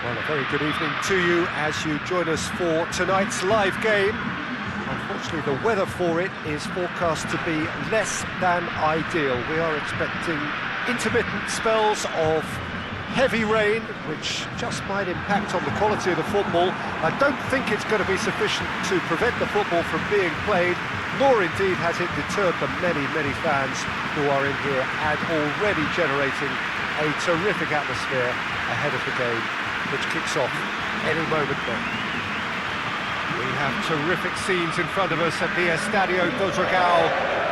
Well, a very good evening to you as you join us for tonight's live game. Unfortunately, the weather for it is forecast to be less than ideal. We are expecting intermittent spells of heavy rain, which just might impact on the quality of the football. I don't think it's going to be sufficient to prevent the football from being played, nor indeed has it deterred the many, many fans who are in here and already generating a terrific atmosphere ahead of the game, which kicks off any moment now. We have terrific scenes in front of us at the Estadio do Dragão,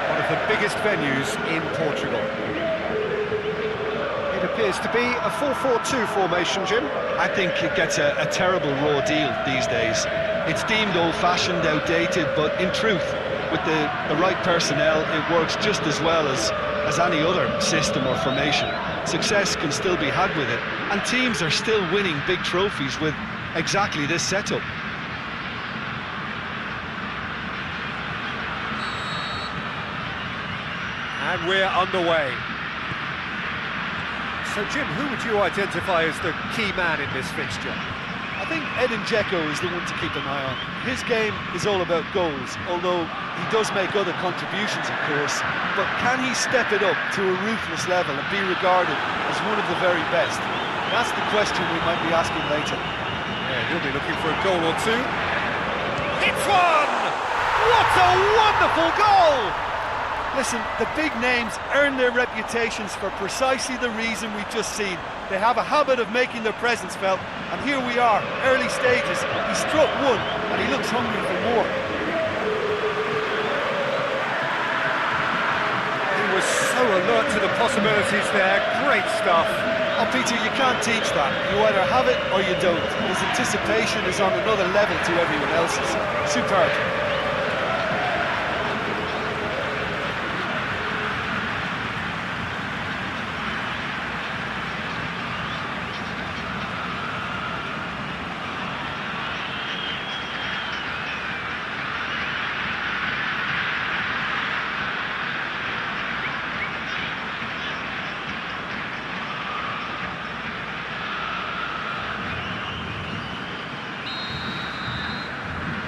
one of the biggest venues in Portugal. It appears to be a 4-4-2 formation, Jim. I think it gets a terrible raw deal these days. It's deemed old-fashioned, outdated, but in truth, with the right personnel, it works just as well as any other system or formation. Success can still be had with it, and teams are still winning big trophies with exactly this setup. And we're underway. So, Jim, who would you identify as the key man in this fixture? I think Edin Dzeko is the one to keep an eye on. His game is all about goals, although he does make other contributions, of course. But can he step it up to a ruthless level and be regarded as one of the very best? That's the question we might be asking later. Yeah, he'll be looking for a goal or two. It's one! What a wonderful goal! Listen, the big names earn their reputations for precisely the reason we've just seen. They have a habit of making their presence felt, and here we are, early stages. He struck one, and he looks hungry for more. He was so alert to the possibilities there. Great stuff. Oh, Peter, you can't teach that. You either have it or you don't. His anticipation is on another level to everyone else's. Superb.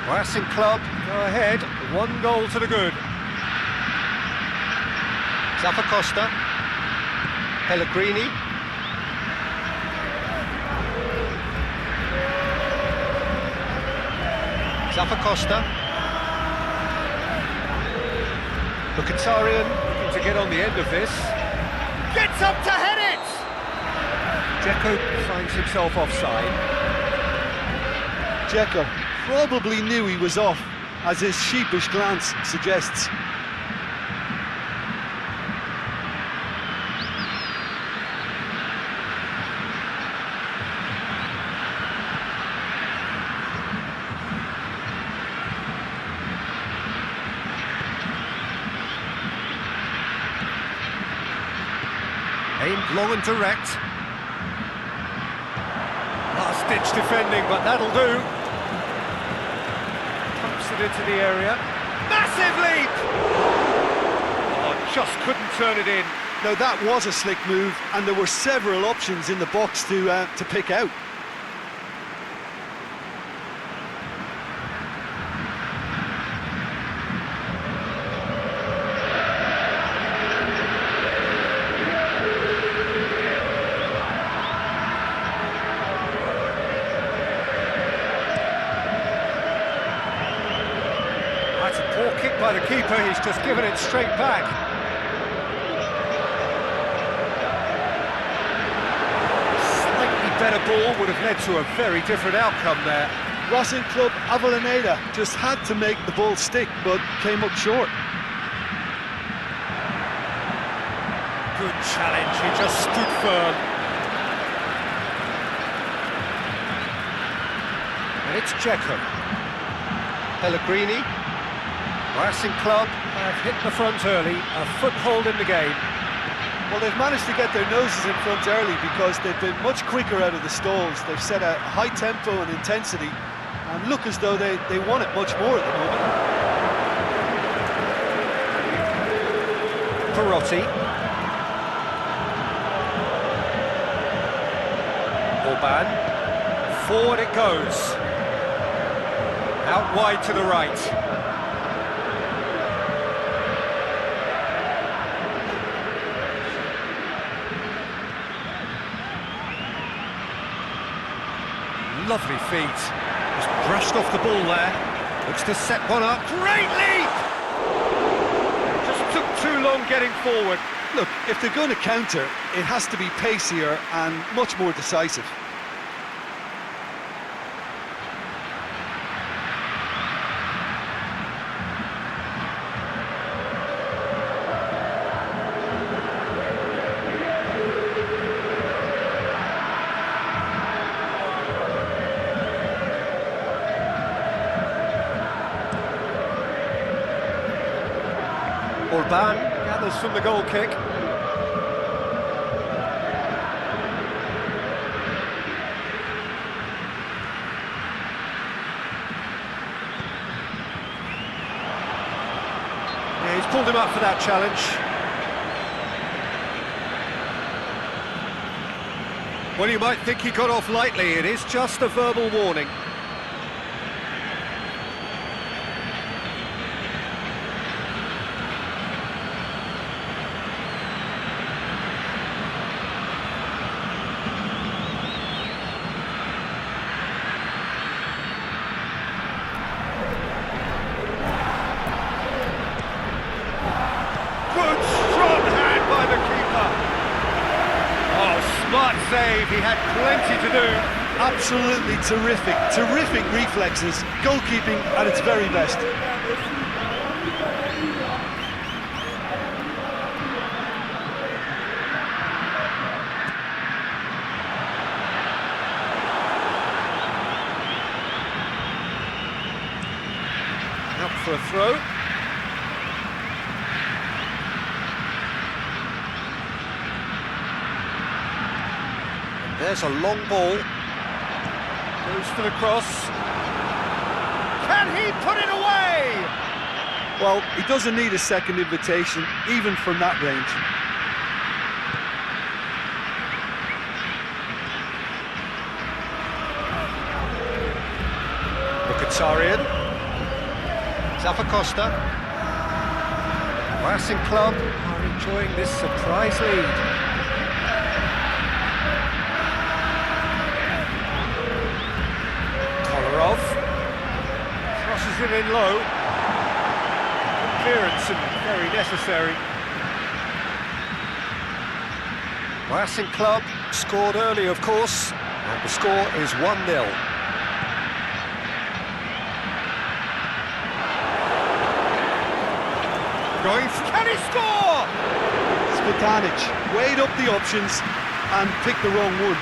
Racing Club go ahead, 1 goal to the good. Zappacosta, Pellegrini. Zappacosta. Mkhitaryan looking to get on the end of this. Gets up to head it! Dzeko finds himself offside. Dzeko probably knew he was off, as his sheepish glance suggests. Aimed long and direct. Last-ditch defending, but that'll do. It into the area. Massive leap! Oh, just couldn't turn it in. Now that was a slick move, and there were several options in the box to pick out. That's a poor kick by the keeper, he's just given it straight back. Slightly better ball would have led to a very different outcome there. Racing Club Avellaneda just had to make the ball stick, but came up short. Good challenge, he just stood firm. And it's Dzeko. Pellegrini. Racing Club have hit the front early, a foothold in the game. Well, they've managed to get their noses in front early because they've been much quicker out of the stalls. They've set a high tempo and intensity and look as though they want it much more at the moment. Perotti. Orban. Forward it goes. Out wide to the right. Lovely feet. Just brushed off the ball there. Looks to set one up. Great leap! Just took too long getting forward. Look, if they're going to counter, it has to be pacier and much more decisive. Orban gathers from the goal kick. Yeah, he's pulled him up for that challenge. Well, you might think he got off lightly. It is just a verbal warning. Smart save, he had plenty to do. Absolutely terrific reflexes, goalkeeping at its very best. Up for a throw. There's a long ball. Goes for the cross. Can he put it away? Well, he doesn't need a second invitation, even from that range. Mkhitaryan. Zappacosta. Racing Club are enjoying this surprise lead. Crosses it in low. Good clearance and very necessary. Racing Club scored early, of course, and the score is 1-0. Can he score? Spitanic weighed up the options and picked the wrong one.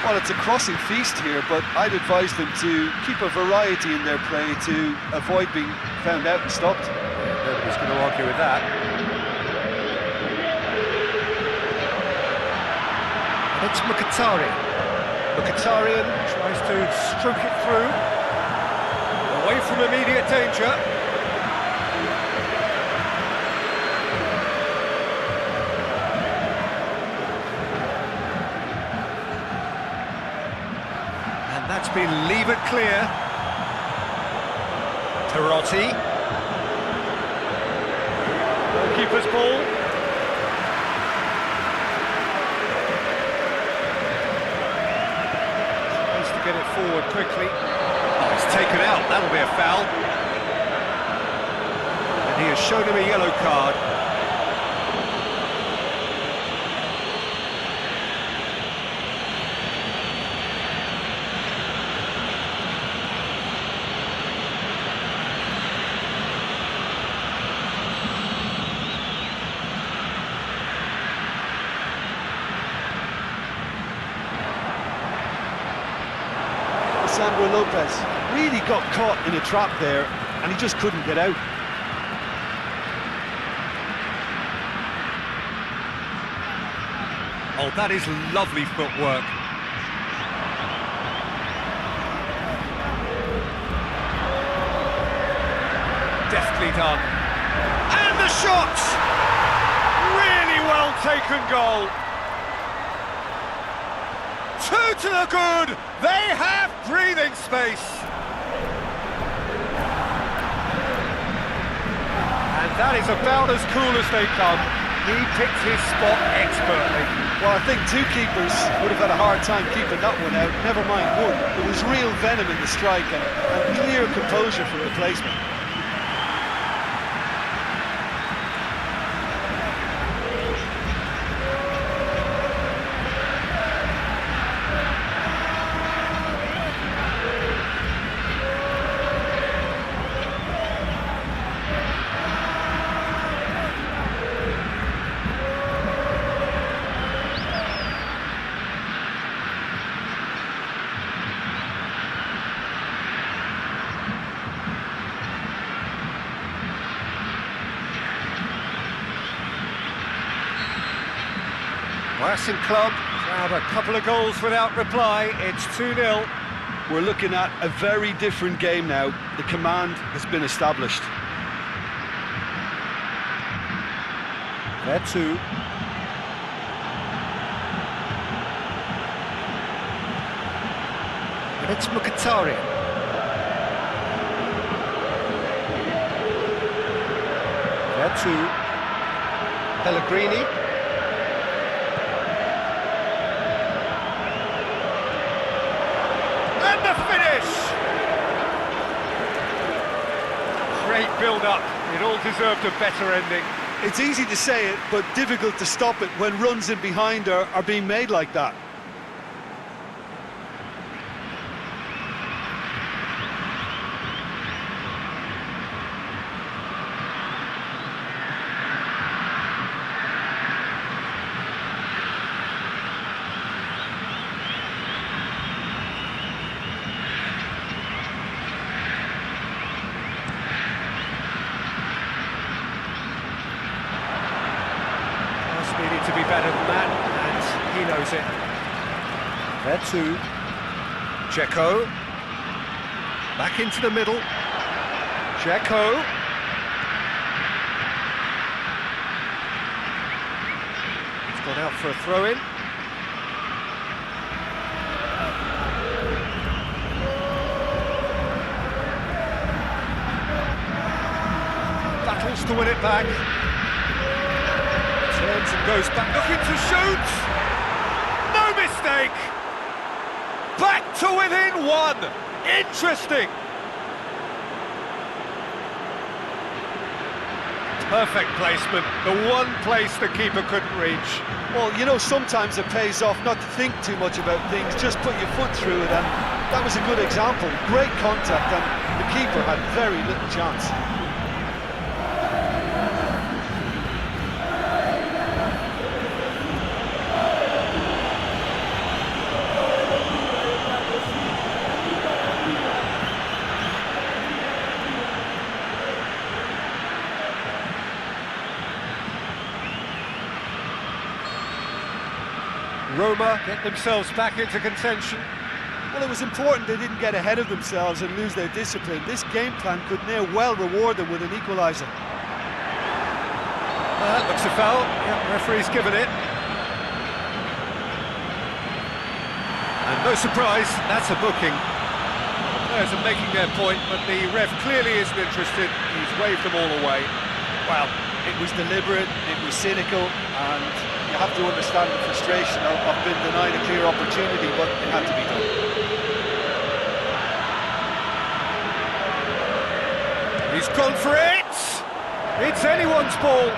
Well, it's a crossing feast here, but I'd advise them to keep a variety in their play to avoid being found out and stopped. Yeah, nobody's going to argue with that. And it's Mkhitaryan. Mkhitaryan tries to stroke it through. Away from immediate danger. That's been levered clear. Tarotti. Goalkeeper's ball. Tries to get it forward quickly. Oh, it's taken out. That'll be a foul. And he has shown him a yellow card. Sandro Lopez really got caught in a trap there and he just couldn't get out. Oh, that is lovely footwork. Deftly done. And the shot! Really well taken goal. Two to the good! They have breathing space! And that is about as cool as they come. He picked his spot expertly. Well, I think two keepers would have had a hard time keeping that one out, never mind one. There was real venom in the strike and clear composure from the placement. Racing Club had a couple of goals without reply. It's 2-0. We're looking at a very different game now. The command has been established. There too. And it's Mkhitaryan. There too. Pellegrini. And the finish! Great build-up. It all deserved a better ending. It's easy to say it, but difficult to stop it when runs in behind are being made like that. Needed to be better than that, and he knows it. There too. Dzeko. Back into the middle. Dzeko. He's gone out for a throw-in. Battles to win it back. Turns and goes back, looking to shoot! No mistake! Back to within one! Interesting! Perfect placement, the one place the keeper couldn't reach. Well, you know, sometimes it pays off not to think too much about things, just put your foot through it, and that was a good example. Great contact, and the keeper had very little chance. Roma get themselves back into contention. Well, it was important they didn't get ahead of themselves and lose their discipline. This game plan could now well reward them with an equaliser. That looks a foul. Yeah, referee's given it. And no surprise, that's a booking. The players are making their point, but the ref clearly isn't interested. He's waved them all away. Well, it was deliberate, it was cynical, and you have to understand the frustration of being denied a clear opportunity, but it had to be done. He's gone for it! It's anyone's ball!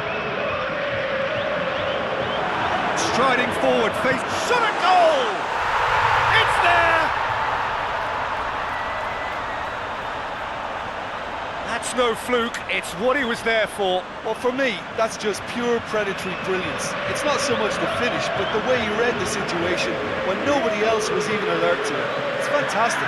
Striding forward, face shot at goal! It's there! That's no fluke, it's what he was there for. Well, for me, that's just pure predatory brilliance. It's not so much the finish, but the way he read the situation when nobody else was even alert to it. It's fantastic.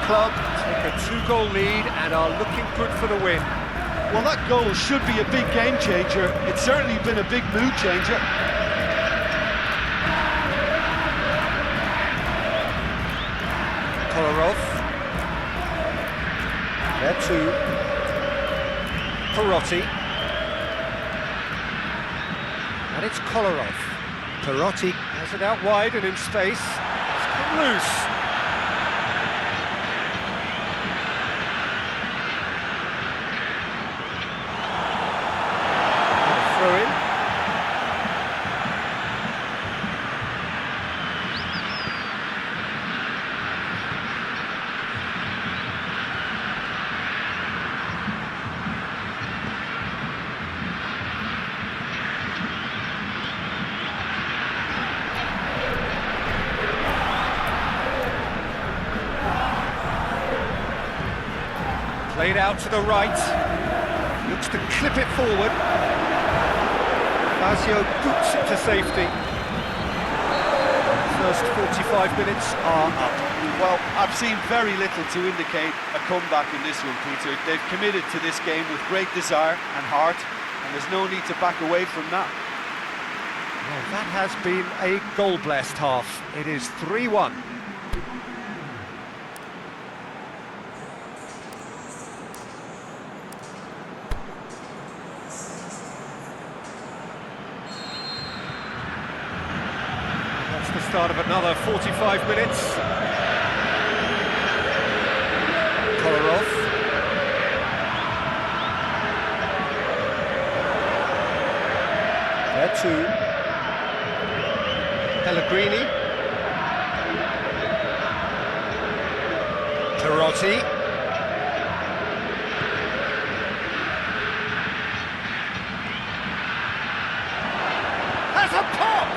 club take a 2-goal lead and are looking good for the win. Well, that goal should be a big game changer. It's certainly been a big mood changer. Kolarov. There to Perotti. And it's Kolarov. Perotti has it out wide and in space. It's come loose. Throw in. Played out to the right, looks to clip it forward. Lazio boots it to safety. First 45 minutes are up. Well, I've seen very little to indicate a comeback in this one, Peter. They've committed to this game with great desire and heart, and there's no need to back away from that. Well, that has been a goal-blessed half. It is 3-1. The start of another 45 minutes. Kolarov. There to Pellegrini. Perotti. Has a pop!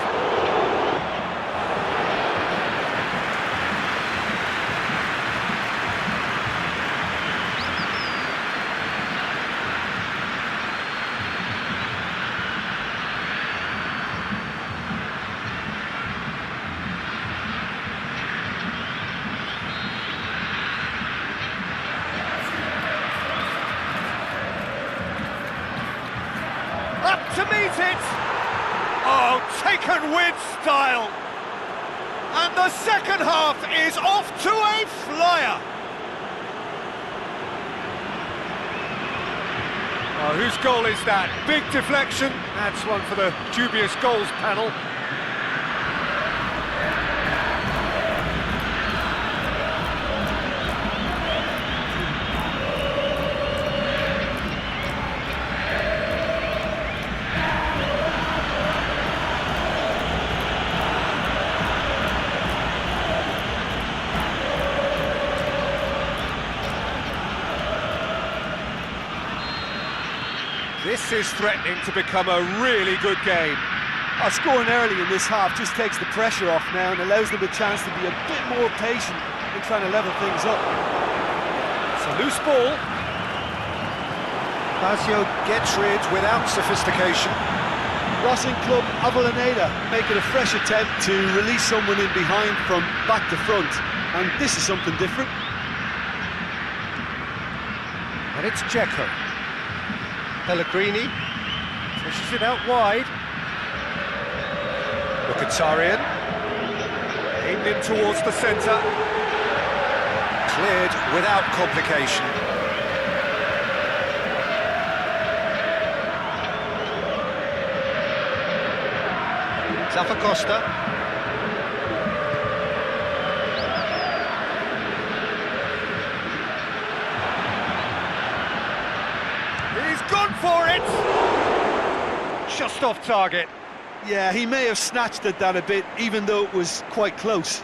To meet it! Oh, taken with style! And the second half is off to a flyer! Oh, whose goal is that? Big deflection. That's one for the dubious goals panel. This is threatening to become a really good game. Scoring early in this half just takes the pressure off now and allows them a chance to be a bit more patient in trying to level things up. It's a loose ball. Lazio gets rid without sophistication. Racing Club Avellaneda making a fresh attempt to release someone in behind from back to front, and this is something different. And it's Dzeko. Pellegrini pushes it out wide. Mkhitaryan aimed in towards the centre. Cleared without complication. Zappacosta. He's gone for it! Just off target. Yeah, he may have snatched at that a bit, even though it was quite close.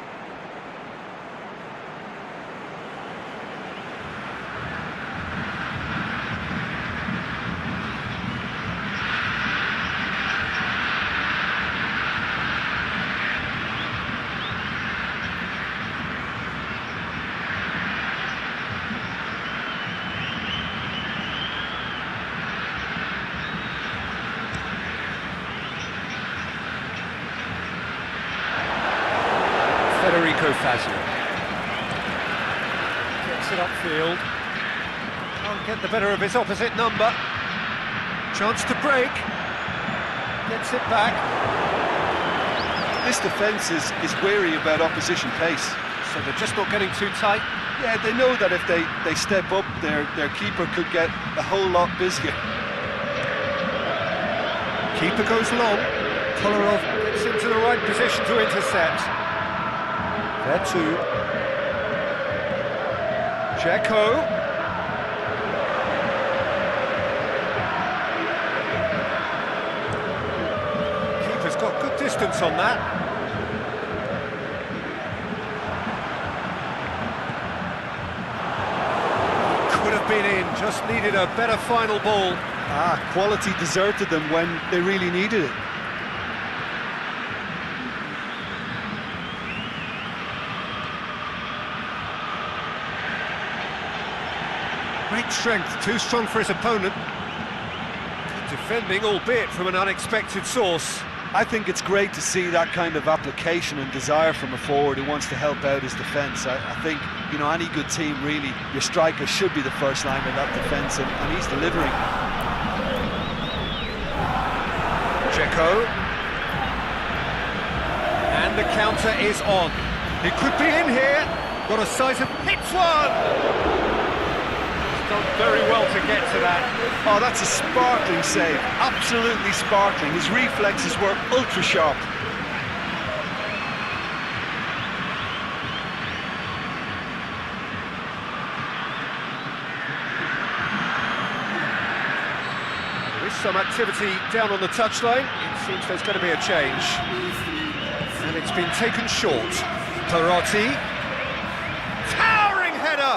it upfield. Can't get the better of his opposite number. Chance to break. Gets it back. This defence is wary about opposition pace. So they're just not getting too tight. Yeah, they know that if they step up, their keeper could get a whole lot busier. Keeper goes long. Kolarov gets into the right position to intercept. There too. Dzeko. Keeper's got good distance on that. Could have been in, just needed a better final ball. Quality deserted them when they really needed it. Great strength, too strong for his opponent. Good defending, albeit from an unexpected source. I think it's great to see that kind of application and desire from a forward who wants to help out his defence. I think, you know, any good team, really, your striker should be the first line of that defence, and he's delivering. Dzeko. And the counter is on. It could be in here. Got a size of... hits one! Done very well to get to that. Oh, that's a sparkling save, absolutely sparkling. His reflexes were ultra sharp. There is some activity down on the touchline. It seems there's going to be a change. And it's been taken short. Perotti. Towering header!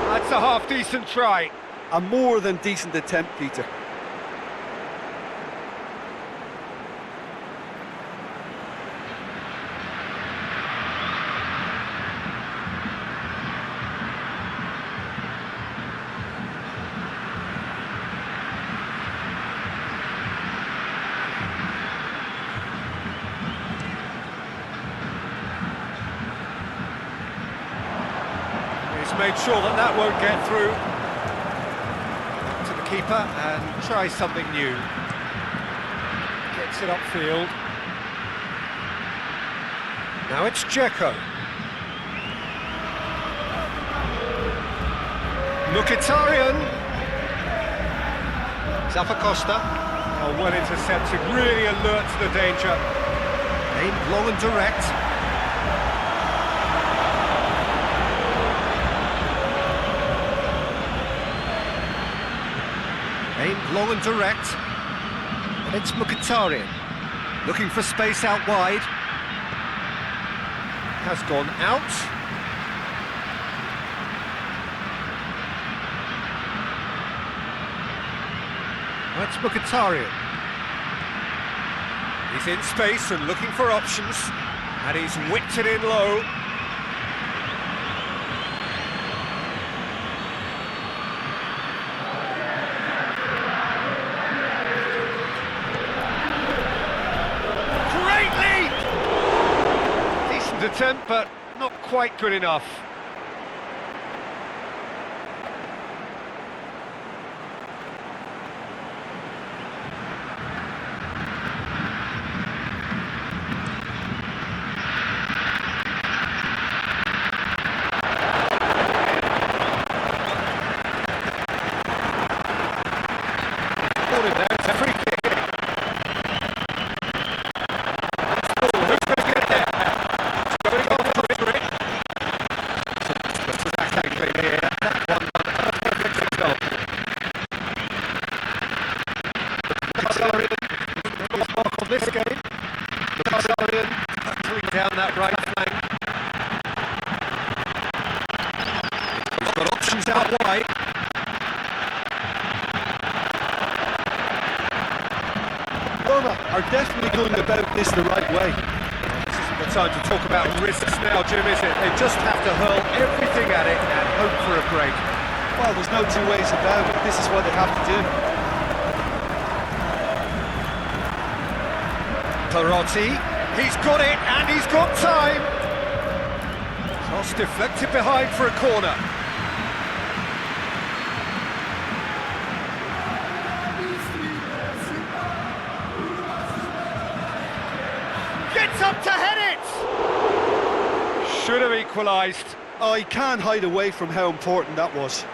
That's a half-decent try. A more than decent attempt, Peter. Made sure that won't get through to the keeper and try something new. Gets it upfield. Now it's Dzeko. Mkhitaryan. Zappacosta. Oh, well intercepted, really alert to the danger. Aimed long and direct. Aimed long and direct, and it's Mkhitaryan, looking for space out wide, has gone out. That's Mkhitaryan. He's in space and looking for options, and he's whipped it in low. Attempt, but not quite good enough. Caught it there, it's a free kick. This game, Galatasaray pulling down that right flank. He's got options out wide. Roma are definitely going about this the right way. This isn't the time to talk about risks now, Jim, is it? They just have to hurl everything at it and hope for a break. Well, there's no two ways about it. This is what they have to do. Perotti, he's got it and he's got time. Cross deflected behind for a corner. Gets up to head it! Should have equalised. Oh, he can't hide away from how important that was.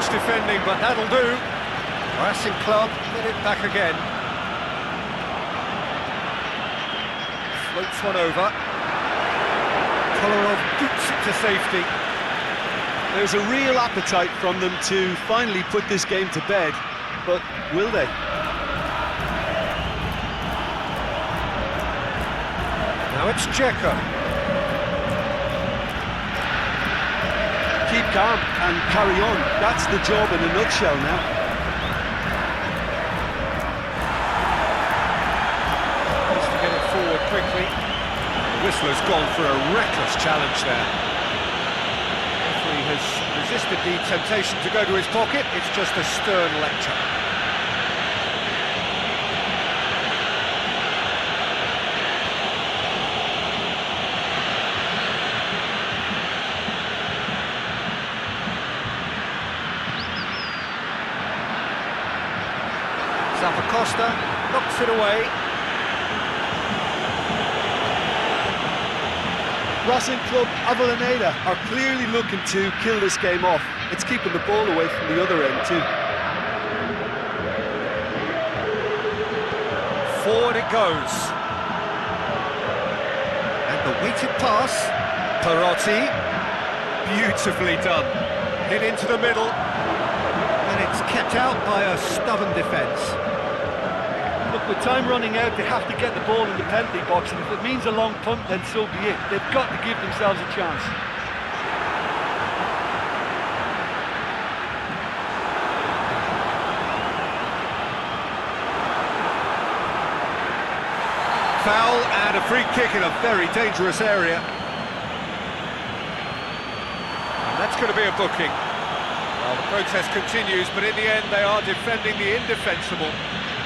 Defending, but that'll do. Racing Club get it back again. Floats one over. Kolarov boots it to safety. There's a real appetite from them to finally put this game to bed, but will they? Now it's Dzeko. Keep calm and carry on. That's the job in a nutshell now. Needs to get it forward quickly. Whistler's gone for a reckless challenge there. Referee has resisted the temptation to go to his pocket. It's just a stern lecture. Costa knocks it away. Racing Club Avellaneda are clearly looking to kill this game off. It's keeping the ball away from the other end too. Forward it goes. And the weighted pass. Perotti. Beautifully done. Hit into the middle. And it's kept out by a stubborn defence. Look, with time running out, they have to get the ball in the penalty box, and if it means a long punt, then so be it. They've got to give themselves a chance. Foul and a free kick in a very dangerous area. And that's going to be a booking. Well, the protest continues, but in the end they are defending the indefensible.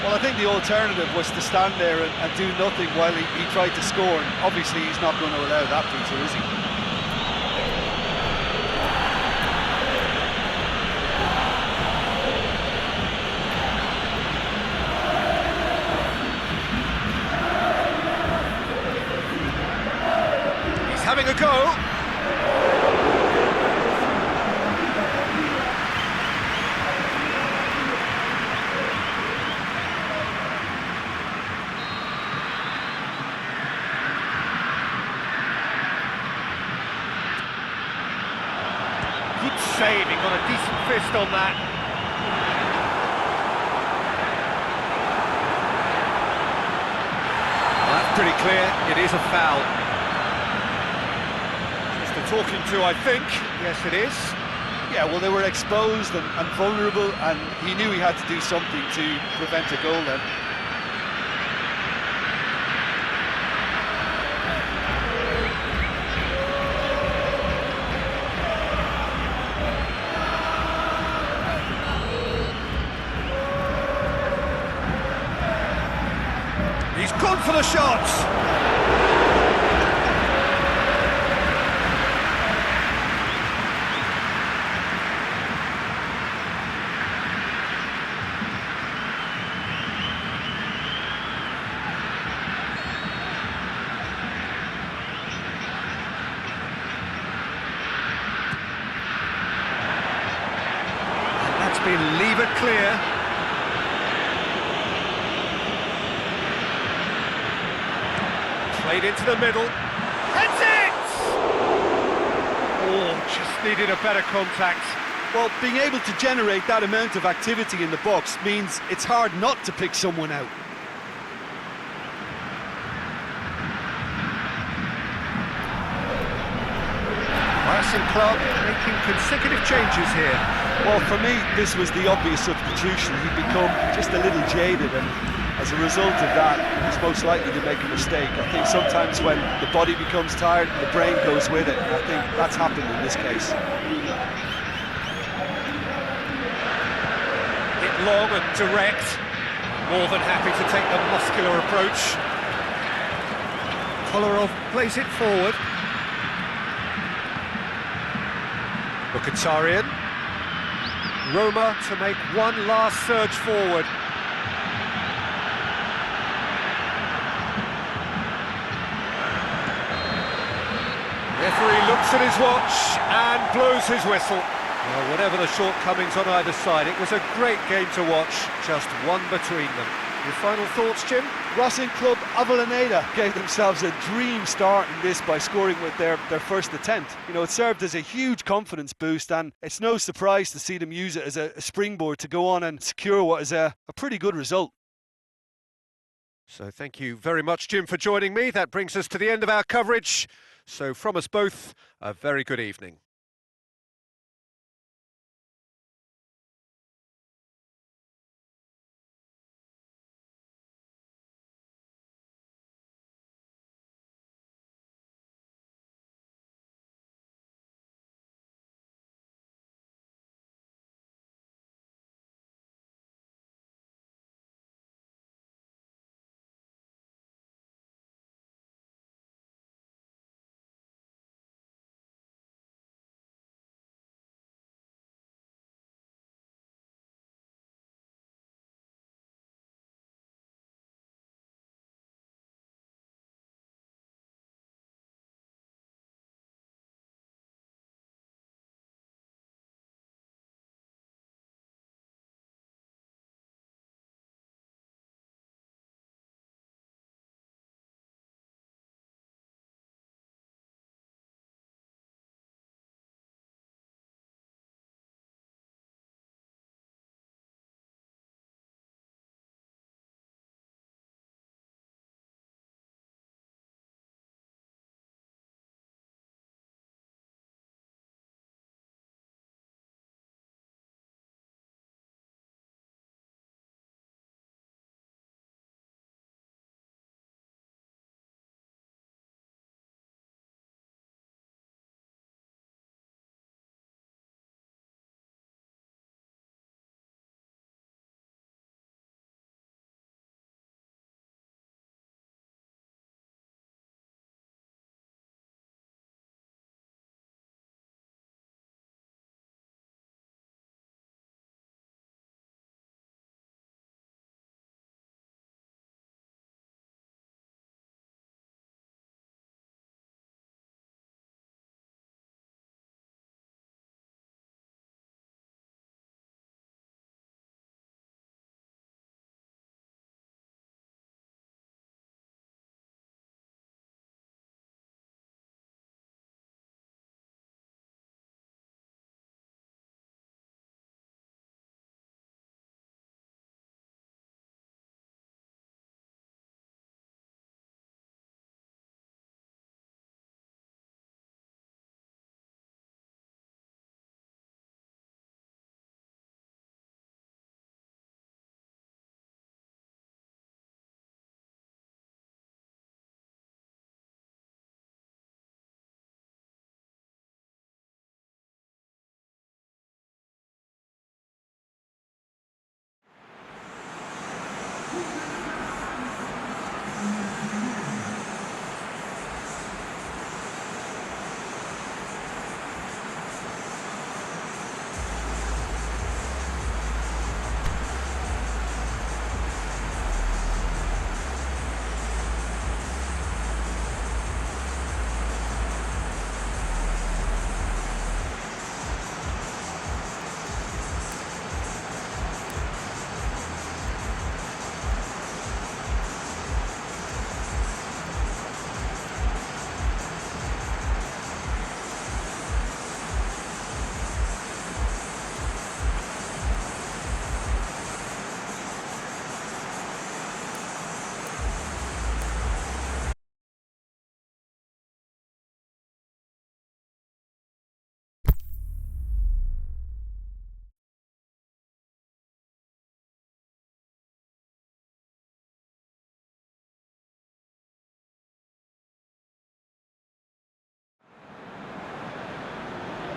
Well, I think the alternative was to stand there and do nothing while he tried to score, and obviously he's not going to allow that, Peter, is he? He's having a go. Good save, he got a decent fist on that. Well, that's pretty clear, it is a foul. Just a talking to, I think. Yes, it is. Yeah, well, they were exposed and vulnerable, and he knew he had to do something to prevent a goal then. He's gone for the shots! And that's been levered clear. Played into the middle. That's it! Oh, just needed a better contact. Well, being able to generate that amount of activity in the box means it's hard not to pick someone out. racing club making consecutive changes here. Well, for me, this was the obvious substitution. He'd become just a little jaded, and as a result of that, he's most likely to make a mistake. I think sometimes when the body becomes tired, the brain goes with it, and I think that's happened in this case. Hit long and direct. More than happy to take the muscular approach. Kolarov plays it forward. Mkhitaryan. Roma to make one last surge forward. Referee looks at his watch and blows his whistle. Well, whatever the shortcomings on either side, it was a great game to watch, just one between them. Your final thoughts, Jim? Racing Club Avellaneda gave themselves a dream start in this by scoring with their first attempt. You know, it served as a huge confidence boost, and it's no surprise to see them use it as a springboard to go on and secure what is a pretty good result. So thank you very much, Jim, for joining me. That brings us to the end of our coverage. So from us both, a very good evening.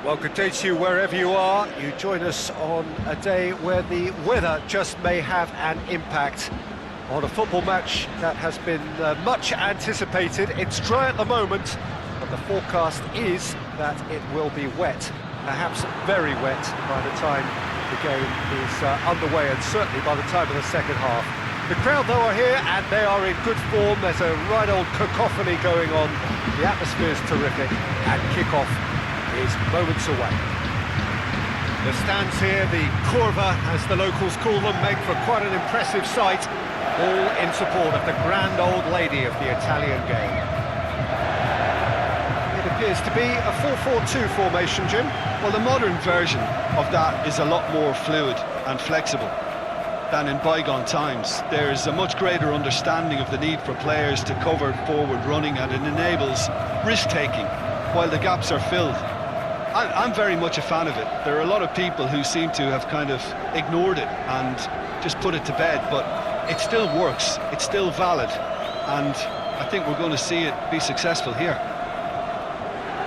Well, good day to you wherever you are. You join us on a day where the weather just may have an impact on a football match that has been much anticipated. It's dry at the moment, but the forecast is that it will be wet, perhaps very wet by the time the game is underway, and certainly by the time of the second half. The crowd, though, are here, and they are in good form. There's a right old cacophony going on. The atmosphere's terrific, and kick-off is moments away. The stands here, the curva, as the locals call them, make for quite an impressive sight, all in support of the grand old lady of the Italian game. It appears to be a 4-4-2 formation, Jim. Well, the modern version of that is a lot more fluid and flexible than in bygone times. There's a much greater understanding of the need for players to cover forward running, and it enables risk-taking while the gaps are filled. I'm very much a fan of it. There are a lot of people who seem to have kind of ignored it and just put it to bed, but it still works, it's still valid, and I think we're going to see it be successful here.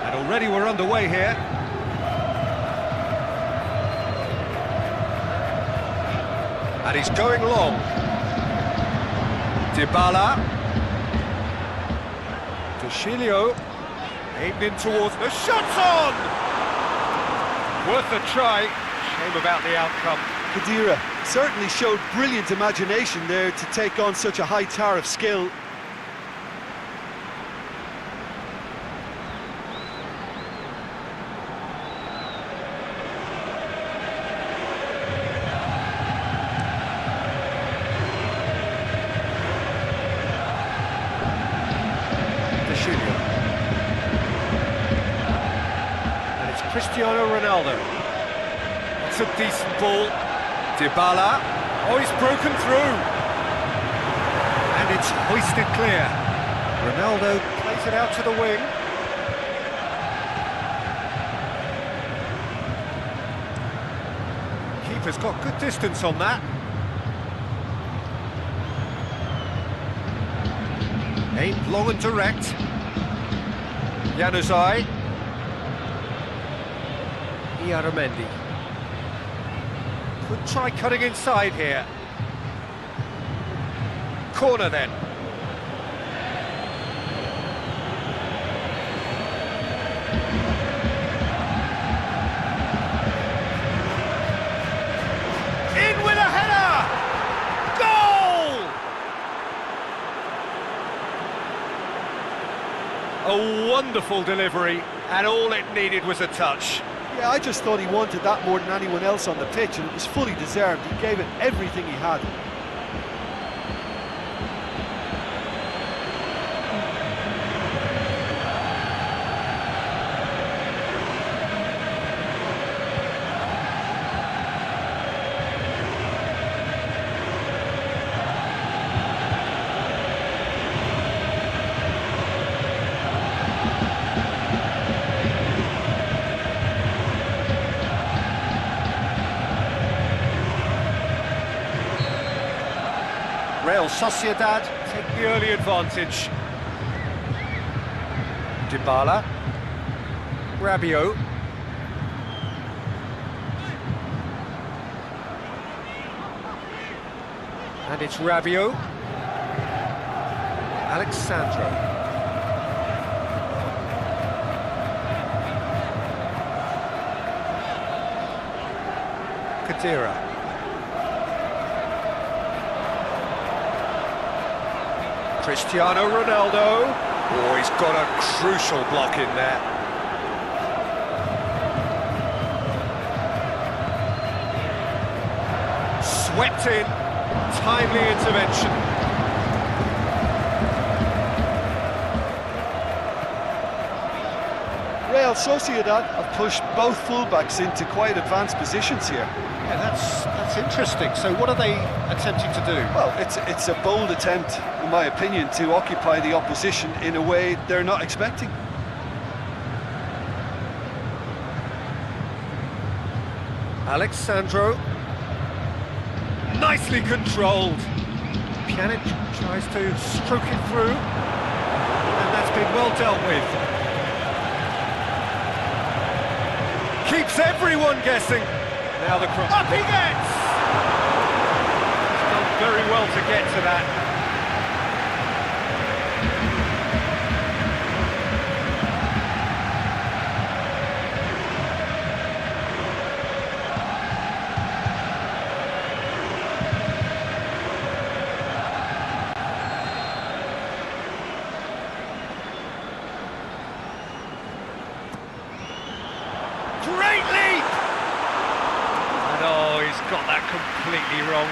And already we're underway here. And he's going long. Dybala. Toshilio. Aimed in towards the shot's on! Worth a try. Shame about the outcome. Khedira certainly showed brilliant imagination there to take on such a high tower of skill. Cristiano Ronaldo. It's a decent ball. Dybala. Oh, he's broken through. And it's hoisted clear. Ronaldo plays it out to the wing. Keeper's got good distance on that. Aimed long and direct. Januzaj. Aramendi. Could try cutting inside here. Corner then. In with a header! Goal! A wonderful delivery, and all it needed was a touch. Yeah, I just thought he wanted that more than anyone else on the pitch, and it was fully deserved. He gave it everything he had. Real Sociedad take the early advantage. Dybala. Rabiot. And it's Rabiot. Alexandro. Khedira. Cristiano Ronaldo. Oh, he's got a crucial block in there. Swept in. Timely intervention. Real Sociedad have pushed both fullbacks into quite advanced positions here. Yeah, that's interesting. So what are they attempting to do? Well, it's a bold attempt, in my opinion, to occupy the opposition in a way they're not expecting. Alexandro. Nicely controlled. Pjanic tries to stroke it through, and that's been well dealt with. keeps everyone guessing. Now the cross. Up he gets! He's done very well to get to that. Great leap! And oh, he's got that completely wrong.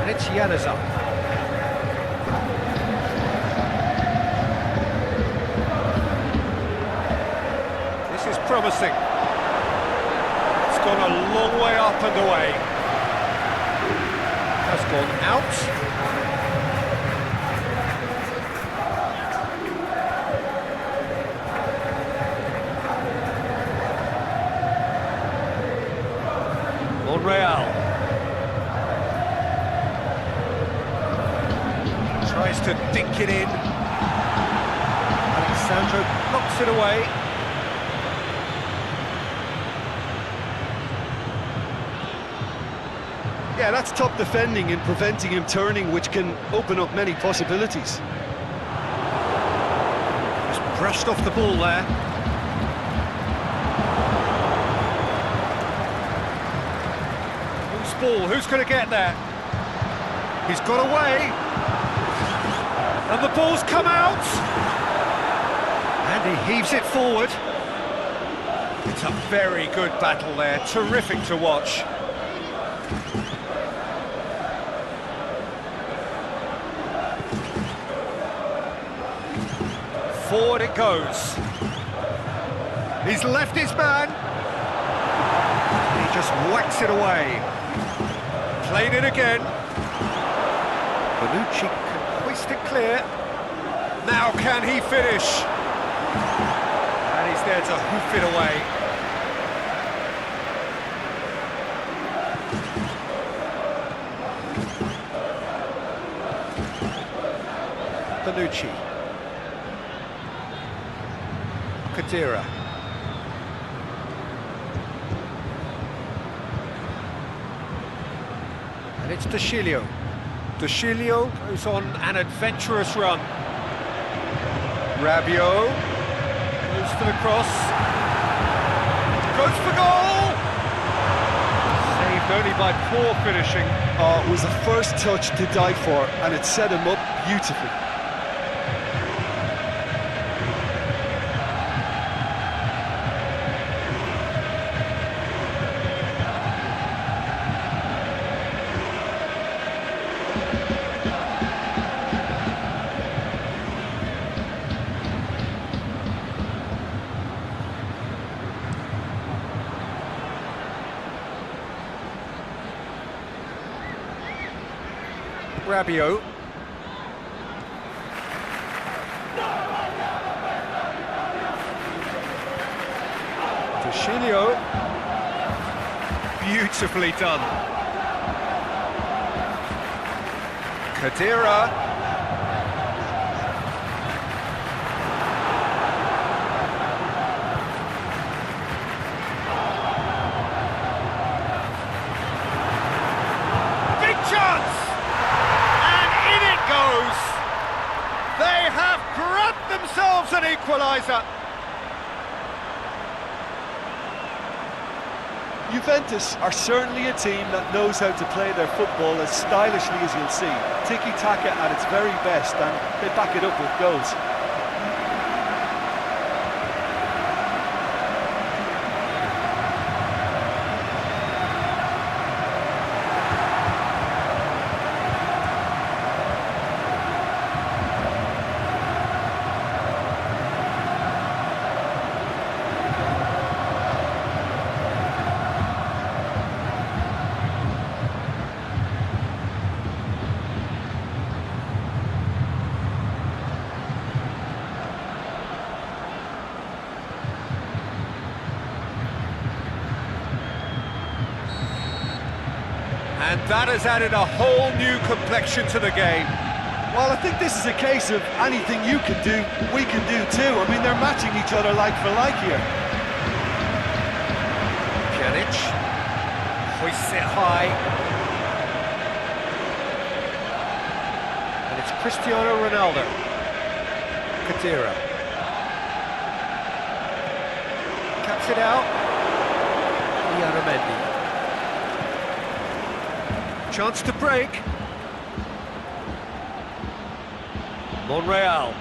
And it's Januzaj. Promising. It's gone a long way up and away. Has gone out. Monreal tries to dink it in. Alexandro knocks it away. Yeah, that's top defending and preventing him turning, which can open up many possibilities. Just brushed off the ball there. Whose ball? Who's going to get there? He's got away. And the ball's come out. And he heaves it forward. It's a very good battle there. Terrific to watch. Forward it goes. He's left his man. He just whacks it away. Played it again. Bonucci can hoist it clear. Now can he finish? And he's there to hoof it away. Bonucci. Kadira. And it's Dashilio. Dashilio goes on an adventurous run. Rabiot goes for the cross. Goes for goal! Saved only by poor finishing. Oh, it was the first touch to die for, and it set him up beautifully. Rabiot. Dashilio. Beautifully done. Kadira. Big chance! They have grabbed themselves an equaliser. Juventus are certainly a team that knows how to play their football as stylishly as you'll see. Tiki-taka at its very best, and they back it up with goals. And that has added a whole new complexion to the game. Well, I think this is a case of anything you can do, we can do too. I mean, they're matching each other like for like here. Pjanic hoists it high. And it's Cristiano Ronaldo. Kadira. Cuts it out. Iaramendi. Chance to break. Monreal.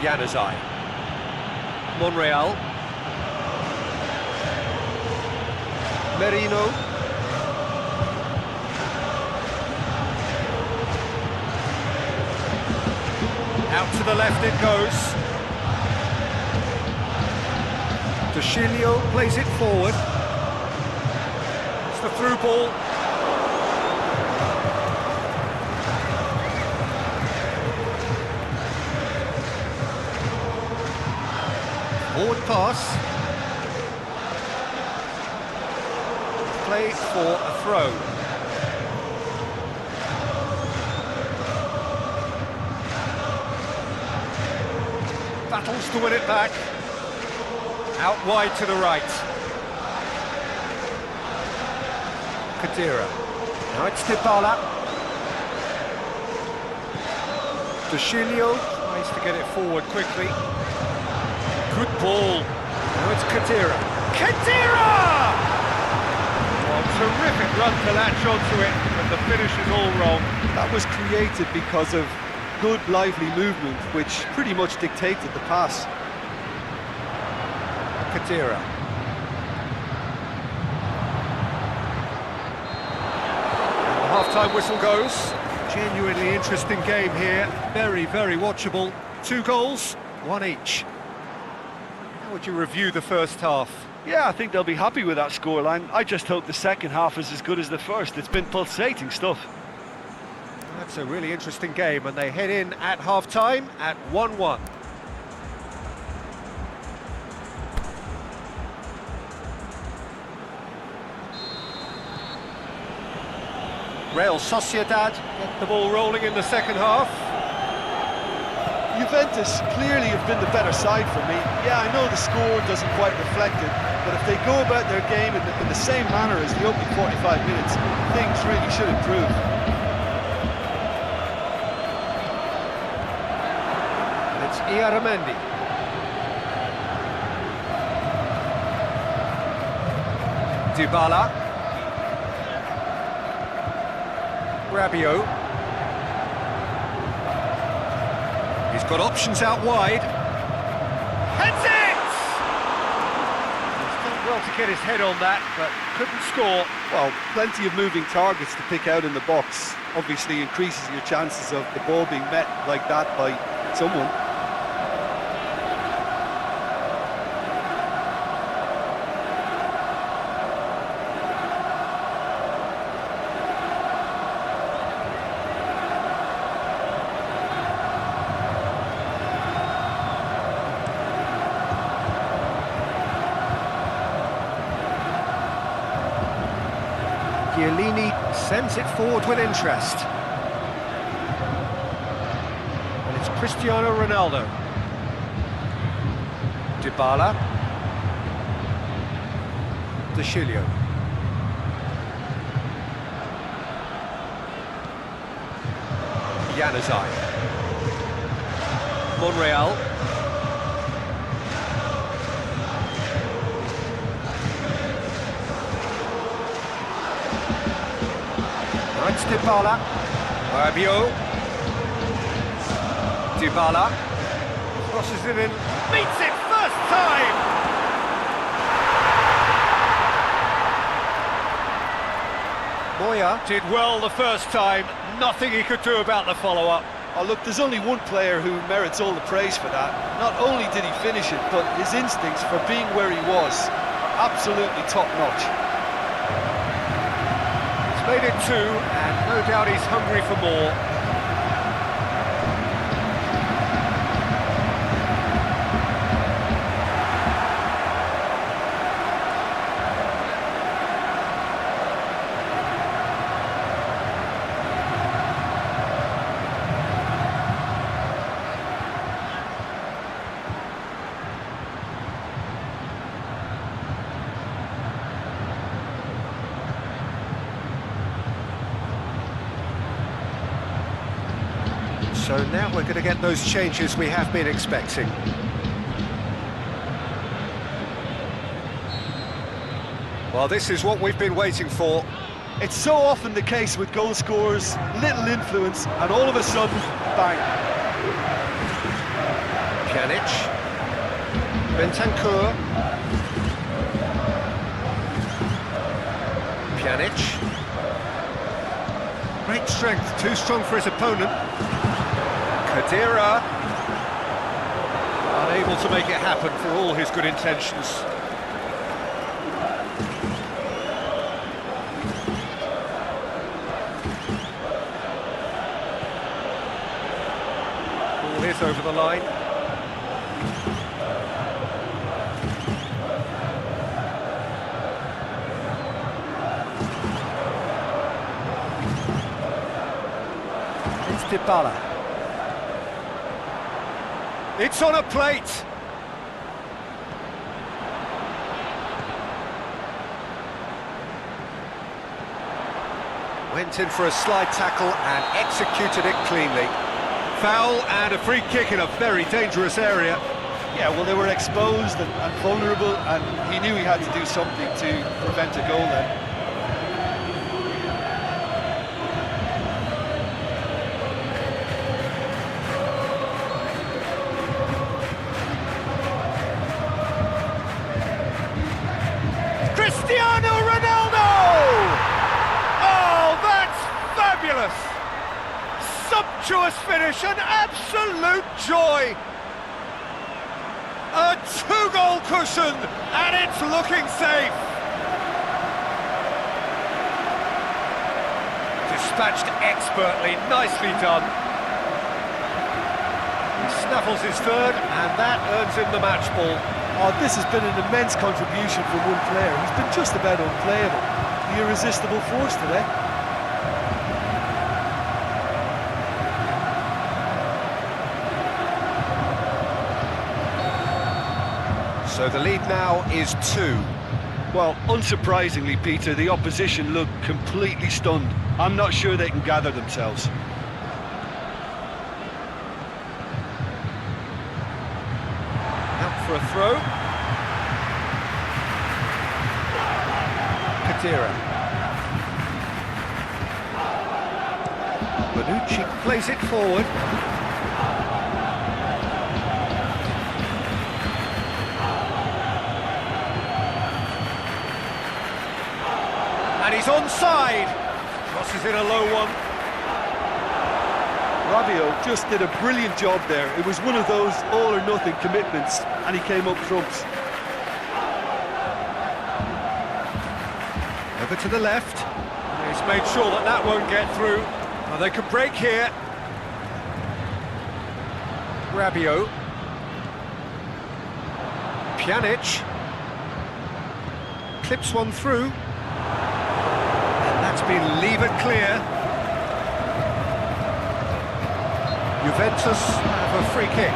Januzaj. Monreal. Merino. Out to the left it goes. Sociedad plays it forward. It's the through ball. Forward pass. Play for a throw. Battles to win it back. Out wide to the right. Kadira. Now it's Dybala. Sociedad tries to get it forward quickly. Good ball. Now it's Kadira. Kadira! Oh, terrific run to latch onto it, but the finish is all wrong. That was created because of good, lively movement, which pretty much dictated the pass. Kadira. The half-time whistle goes. Genuinely interesting game here. Very, very watchable. 2 goals, 1 each. How would you review the first half? Yeah, I think they'll be happy with that scoreline. I just hope the second half is as good as the first. It's been pulsating stuff. That's a really interesting game, and they head in at half-time at 1-1. Real Sociedad get the ball rolling in the second half. Juventus clearly have been the better side for me. Yeah, I know the score doesn't quite reflect it, but if they go about their game in the same manner as the opening 45 minutes, things really should improve. It's Iaramendi. Dybala. Rabiot. He's got options out wide. Heads it! He's done well to get his head on that, but couldn't score. Well, plenty of moving targets to pick out in the box. Obviously increases your chances of the ball being met like that by someone. Chiellini sends it forward with interest. And it's Cristiano Ronaldo. Dybala. Sociedad. Januzaj. Monreal. It's Dybala. Rabiot. Dybala. Crosses it in. Beats it first time! Moya did well the first time. Nothing he could do about the follow-up. Oh look, there's only one player who merits all the praise for that. Not only did he finish it, but his instincts for being where he was, absolutely top-notch. Made it 2, and no doubt he's hungry for more. So now we're going to get those changes we have been expecting. Well, this is what we've been waiting for. It's so often the case with goal scorers, little influence, and all of a sudden, bang. Pjanic. Bentancur. Pjanic. Great strength, too strong for his opponent. Khedira. Unable to make it happen for all his good intentions. Ball is over the line. It's Dybala. It's on a plate. Went in for a slide tackle and executed it cleanly. Foul and a free kick in a very dangerous area. Yeah, well, they were exposed and vulnerable, and he knew he had to do something to prevent a goal then. Cristiano Ronaldo! Oh, that's fabulous! Sumptuous finish, an absolute joy! A two-goal cushion, and it's looking safe! Dispatched expertly, nicely done. He snaffles his third, and that earns him the match ball. Oh, this has been an immense contribution from one player. He's been just about unplayable. The irresistible force today. So the lead now is 2. Well, unsurprisingly, Peter, the opposition look completely stunned. I'm not sure they can gather themselves. Out for a throw. Khedira. Bonucci plays it forward. And he's onside. Crosses in a low one. Rabiot just did a brilliant job there. It was one of those all-or-nothing commitments, and he came up trumps. Over to the left. He's made sure that that won't get through. Well, they could break here. Rabiot. Pjanic. Clips one through. And that's been levered clear. Juventus have a free kick.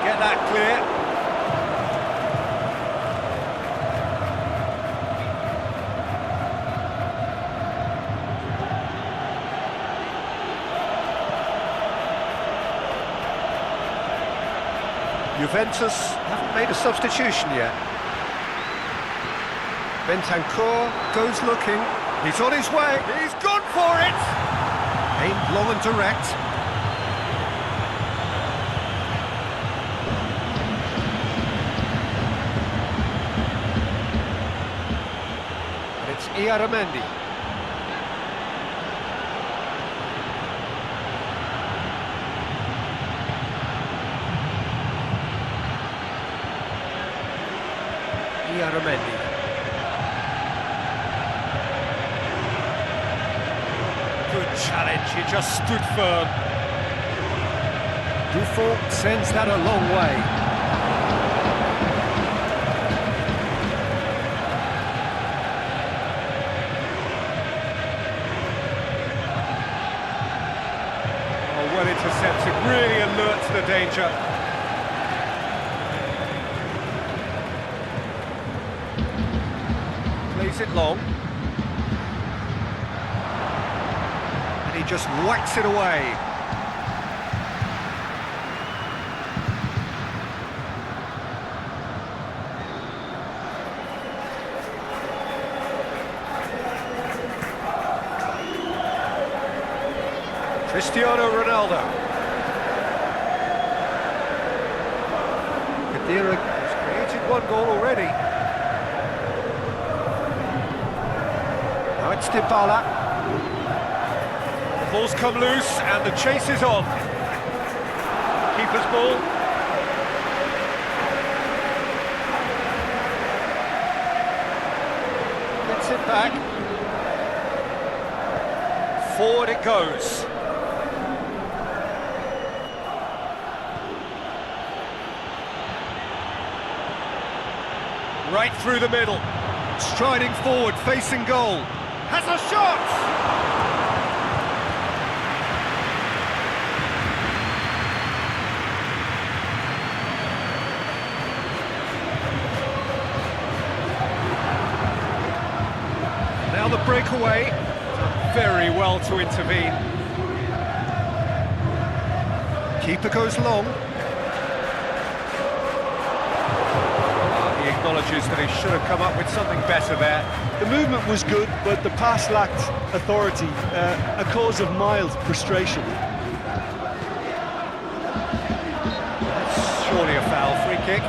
Get that clear. Juventus haven't made a substitution yet. Bentancur goes looking. He's on his way. He's gone for it! Aimed long and direct. And it's Iaramendi. Iaramendi. Good challenge, he just stood firm. Buffon sends that a long way. well intercepted, really alert to the danger. Plays it long. And he just whacks it away. Cristiano Ronaldo. Kadira has created one goal already. Now it's Dybala. The ball's come loose and the chase is on. Keeper's ball. Gets it back. Forward it goes. Right through the middle, striding forward, facing goal, has a shot! Now the breakaway, done very well to intervene. Keeper goes long. Acknowledges that he should have come up with something better there. The movement was good, but the pass lacked authority, a cause of mild frustration. That's surely a foul, free kick.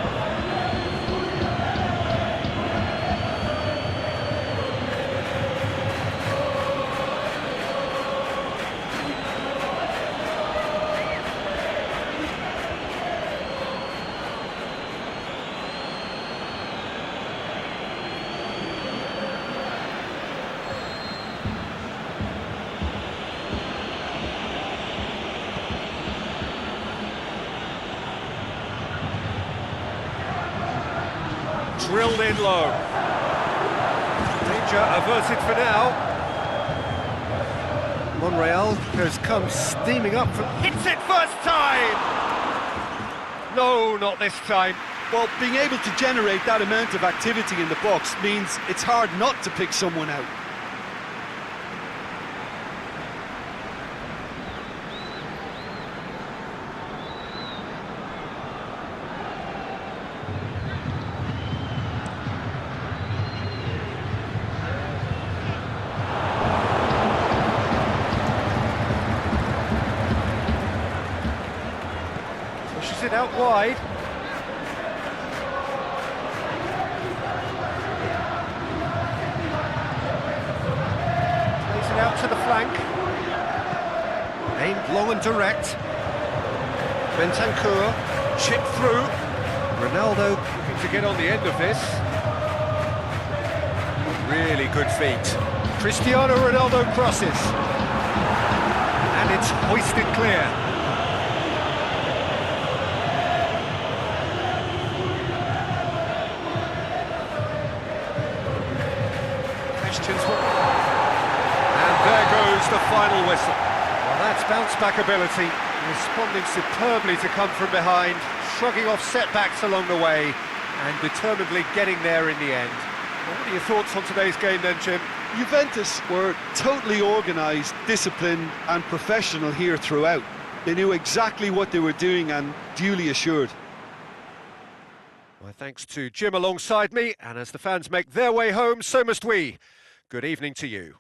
Drilled in low. Danger averted for now. Monreal has come steaming up from... Hits it first time! No, not this time. Well, being able to generate that amount of activity in the box means it's hard not to pick someone out. Pushes it out wide. Plays it out to the flank. Aimed long and direct. Bentancur, chip through. Ronaldo looking to get on the end of this. Really good feet. Cristiano Ronaldo crosses. And it's hoisted clear. And there goes the final whistle. Well, that's bounce-back ability, responding superbly to come from behind, shrugging off setbacks along the way, and determinedly getting there in the end. Well, what are your thoughts on today's game then, Jim? Juventus were totally organised, disciplined and professional here throughout. They knew exactly what they were doing and duly assured. My thanks to Jim alongside me, and as the fans make their way home, so must we. Good evening to you.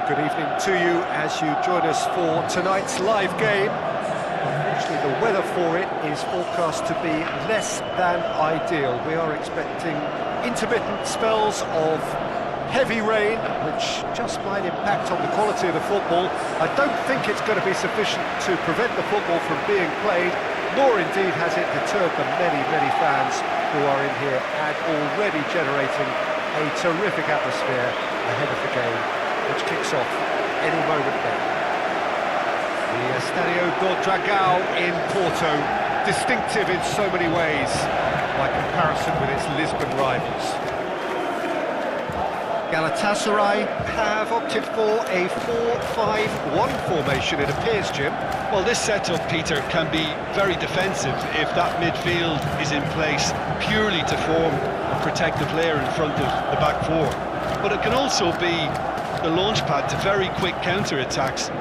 very good evening to you as you join us for tonight's live game. Unfortunately, the weather for it is forecast to be less than ideal. We are expecting intermittent spells of heavy rain, which just might impact on the quality of the football. I don't think it's going to be sufficient to prevent the football from being played, nor indeed has it deterred the many, many fans who are in here and already generating a terrific atmosphere ahead of the game, which kicks off any moment now. The Estadio do Dragão in Porto, distinctive in so many ways, by comparison with its Lisbon rivals. Galatasaray have opted for a 4-5-1 formation, it appears, Jim. Well, this setup, Peter, can be very defensive if that midfield is in place purely to form a protective layer in front of the back four. But it can also be the launchpad to very quick counter-attacks.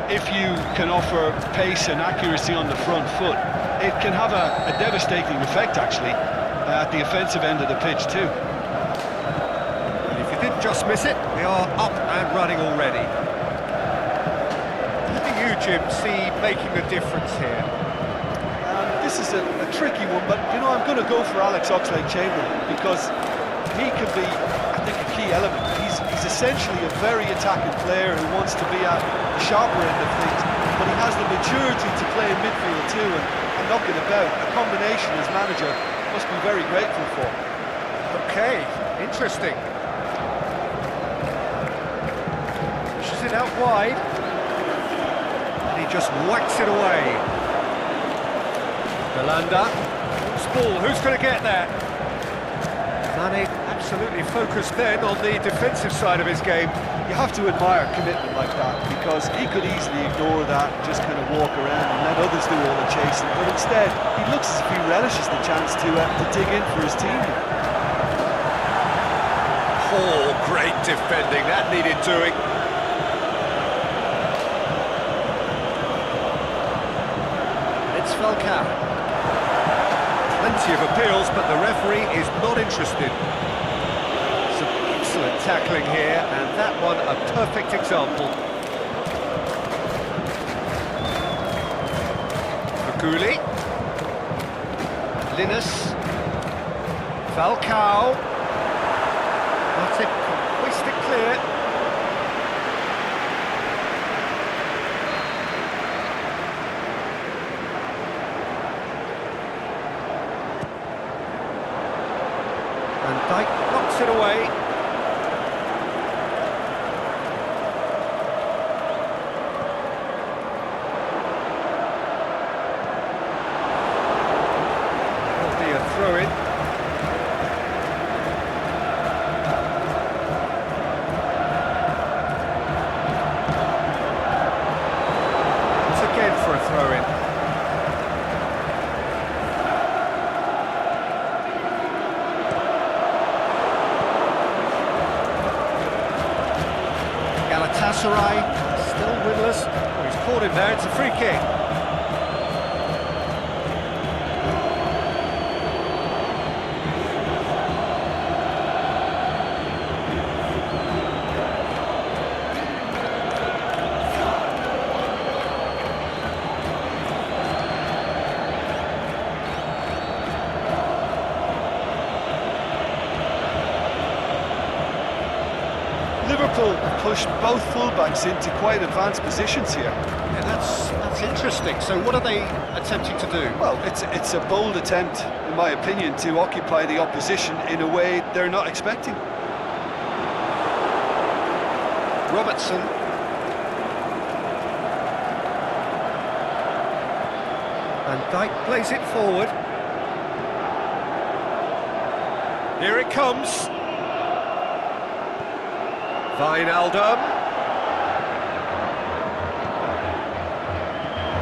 If you can offer pace and accuracy on the front foot, it can have a devastating effect, actually, at the offensive end of the pitch too. Didn't just miss it, we are up and running already. Who do you, Jim, see making a difference here? This is a tricky one, but you know, I'm going to go for Alex Oxlade-Chamberlain because he can be, I think, a key element. He's essentially a very attacking player who wants to be at the sharper end of things, but he has the maturity to play in midfield too and knocking about. A combination as manager must be very grateful for. Okay, interesting. It out wide, and he just whacks it away. Belanda, ball, who's going to get that? Mane absolutely focused then on the defensive side of his game. You have to admire commitment like that, because he could easily ignore that, just kind of walk around and let others do all the chasing, but instead he looks as if he relishes the chance to dig in for his team. Oh, great defending, that needed doing. Falcao. Plenty of appeals, but the referee is not interested. Some excellent tackling here, and that one a perfect example. Faguli. Linus. Falcao. Martin can hoist it clear. Dyke knocks it away. Will be a throw-in. Once again for a throw-in. Galatasaray still winless. Oh, he's caught him there, it's a free kick. Liverpool pushed both fullbacks into quite advanced positions here. Yeah, that's interesting. So what are they attempting to do? Well, it's a bold attempt, in my opinion, to occupy the opposition in a way they're not expecting. Robertson. And Dyke plays it forward. Here it comes. Wijnaldum.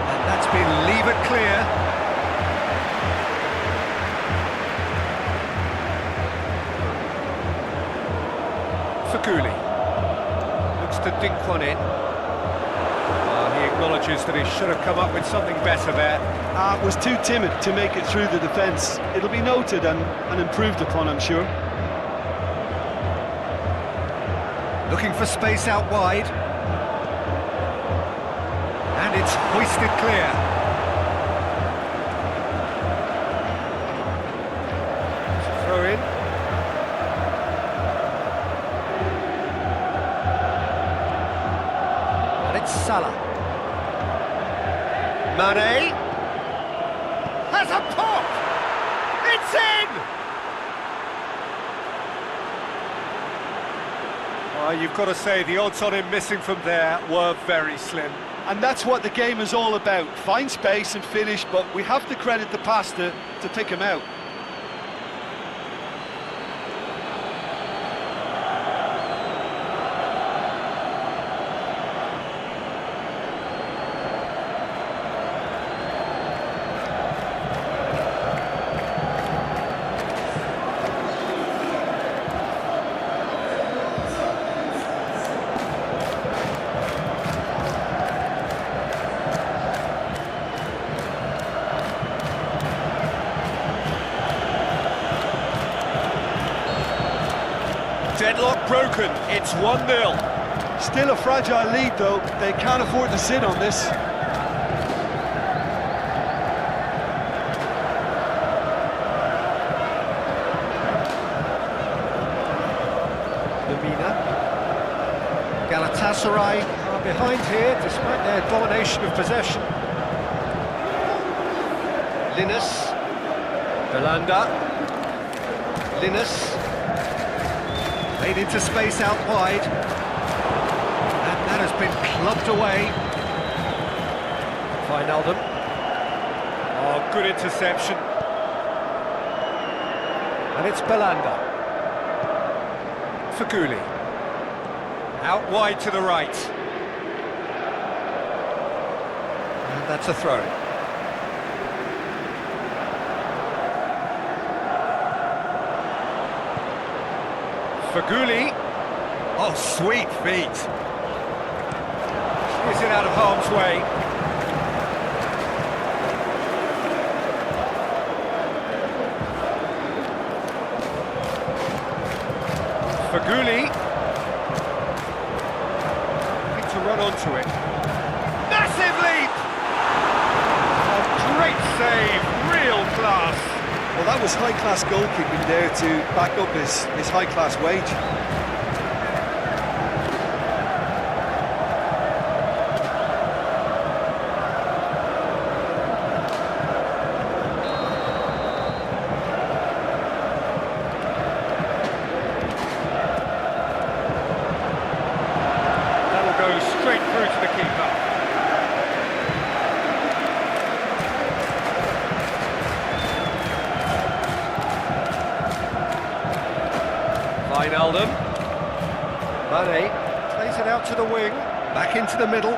And that's been levered clear. Faguli. Looks to dink one in. He acknowledges that he should have come up with something better there. Was too timid to make it through the defence. It'll be noted and improved upon, I'm sure. Looking for space out wide. And it's hoisted clear. Throw in. And it's Salah. Mane. Has a pop! It's in! Well, you've got to say the odds on him missing from there were very slim. And that's what the game is all about. Find space and finish, but we have to credit the pass to pick him out. Deadlock broken, it's 1-0. Still a fragile lead though, they can't afford to sit on this. Lemina. Galatasaray are behind here despite their domination of possession. Linus. Belanda. Linus. Made into space out wide. And that has been clubbed away. Wijnaldum. Oh, good interception. And it's Belanda. Faguli. Out wide to the right. And that's a throw. Faguli. Oh, sweet feet. Is it out of harm's way? Faguli. Need to run onto it. Massive leap! A great save, real class. Well, that was high-class goalkeeping there to back up his high-class wage. That'll go straight through to the keeper. Wijnaldum. Mane plays it out to the wing, back into the middle.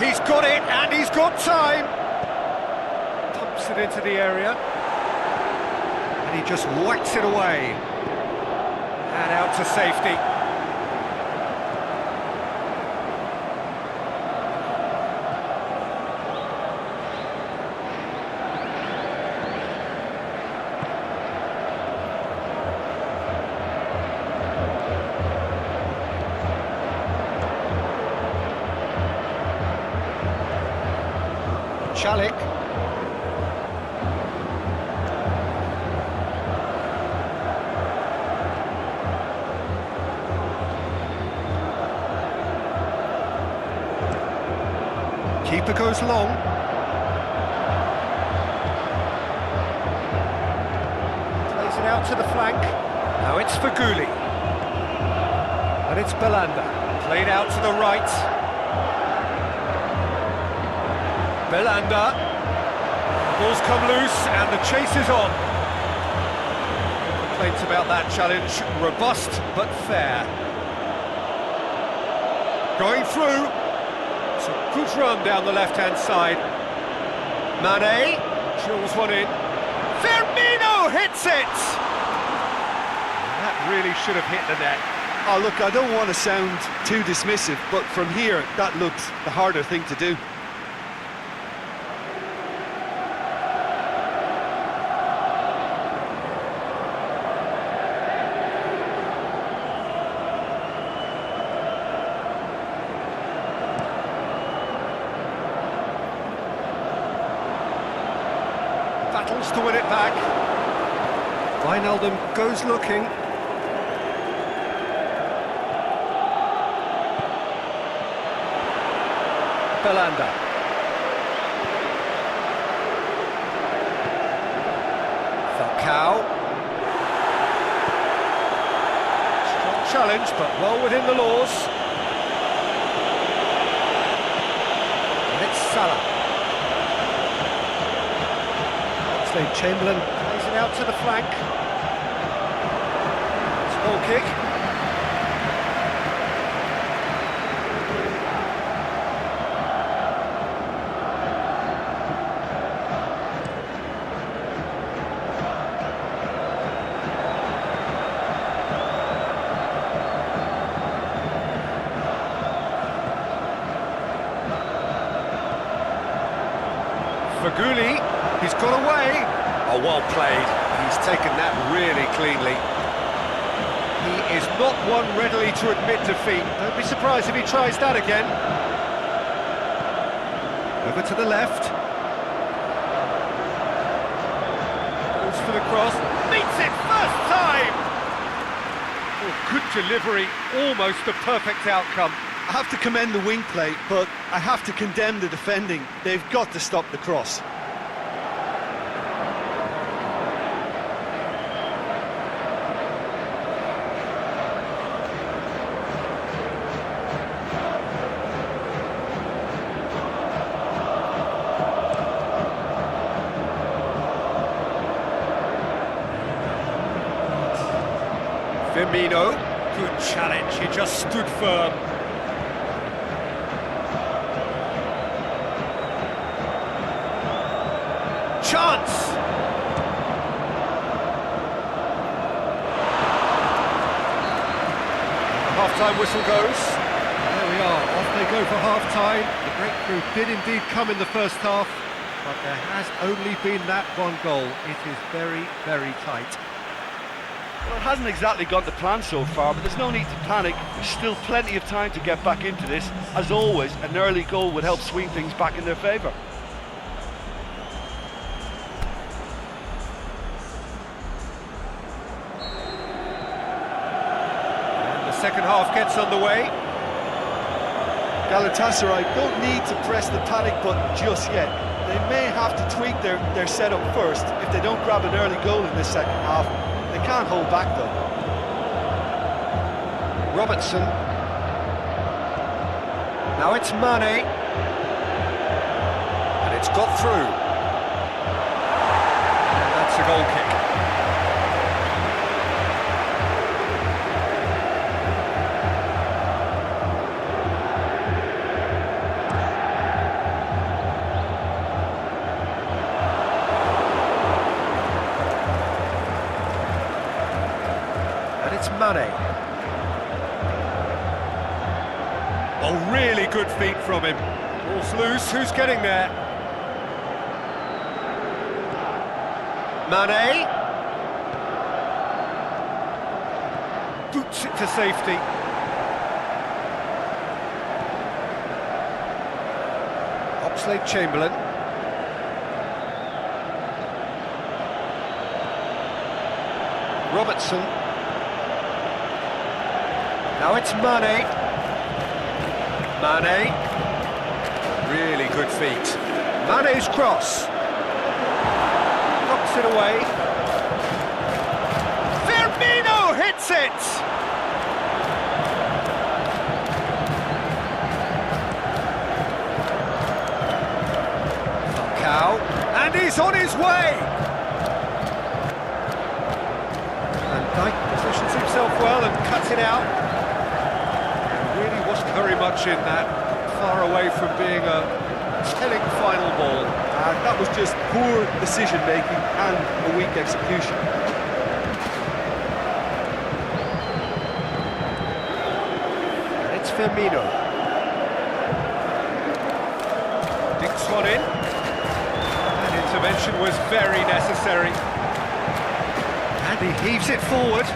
He's got it, and he's got time. Pumps it into the area. And he just whacks it away. And out to safety. Chalik. Keeper goes long. Plays it out to the flank. Now it's Faguli. And it's Belanda. Played out to the right. Belanda. Ball's come loose and the chase is on. Complaints about that challenge. Robust but fair. Going through. It's a good run down the left-hand side. Mane drills one in. Firmino hits it! And that really should have hit the net. Oh, look, I don't want to sound too dismissive, but from here, that looked the harder thing to do. chance to win it back. Wijnaldum goes looking. Belanda. Falcao. Strong challenge, but well within the laws. And it's Salah. Chamberlain plays it out to the flank. It's a goal kick. Faguli, he's got away. Oh, well played. He's taken that really cleanly. He is not one readily to admit defeat. Don't be surprised if he tries that again. Over to the left. Goes for the cross. Meets it first time! Oh, good delivery. Almost a perfect outcome. I have to commend the wing play, but I have to condemn the defending. They've got to stop the cross. Firmino, good challenge, he just stood firm. Chance! The half-time whistle goes. There we are, off they go for half-time. The breakthrough did indeed come in the first half, but there has only been that one goal. It is very, very tight. Well, it hasn't exactly gone to plan so far, but there's no need to panic. There's still plenty of time to get back into this. As always, an early goal would help swing things back in their favour. And the second half gets underway. Galatasaray don't need to press the panic button just yet. They may have to tweak their setup first if they don't grab an early goal in this second half. They can't hold back though. Robertson. Now it's Mane. And it's got through. And that's a goal kick. It's Mane. Oh, really good feet from him. Ball's loose, who's getting there? Mane. Boots it to safety. Oxlade-Chamberlain. Robertson. Now it's Mane. Mane. Really good feet. Mane's cross. Knocks it away. Firmino hits it! Falcao. And he's on his way! And Dyke positions himself well and cuts it out. Wasn't very much in that, far away from being a telling final ball. And that was just poor decision-making and a weak execution. And it's Firmino. Dinks one in. That intervention was very necessary. And he heaves it forward.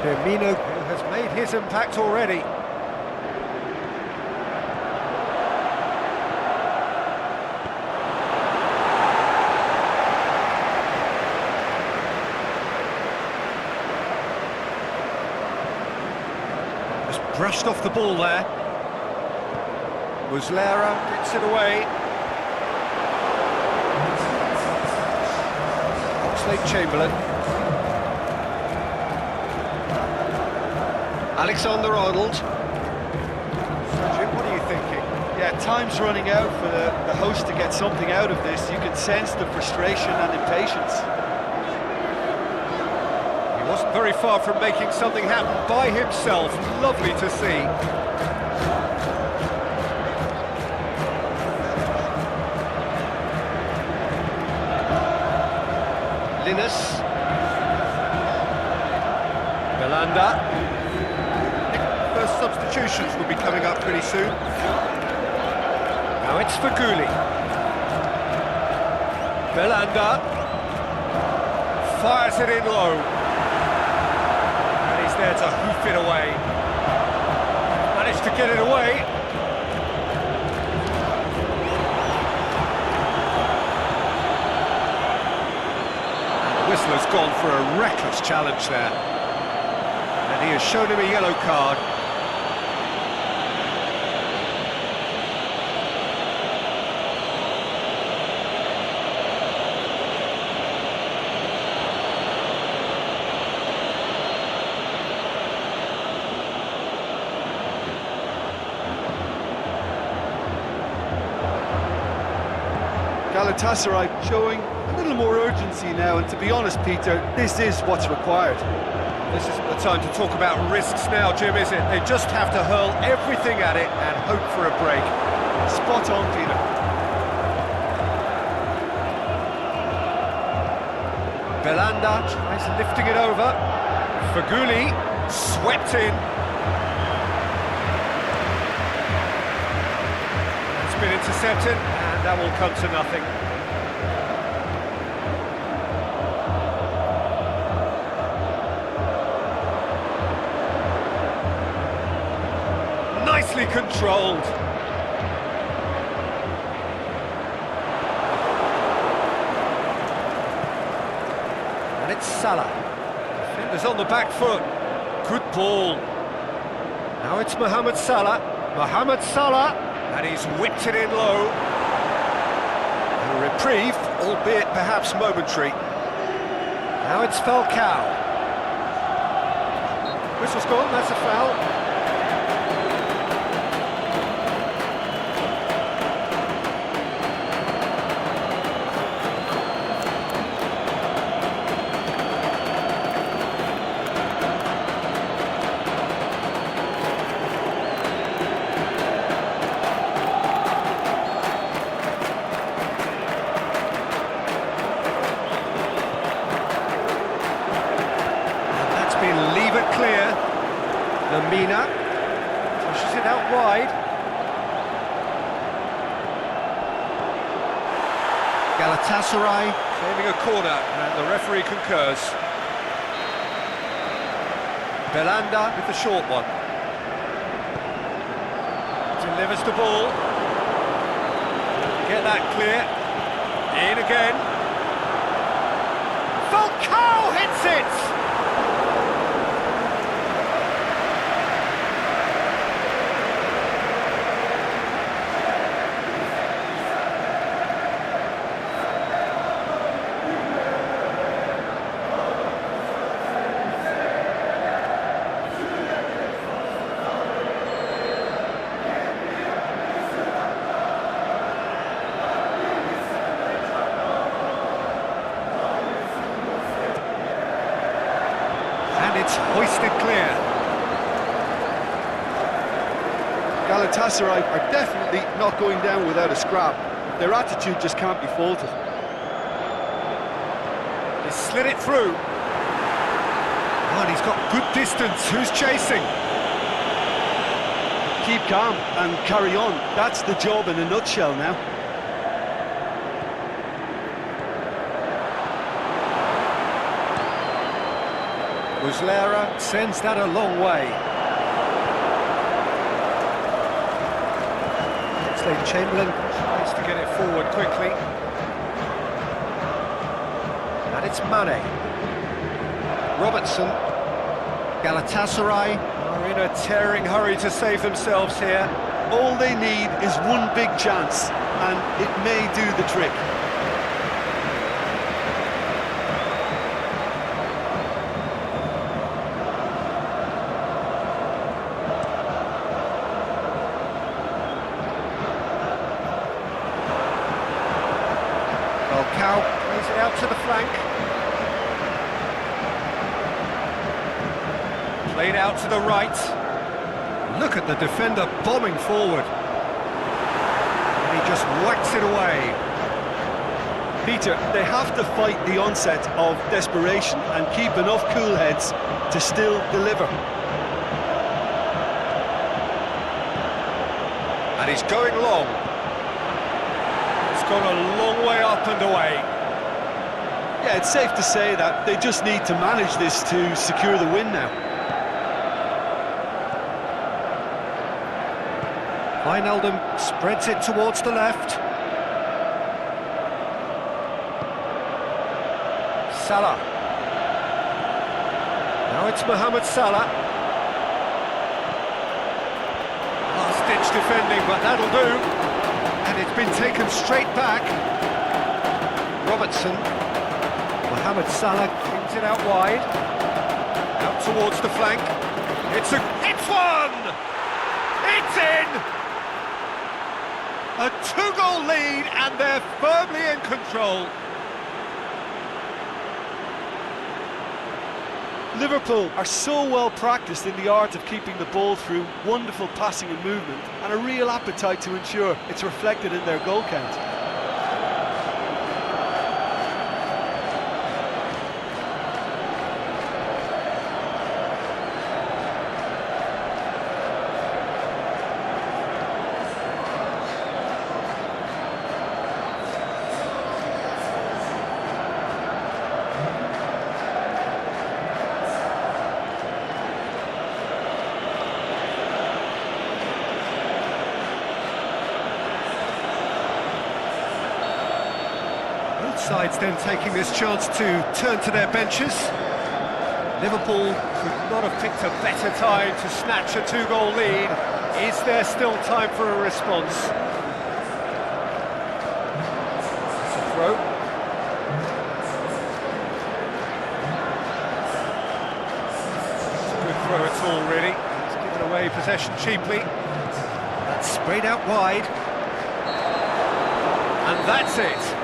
Firmino has made his impact already. Brushed off the ball there. Muslera gets it away. Oxlade-Chamberlain. Alexander-Arnold. So Jim, what are you thinking? Yeah, time's running out for the host to get something out of this. You can sense the frustration and impatience. He wasn't very far from making something happen by himself. Lovely to see. Linus. Belanda. First substitutions will be coming up pretty soon. Now it's Faguli. Belanda. Fires it in low. And he's there to hoof it away. Managed to get it away. Whistler's gone for a reckless challenge there. And he has shown him a yellow card. Galatasaray showing a little more urgency now, and to be honest, Peter, this is what's required. This isn't the time to talk about risks now, Jim, is it? They just have to hurl everything at it and hope for a break. Spot on, Peter. Belanda tries lifting it over. Faguli swept in. It's been intercepted, and that will come to nothing. Nicely controlled. And it's Salah. Defenders on the back foot. Good ball. Now it's Mohamed Salah. Mohamed Salah. And he's whipped it in low. A reprieve, albeit perhaps momentary. Now it's Falcao. Whistle's gone, that's a foul. Leave it clear. Lamina pushes it out wide. Galatasaray claiming a corner, and the referee concurs. Belanda with the short one. Delivers the ball. Get that clear. In again. Falcao hits it! And it's hoisted clear. Galatasaray are definitely not going down without a scrap. Their attitude just can't be faulted. He slid it through. Oh, and he's got good distance. Who's chasing? Keep calm and carry on. That's the job in a nutshell now. Muslera sends that a long way. Oxlade-Chamberlain tries to get it forward quickly. And it's Mane. Robertson. Galatasaray are in a tearing hurry to save themselves here. All they need is one big chance, and it may do the trick. Cow plays it out to the flank. Played out to the right. Look at the defender bombing forward. And he just whacks it away. Peter, they have to fight the onset of desperation and keep enough cool heads to still deliver. And he's going long. It's gone a long way up and away. Yeah, it's safe to say that they just need to manage this to secure the win now. Wijnaldum spreads it towards the left. Salah. Now it's Mohamed Salah. Last-ditch defending, but that'll do. And it's been taken straight back. Robertson. Mohamed Salah brings it out wide. Out towards the flank. It's one! It's in! A two-goal lead, and they're firmly in control. Liverpool are so well practiced in the art of keeping the ball through wonderful passing and movement, and a real appetite to ensure it's reflected in their goal count. Sides then taking this chance to turn to their benches. Liverpool could not have picked a better time to snatch a two-goal lead. Is there still time for a response? It's a throw. It's a good throw at all, really. He's given away possession cheaply. That's sprayed out wide. And that's it.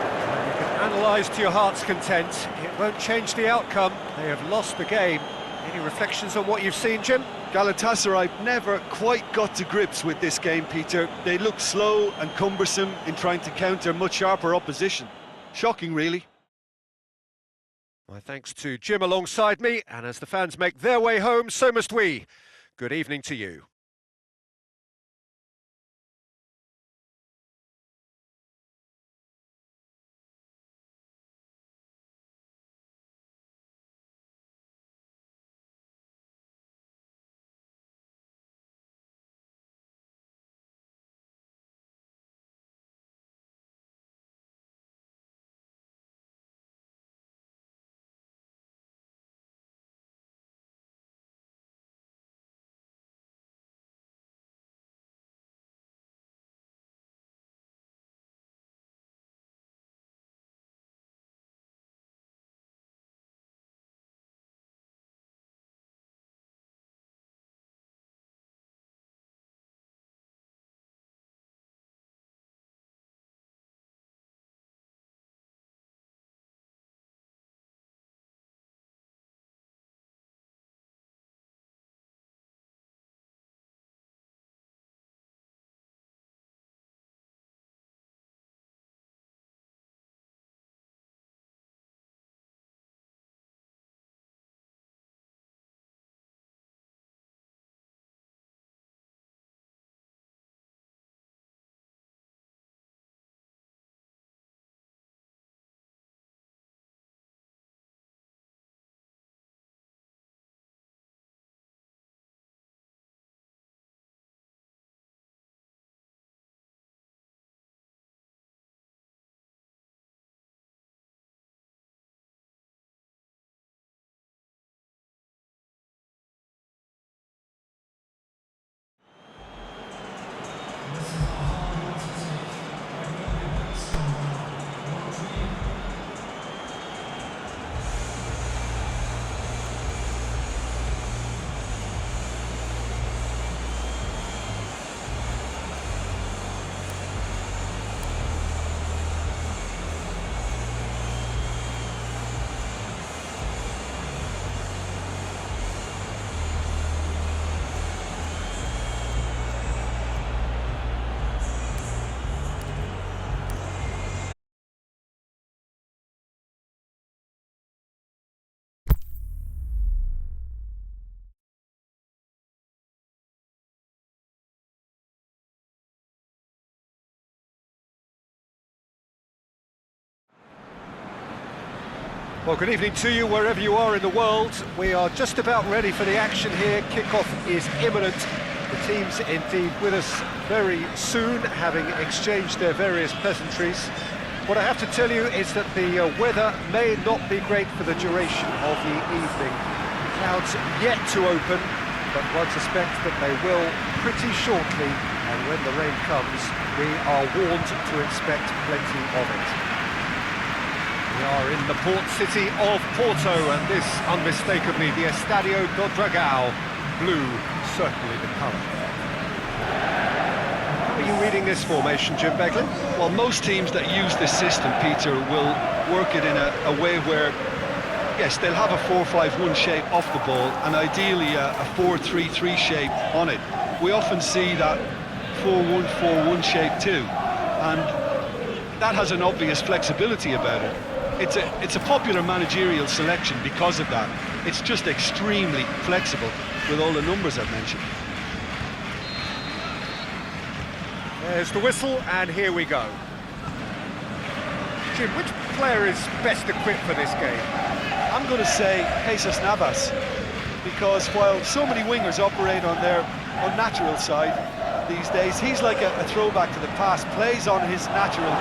Analysed to your heart's content, it won't change the outcome. They have lost the game. Any reflections on what you've seen, Jim? Galatasaray never quite got to grips with this game, Peter. They looked slow and cumbersome in trying to counter much sharper opposition. Shocking, really. My thanks to Jim alongside me, and as the fans make their way home, so must we. Good evening to you. Well, good evening to you wherever you are in the world. We are just about ready for the action here. Kickoff is imminent. The team's indeed with us very soon, having exchanged their various pleasantries. What I have to tell you is that the weather may not be great for the duration of the evening. Clouds yet to open, but one suspects that they will pretty shortly, and when the rain comes, we are warned to expect plenty of it. We are in the port city of Porto, and this unmistakably the Estadio do Dragão. Blue, certainly the colour. How are you reading this formation, Jim Beglin? Well, most teams that use this system, Peter, will work it in a way where, yes, they'll have a 4-5-1 shape off the ball, and ideally a 4-3-3 shape on it. We often see that 4-1-4-1 shape too, and that has an obvious flexibility about it. It's a popular managerial selection because of that. It's just extremely flexible with all the numbers I've mentioned. There's the whistle, and here we go. Jim, which player is best equipped for this game? I'm going to say Jesus Navas, because while so many wingers operate on their unnatural side these days, he's like a throwback to the past, plays on his natural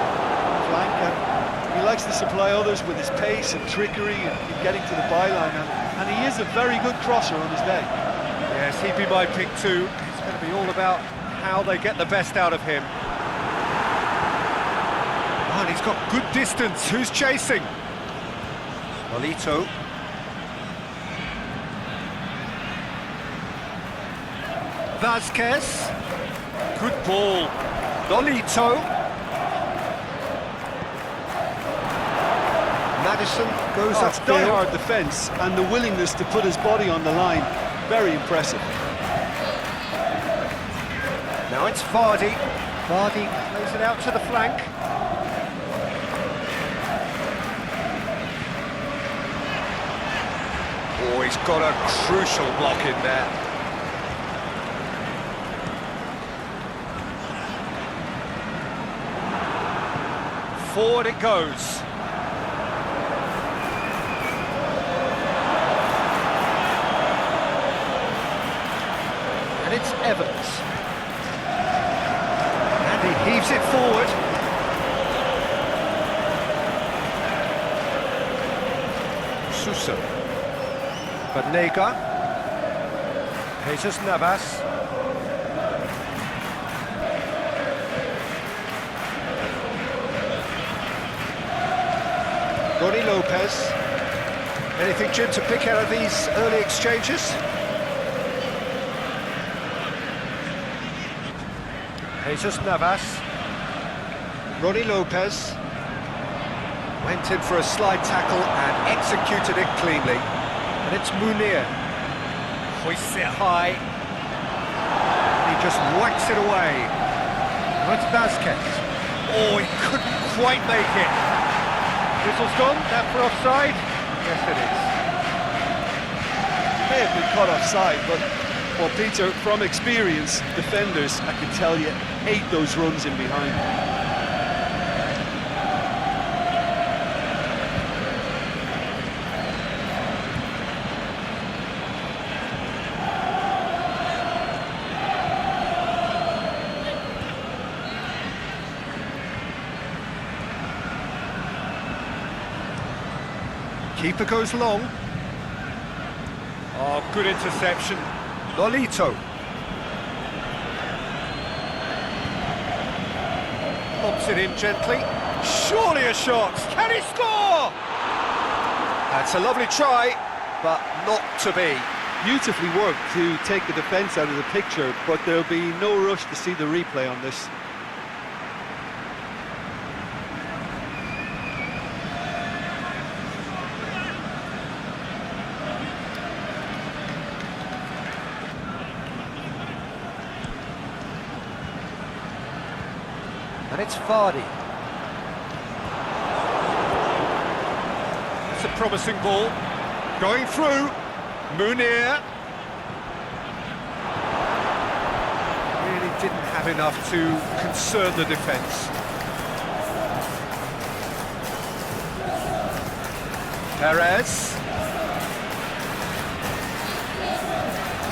flank, and he likes to supply others with his pace and trickery and getting to the byline, and he is a very good crosser on his day. Yes, he'd be my pick too. It's going to be all about how they get the best out of him. Oh, and he's got good distance. Who's chasing? Nolito. Vasquez. Good ball. Nolito. Madison goes upfield. Die-hard defence, and the willingness to put his body on the line, very impressive. Now it's Vardy. Vardy plays it out to the flank. Oh, he's got a crucial block in there. Forward it goes. And it's Evans. And he heaves it forward. Sousa. Banega. Jesus Navas. Ronnie Lopez. Anything, Jim, to pick out of these early exchanges? Jesus Navas. Ronnie Lopez. Went in for a slide tackle and executed it cleanly. And it's Munir. Hoists it high. He just whacks it away. Now it's Vasquez. Oh, he couldn't quite make it. Whistle's gone, that for offside? Yes, it is. May have been caught offside, but, well, Peter, from experience, defenders, I can tell you, hate those runs in behind. Keeper goes long. Oh, good interception. Nolito. Pops it in gently. Surely a shot. Can he score? That's a lovely try, but not to be. Beautifully worked to take the defence out of the picture, but there'll be no rush to see the replay on this. And it's Vardy. It's a promising ball. Going through. Munir. Really didn't have enough to concern the defence. Perez.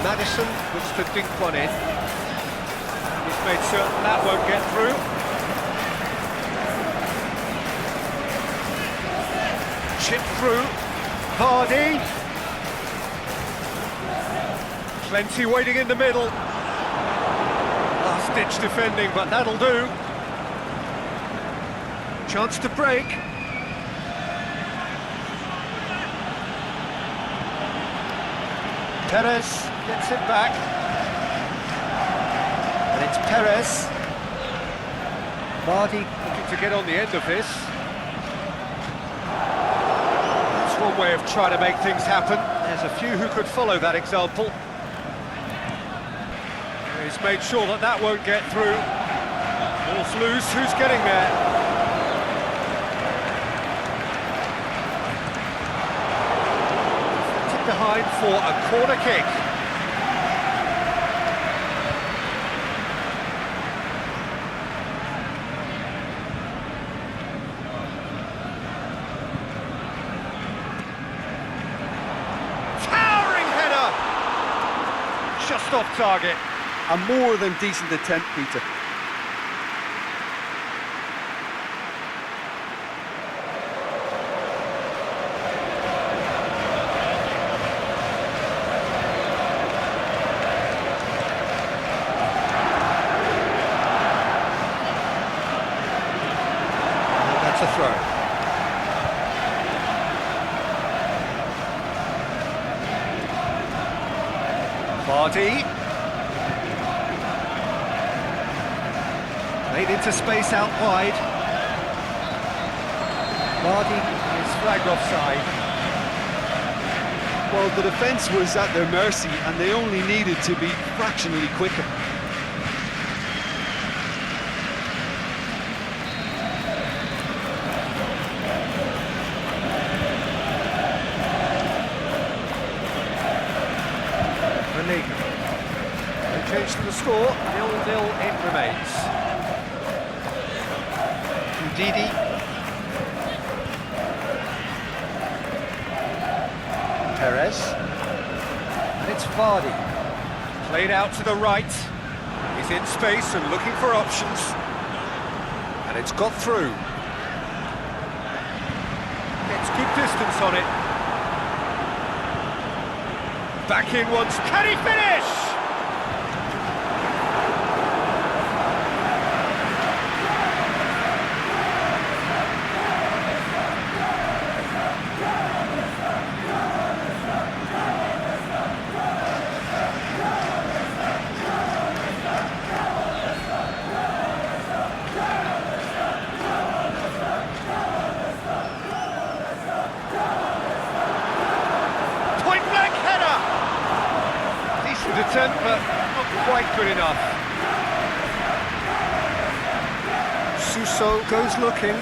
Madison looks to dink one in. He's made certain that won't get through. Chip through. Vardy. Plenty waiting in the middle. Last-ditch defending, but that'll do. Chance to break. Perez gets it back. And it's Perez. Vardy looking to get on the end of this. That's one way of trying to make things happen. There's a few who could follow that example. He's made sure that that won't get through. Ball's loose, who's getting there? Deflected behind for a corner kick. Towering header! Just off target. A more than decent attempt, Peter. That's a throw. Vardy. Made into space out wide. Vardy is flagged offside. Well, the defence was at their mercy and they only needed to be fractionally quicker. No change to the score, 0-0 it remains. Didi. Perez. And it's Vardy. Played out to the right. He's in space and looking for options. And it's got through. Gets good distance on it. Back in once. Can he finish? Attempt, but not quite good enough. Suso goes looking.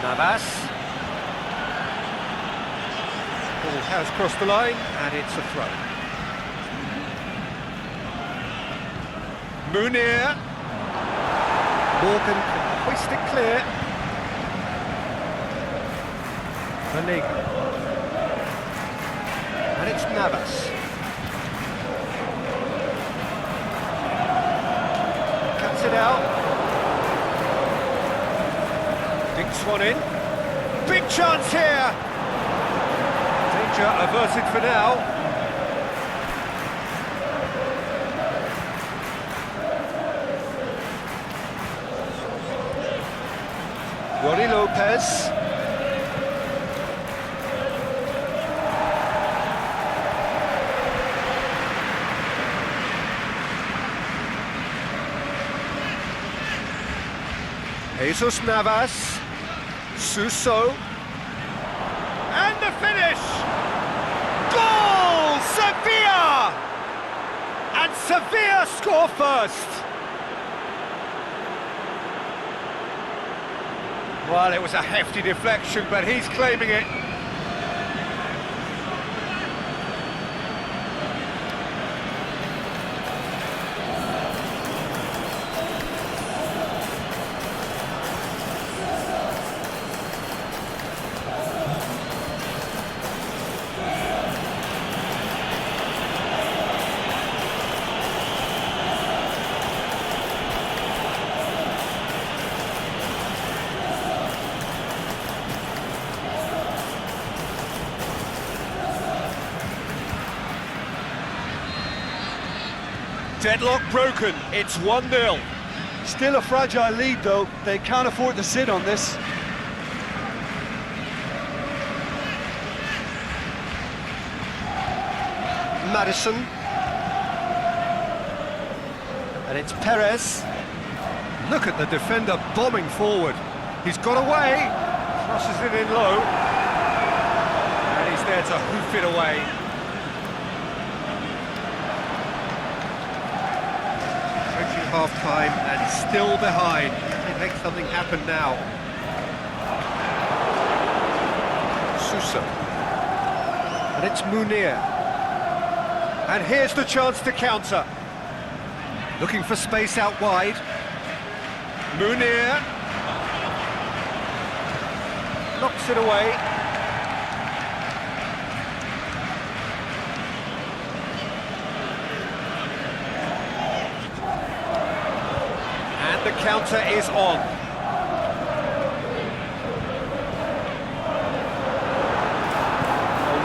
Navas. Ball has crossed the line, and it's a throw. Munir. Morgan can hoist it clear. Vanega. And it's Navas. Cuts it out. Dinks one in. Big chance here. Danger averted for now. Ronnie Lopez. Jesus Navas, Suso, and the finish! Goal! Sevilla! And Sevilla score first! Well, it was a hefty deflection, but he's claiming it. Deadlock broken, it's 1-0. Still a fragile lead though, they can't afford to sit on this. Madison. And it's Perez. Look at the defender bombing forward. He's got away, crosses it in low. And he's there to hoof it away. Approaching half-time and still behind. They make something happen now. Sousa. And it's Munir. And here's the chance to counter. Looking for space out wide. Munir. Knocks it away. And the counter is on.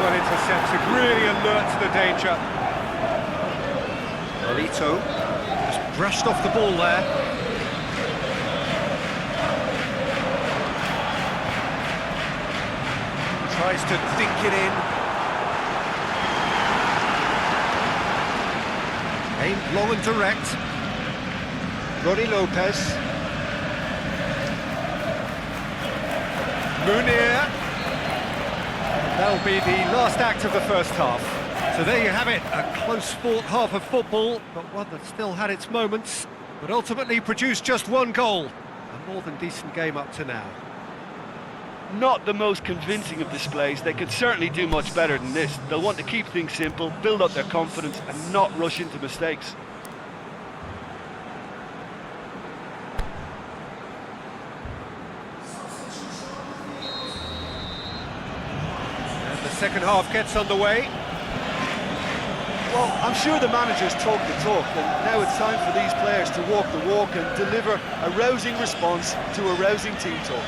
Well intercepted, really alert to the danger. Nolito just brushed off the ball there. Tries to dink it in. Aimed long and direct. Ronnie Lopez. Munir. That'll be the last act of the first half. So there you have it, a close-fought half of football, but one that still had its moments, but ultimately produced just one goal. A more than decent game up to now. Not the most convincing of displays. They could certainly do much better than this. They'll want to keep things simple, build up their confidence and not rush into mistakes. And the second half gets underway. Well, I'm sure the managers talk the talk, and now it's time for these players to walk the walk and deliver a rousing response to a rousing team talk.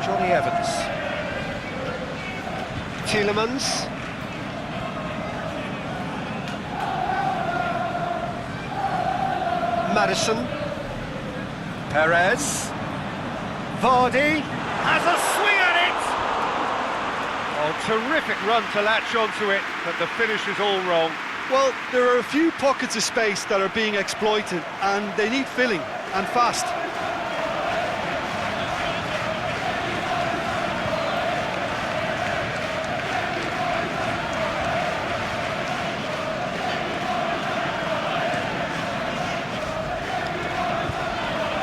Johnny Evans. Tielemans. Madison. Perez. Vardy has a swing at it! Oh, terrific run to latch onto it, but the finish is all wrong. Well, there are a few pockets of space that are being exploited, and they need filling, and fast.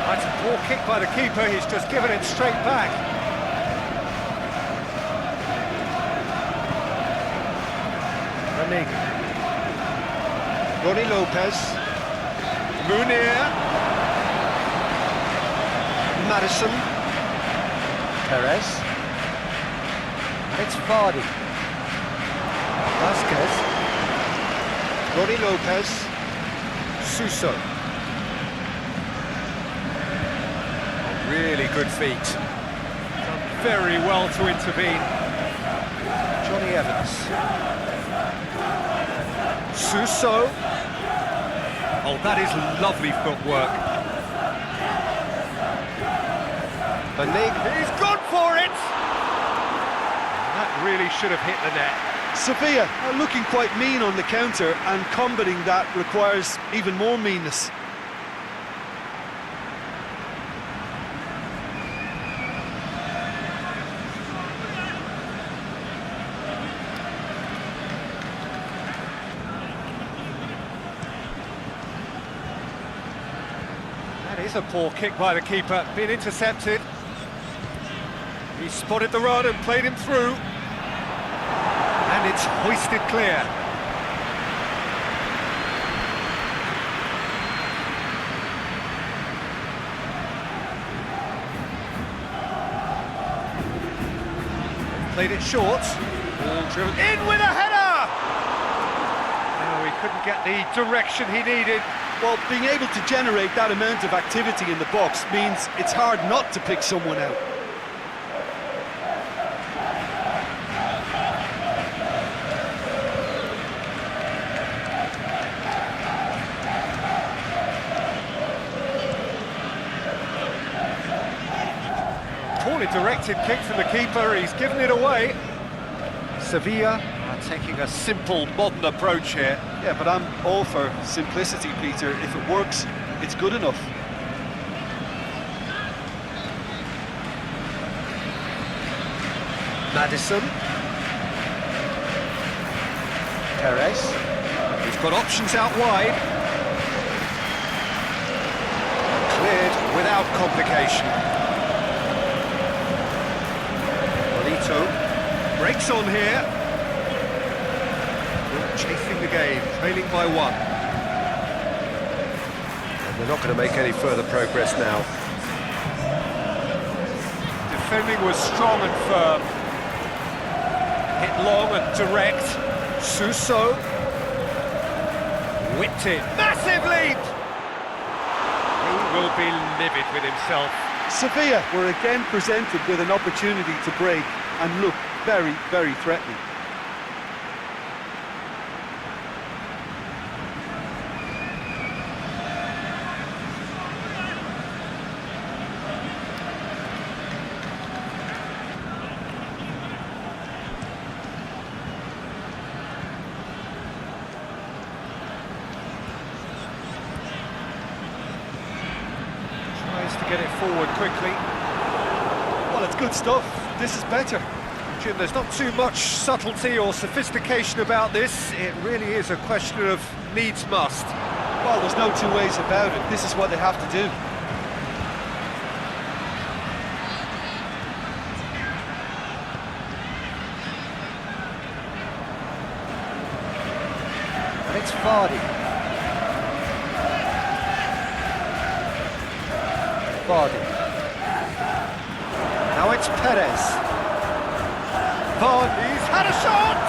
That's a poor kick by the keeper, he's just given it straight back. Ranega. Ronnie Lopez. Munir. Madison. Perez. And it's Vardy. Vasquez. Ronnie Lopez. Suso. Really good feet. Done very well to intervene. Johnny Evans. Suso. Oh, that is lovely footwork. He's gone for it! That really should have hit the net. Sevilla are looking quite mean on the counter, and combating that requires even more meanness. That is a poor kick by the keeper, been intercepted. He spotted the run and played him through. And it's hoisted clear. Played it short. Ball driven in with a header! No, he couldn't get the direction he needed. Well, being able to generate that amount of activity in the box means it's hard not to pick someone out. Poorly directed kick from the keeper, he's given it away. Sevilla are taking a simple, modern approach here. Yeah, but I'm all for simplicity, Peter. If it works, it's good enough. Madison. Perez. He's got options out wide. Cleared without complication. Breaks on here. Chasing the game, trailing by 1. And they're not going to make any further progress now. Defending was strong and firm. Hit long and direct. Suso. Whipped it. Massive leap! He will be livid with himself. Sevilla were again presented with an opportunity to break and look very, very threatening. Tries to get it forward quickly. Well, it's good stuff. This is better. Jim, there's not too much subtlety or sophistication about this. It really is a question of needs must. Well, there's no two ways about it. This is what they have to do. And it's Vardy. Now it's Perez. Vardy's had a shot!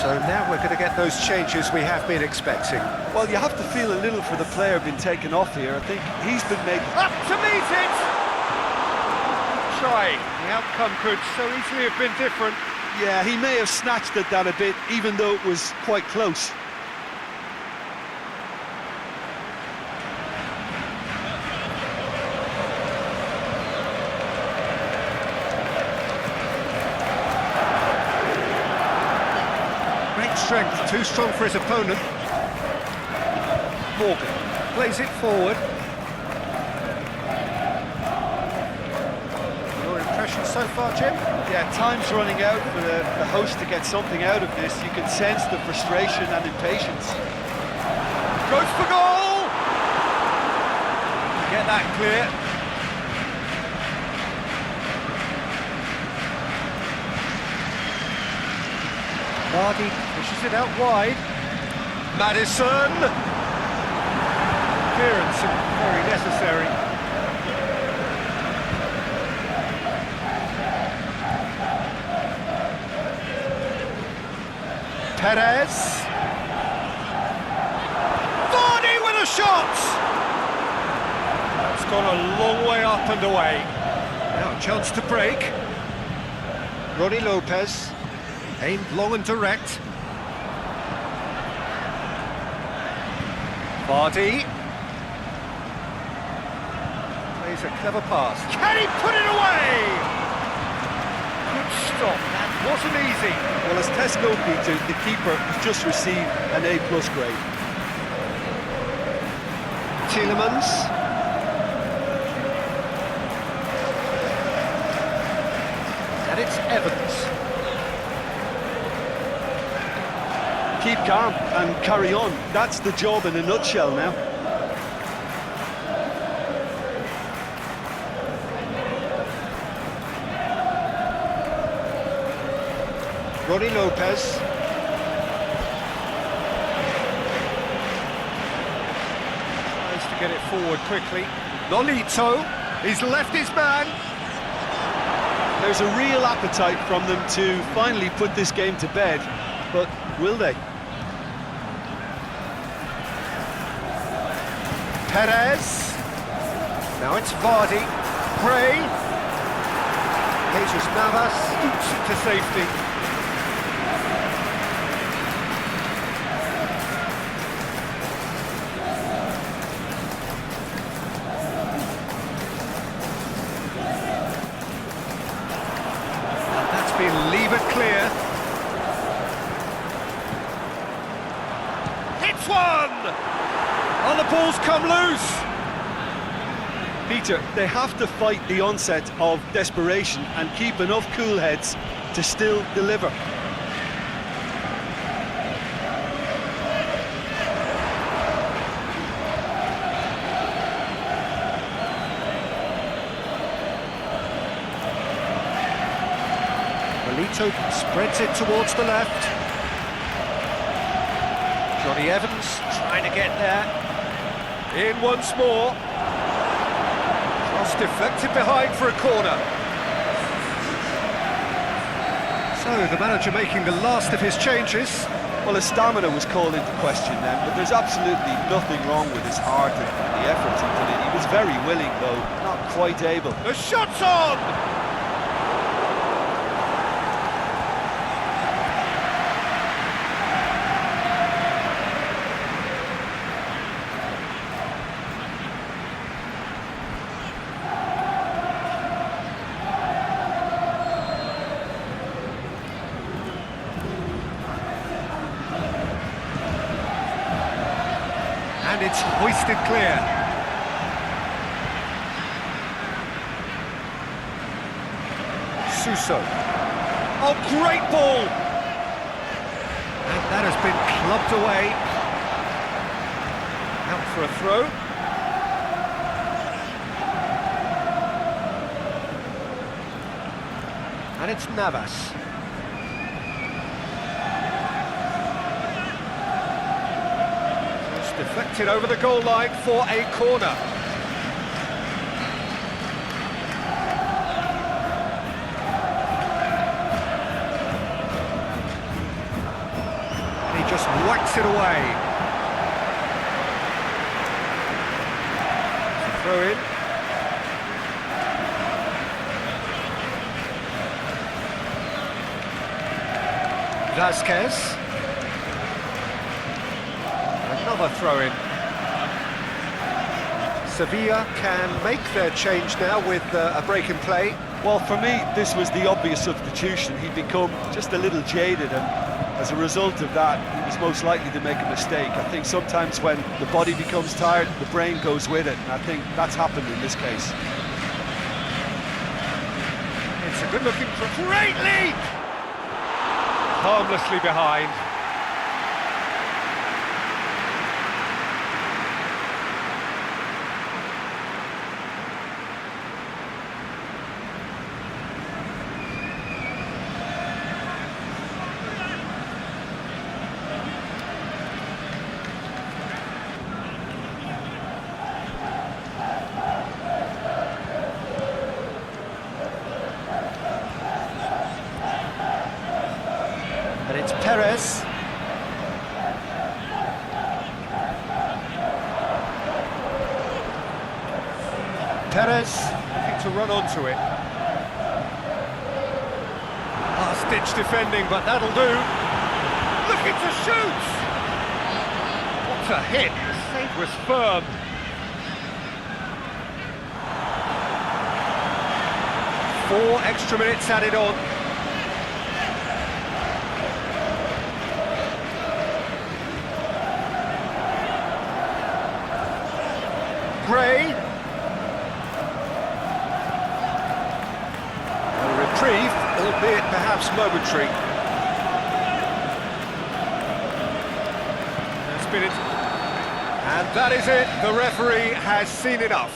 So now we're going to get those changes we have been expecting. Well, you have to feel a little for the player being taken off here. I think he's been made... Up to meet it! Try. The outcome could so easily have been different. Yeah, he may have snatched at that a bit, even though it was quite close. Great strength, too strong for his opponent. Morgan plays it forward. Your impression so far, Jim? Yeah, time's running out for the host to get something out of this. You can sense the frustration and impatience. Goes for goal! Get that clear. Vardy pushes it out wide. Madison! Clearance very necessary. Perez. Vardy with a shot! That's gone a long way up and away. Now a chance to break. Ronnie Lopez. Aimed long and direct. Vardy. Plays a clever pass. Can he put it away? Good stop. That wasn't easy. Well, as Tesco, Peter, the keeper has just received an A+ grade. Tielemans. And it's Evans. Keep calm and carry on. That's the job in a nutshell now. Ronnie Lopez. Tries to get it forward quickly. Nolito, he's left his man. There's a real appetite from them to finally put this game to bed, but will they? Perez. Now it's Vardy. Gray. Jesus Navas scoops it to safety. And that's been levered clear. Hits one! And the ball's come loose. Peter, they have to fight the onset of desperation and keep enough cool heads to still deliver. Nolito spreads it towards the left. Johnny Evans trying to get there. In once more. Cross deflected behind for a corner. So the manager making the last of his changes. Well, his stamina was called into question then, but there's absolutely nothing wrong with his heart and the effort he put in. He was very willing, though, not quite able. The shot's on! And it's hoisted clear. Suso. Oh, great ball! And that has been clubbed away. Out for a throw. And it's Navas. Deflected over the goal line for a corner. And he just whacks it away. Throw in. Vasquez. Another throw-in. Sevilla can make their change now with a break in play. Well, for me, this was the obvious substitution. He'd become just a little jaded, and as a result of that, he was most likely to make a mistake. I think sometimes when the body becomes tired, the brain goes with it, and I think that's happened in this case. It's a good-looking, great lead! Harmlessly behind. And it's Perez. Perez looking to run onto it. Last-ditch defending, but that'll do. Looking to shoot! What a hit! The save was firm. Four extra minutes added on. Gray. A reprieve, albeit perhaps momentary. That's been it. And that is it. The referee has seen enough.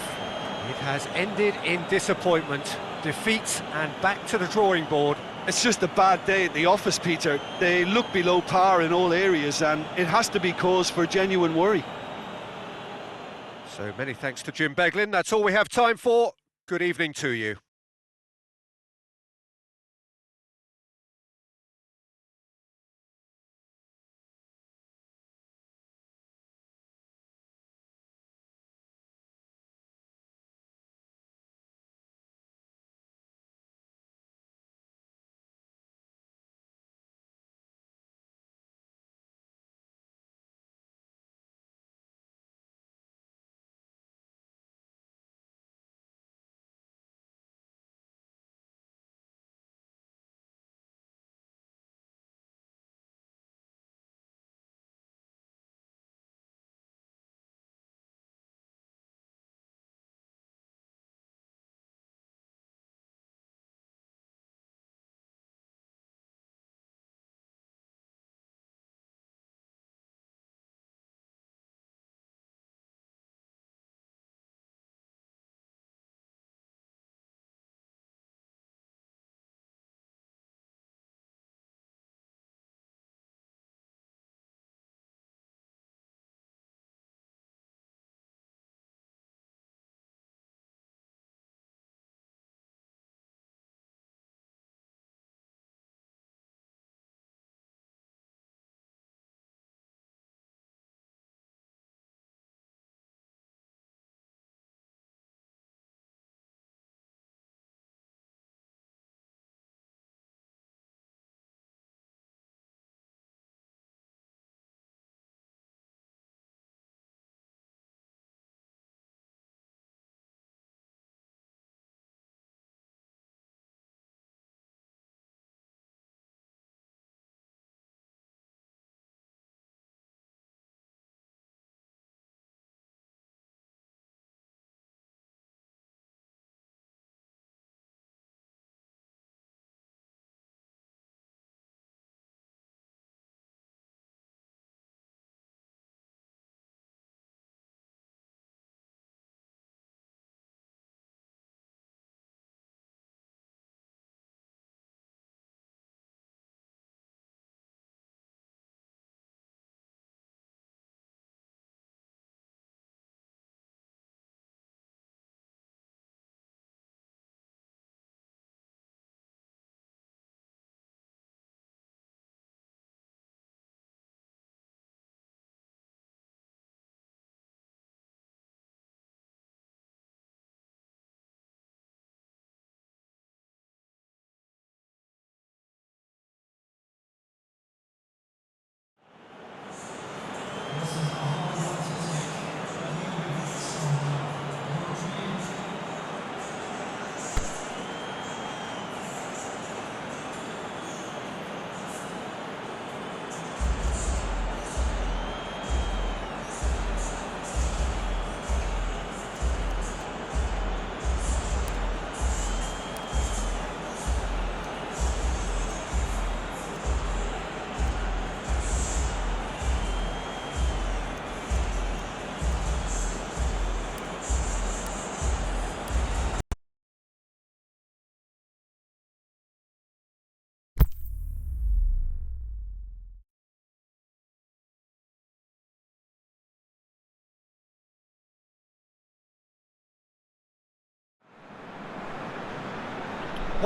It has ended in disappointment, defeat, and back to the drawing board. It's just a bad day at the office, Peter. They look below par in all areas, and it has to be cause for genuine worry. So many thanks to Jim Beglin. That's all we have time for. Good evening to you.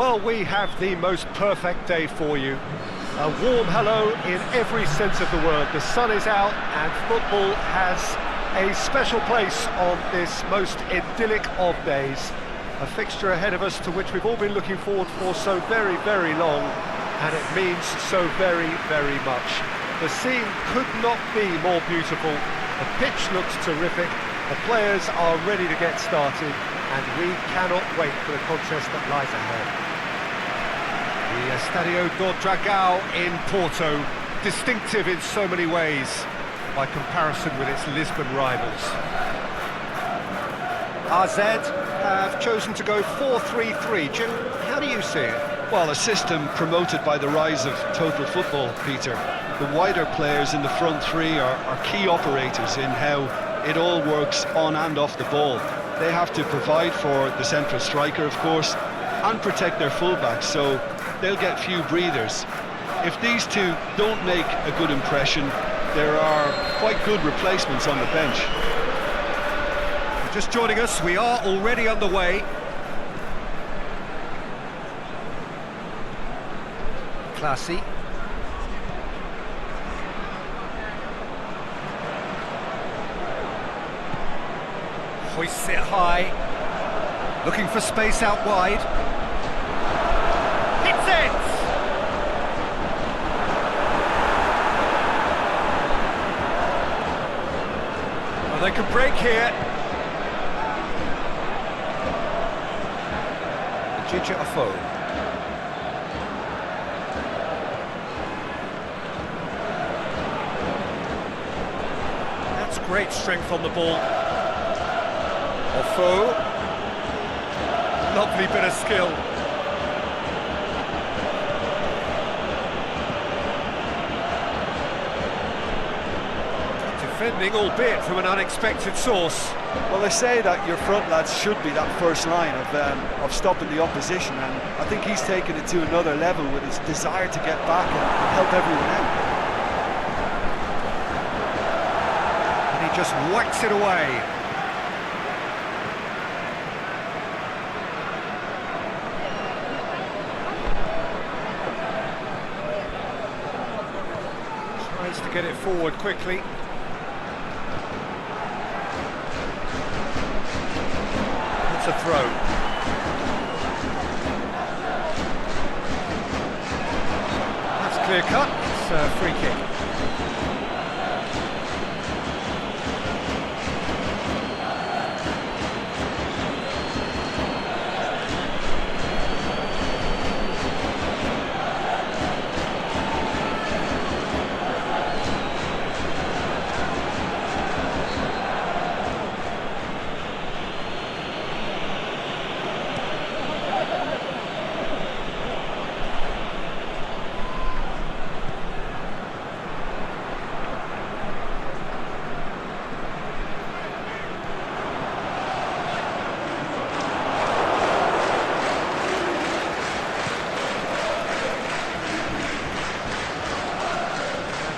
Well, we have the most perfect day for you. A warm hello in every sense of the word. The sun is out and football has a special place on this most idyllic of days. A fixture ahead of us to which we've all been looking forward for so very, very long, and it means so very, very much. The scene could not be more beautiful. The pitch looks terrific. The players are ready to get started, and we cannot wait for the contest that lies ahead. The Estadio do Dragão in Porto, distinctive in so many ways, by comparison with its Lisbon rivals. AZ have chosen to go 4-3-3. Jim, how do you see it? Well, a system promoted by the rise of total football, Peter. The wider players in the front three are key operators in how it all works on and off the ball. They have to provide for the central striker, of course, and protect their fullbacks, so they'll get few breathers. If these two don't make a good impression, there are quite good replacements on the bench. Just joining us, we are already underway. Classy. Hoists it high. Looking for space out wide. Hits it! Well, they can break here. Ginger Afo. That's great strength on the ball. Afo. Lovely bit of skill. Defending, albeit from an unexpected source. Well, they say that your front lads should be that first line of stopping the opposition, and I think he's taken it to another level with his desire to get back and help everyone out. And he just whacks it away. Tries to get it forward quickly. It's a throw. That's clear cut. It's a free kick.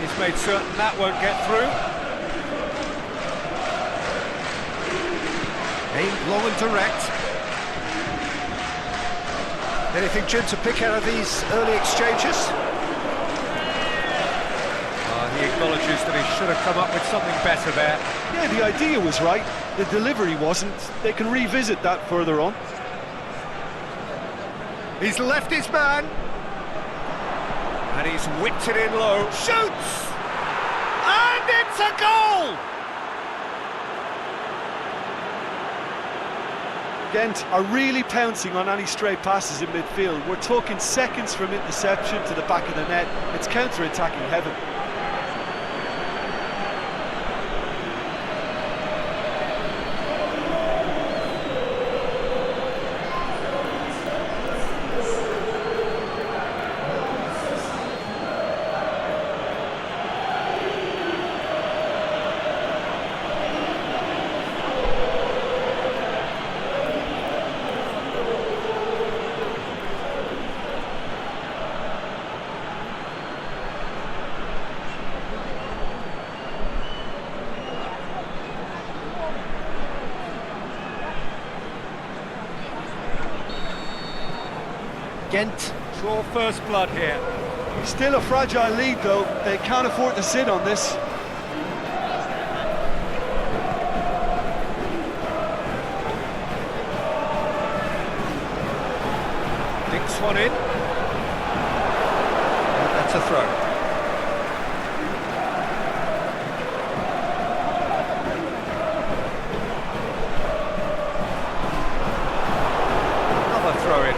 He's made certain that won't get through. Aimed long and direct. Anything, Jim, to pick out of these early exchanges? He acknowledges that he should have come up with something better there. Yeah, the idea was right, the delivery wasn't. They can revisit that further on. He's left his man. And he's whipped it in low. Shoots! And it's a goal! Gent are really pouncing on any stray passes in midfield. We're talking seconds from interception to the back of the net. It's counter-attacking heaven. Gent draw first blood here. Still a fragile lead though, they can't afford to sit on this. Dinks one in. And that's a throw. Another throw in.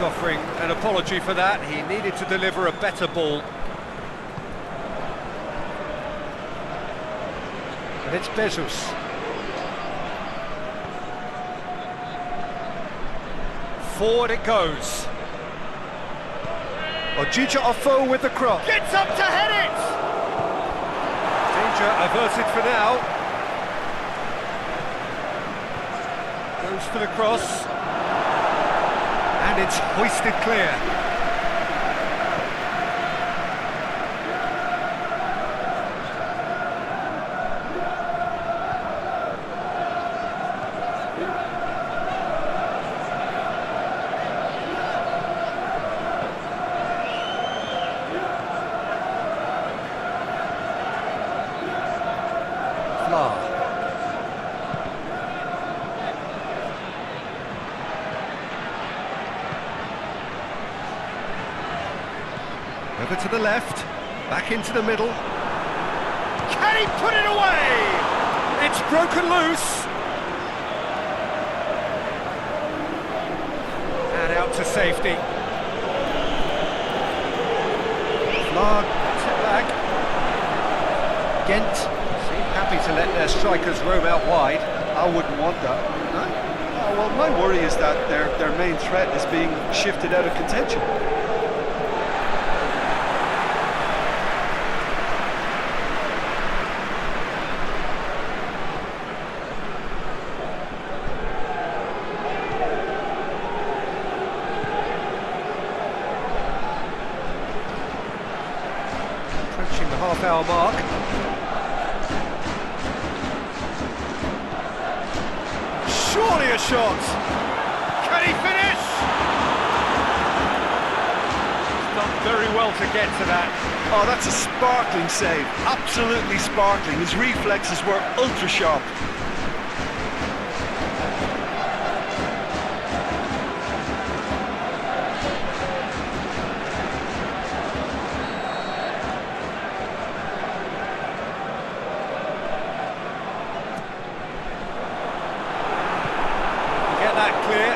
Offering an apology for that. He needed to deliver a better ball. And it's Bezos. Forward it goes. Ojija Afo with the cross. Gets up to head it! Danger averted for now. Goes for the cross. And it's hoisted clear. Over to the left, back into the middle. Can he put it away? It's broken loose. And out to safety. Flag gets it back. Gent seem happy to let their strikers roam out wide. I wouldn't want that. No? Oh, well, my worry is that their main threat is being shifted out of contention. Approaching the half-hour mark. Surely a shot! Can he finish? He's done very well to get to that. Oh, that's a sparkling save. Absolutely sparkling. His reflexes were ultra sharp. That clear.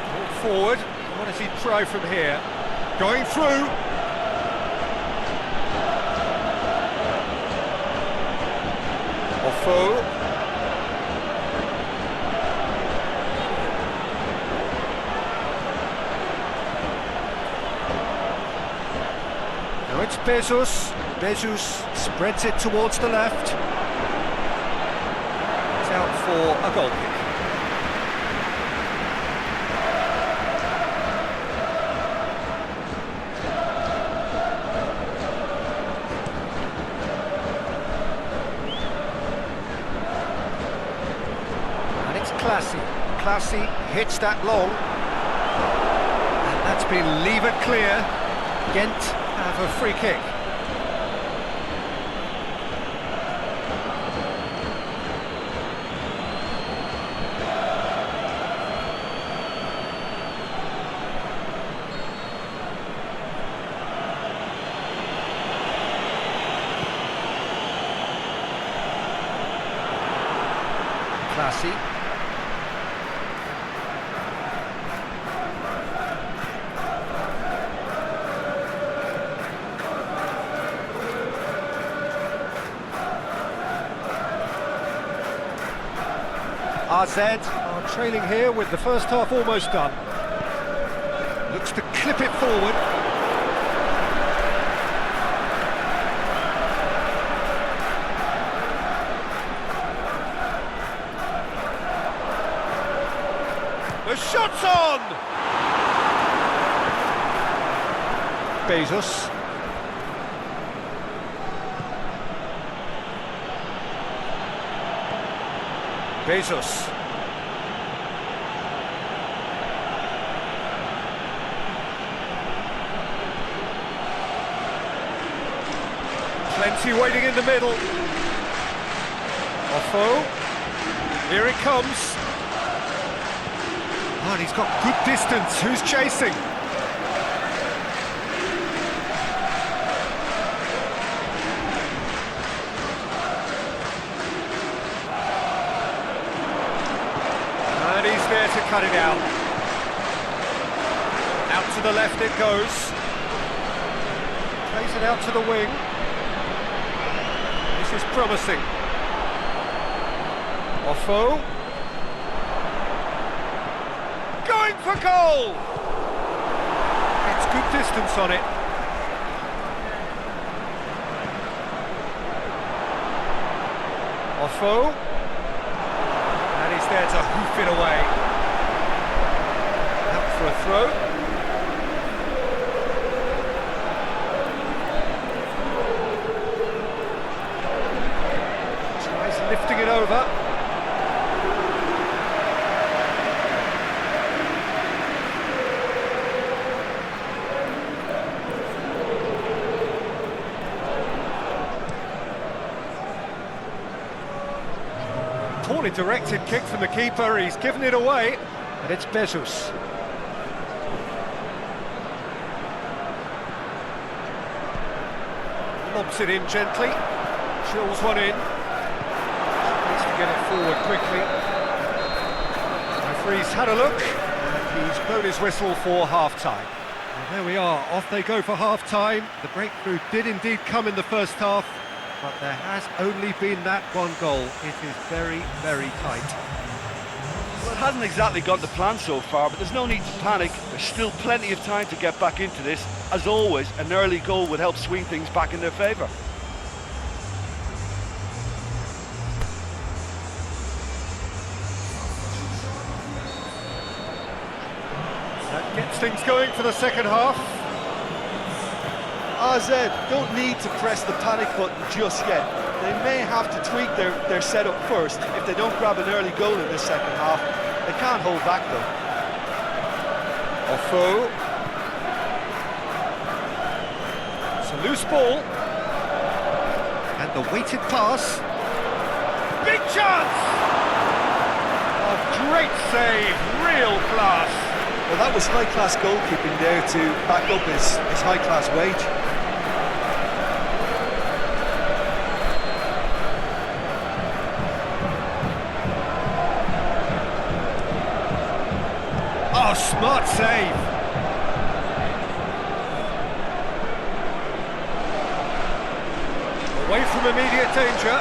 Ball forward. What does he try from here? Going through. Offo. Now it's Bezos. Bezos spreads it towards the left. Out for a goal kick. And it's Classy. Classy hits that long. And that's been levered clear. Gent have a free kick. Classy. RZ are trailing here with the first half almost done. Looks to clip it forward. The shot's on! Bezos. Bezos. Plenty waiting in the middle. Offo. Here it comes. Oh, and he's got good distance. Who's chasing? And he's there to cut it out. Out to the left it goes. Plays it out to the wing. This is promising. Offo. Going for goal! It's good distance on it. Defoe. And he's there to hoof it away. Out for a throw. Tries lifting it over. Poorly directed kick from the keeper, he's given it away, and it's Bezos. Lobs it in gently, chills one in, needs to get it forward quickly. Referee's had a look, and he's blown his whistle for half-time. And there we are, off they go for half-time. The breakthrough did indeed come in the first half, but there has only been that one goal. It is very, very tight. Well, it hasn't exactly gone to plan so far, but there's no need to panic. There's still plenty of time to get back into this. As always, an early goal would help swing things back in their favour. That gets things going for the second half. AZ don't need to press the panic button just yet. They may have to tweak their setup first. If they don't grab an early goal in this second half, they can't hold back though. Offo. It's a loose ball. And the weighted pass. Big chance! A great save, real class. Well, that was high-class goalkeeping there to back up his high-class wage. Oh, smart save. Away from immediate danger.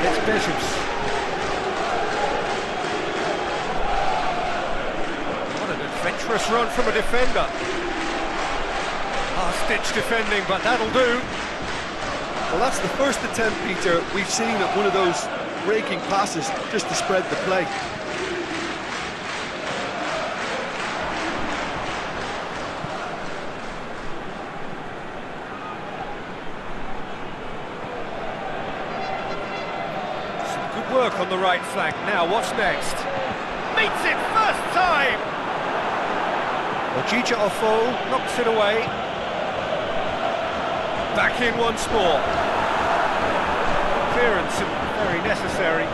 It's Bezos. What an adventurous run from a defender. Last-ditch defending, but that'll do. Well, that's the first attempt, Peter, we've seen at one of those raking passes just to spread the play. Some good work on the right flank. Now, what's next? Meets it first time! Ojija Offo knocks it away. Back in once more. Clearance and very necessary.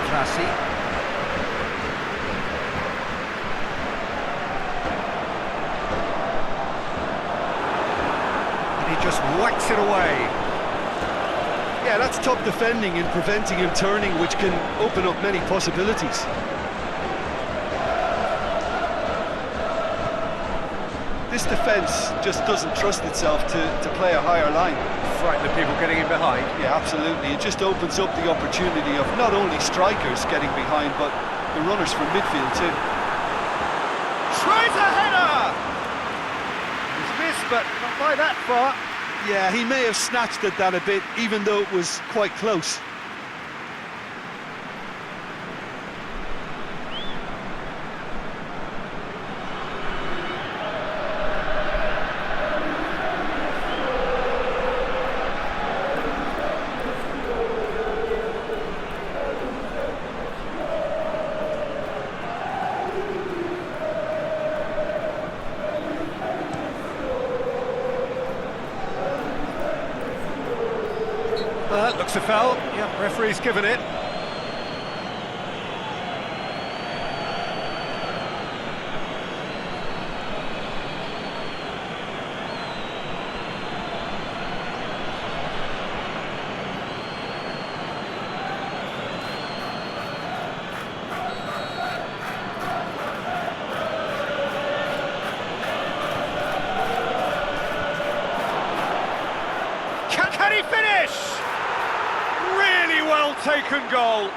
Classy. And he just whacks it away. Yeah, that's top defending and preventing him turning, which can open up many possibilities. This defence just doesn't trust itself to play a higher line. Frighten the people getting in behind. Yeah, absolutely. It just opens up the opportunity of not only strikers getting behind, but the runners from midfield too. Tries a header! He's missed, but not by that far. Yeah, he may have snatched at that a bit, even though it was quite close. Looks a foul. Yeah, referee's given it. Can he finish? Really well taken goal.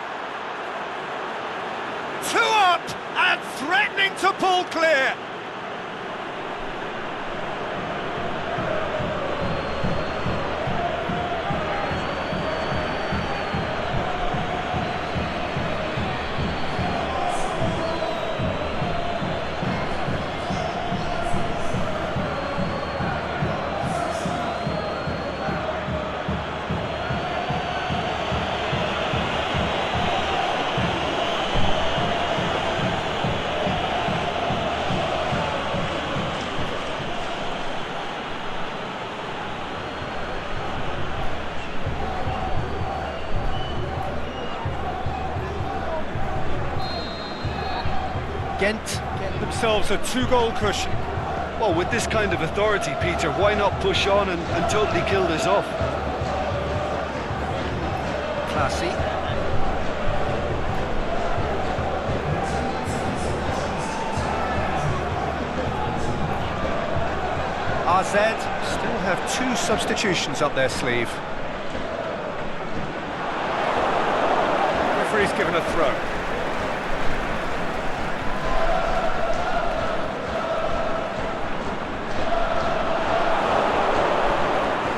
2 up and threatening to pull clear. Gent get themselves a 2-goal cushion. Well, with this kind of authority, Peter, why not push on and totally kill this off? Classy. RZ still have 2 substitutions up their sleeve. Referee's given a throw.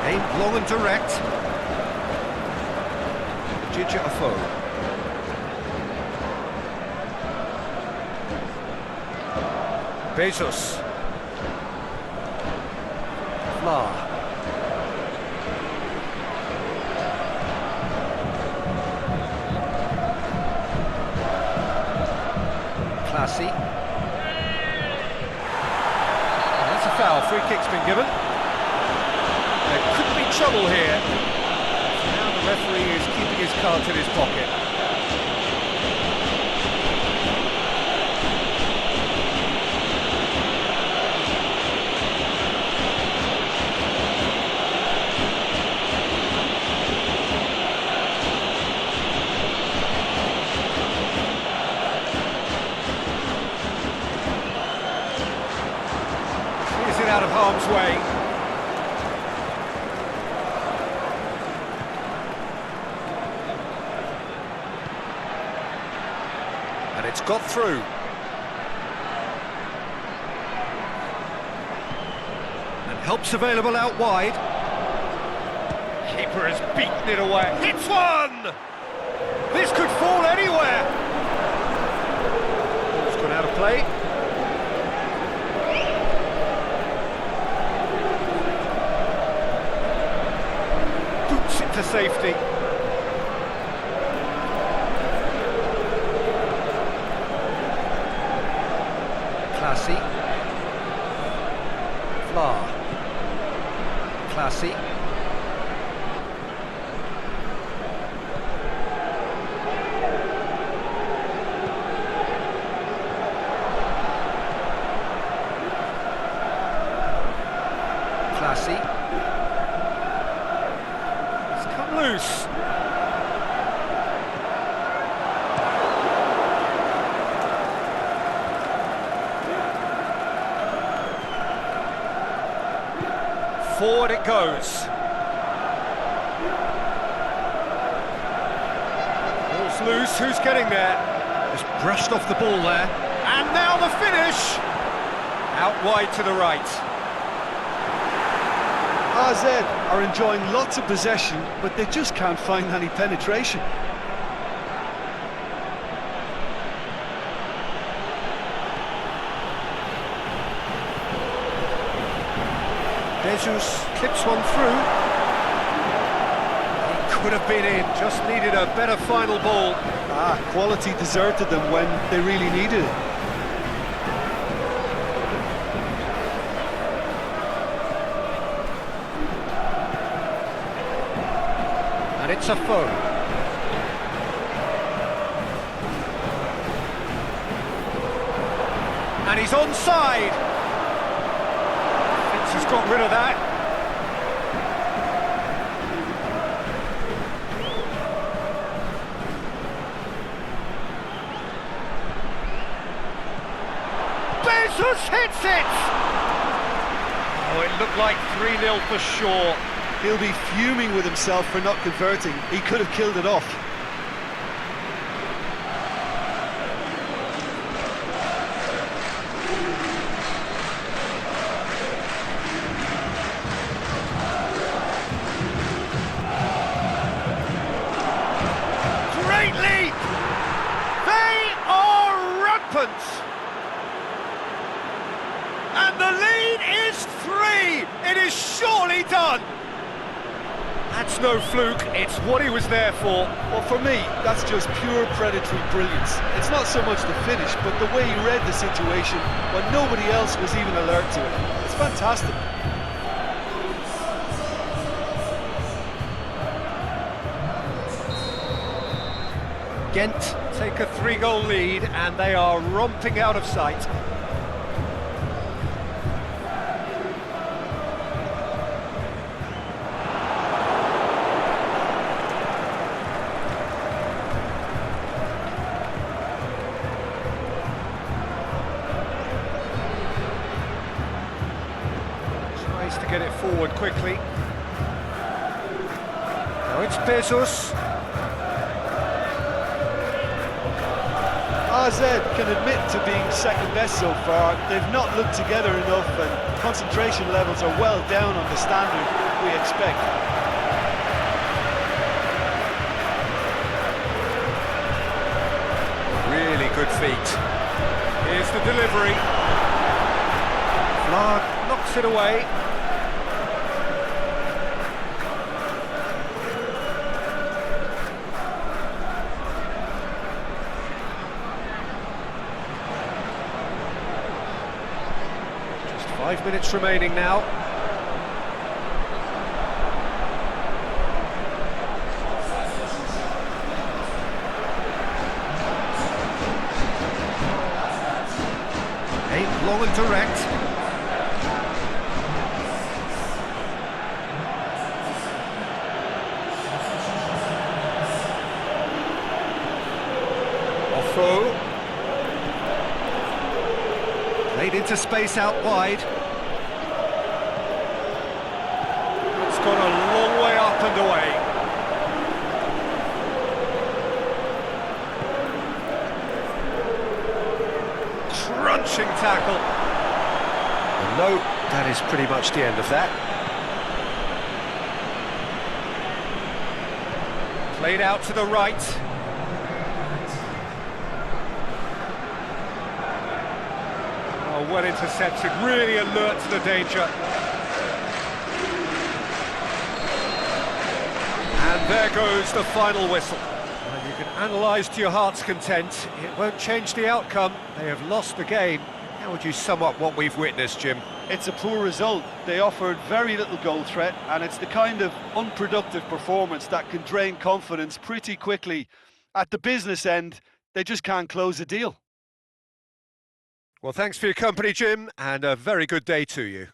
Aimed long and direct. Gigi Afo. Bezos. Classy. That's a foul. Free kick's been given. There could be trouble here. Now the referee is keeping his cards in his pocket. Out of harm's way. And it's got through. And help's available out wide. Keeper has beaten it away. Hits one! This could fall anywhere. Ball's gone out of play. To safety. Classy. Fla. Classy. Classy. Loose. Forward it goes. Ball's loose, who's getting there? Just brushed off the ball there. And now the finish! Out wide to the right. AZ are enjoying lots of possession, but they just can't find any penetration. Jesus clips one through. He could have been in, just needed a better final ball. Quality deserted them when they really needed it. And it's a foul. And he's onside. Fitz has got rid of that. Bezos hits it! Oh, it looked like 3-0 for sure. He'll be fuming with himself for not converting. He could have killed it off. Great leap! They are rampant! And the lead is 3! It is surely done! That's no fluke, it's what he was there for. Well, for me, that's just pure predatory brilliance. It's not so much the finish, but the way he read the situation when nobody else was even alert to it. It's fantastic. Gent take a 3-goal lead and they are romping out of sight. Tries to get it forward quickly. Now it's Bezos. AZ can admit to being second best so far. They've not looked together enough and concentration levels are well down on the standard we expect. Really good feet. Here's the delivery. Vlad knocks it away. Just 5 minutes remaining now. Aimed long and direct. Offo. Played into space out wide. It's gone a long way up and away. Crunching tackle. And no, that is pretty much the end of that. Played out to the right. Oh, well intercepted, really alert to the danger. And there goes the final whistle. Well, you can analyse to your heart's content. It won't change the outcome. They have lost the game. How would you sum up what we've witnessed, Jim? It's a poor result. They offered very little goal threat, and it's the kind of unproductive performance that can drain confidence pretty quickly. At the business end, they just can't close a deal. Well, thanks for your company, Jim, and a very good day to you.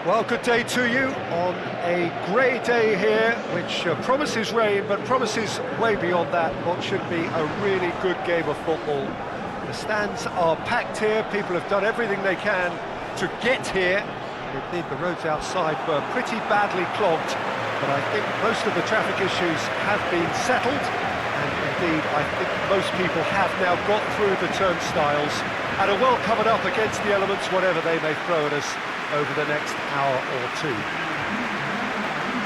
Well, good day to you on a grey day here, which promises rain, but promises way beyond that what should be a really good game of football. The stands are packed here, people have done everything they can to get here. Indeed, the roads outside were pretty badly clogged, but I think most of the traffic issues have been settled, and indeed I think most people have now got through the turnstiles and are well covered up against the elements, whatever they may throw at us over the next hour or two.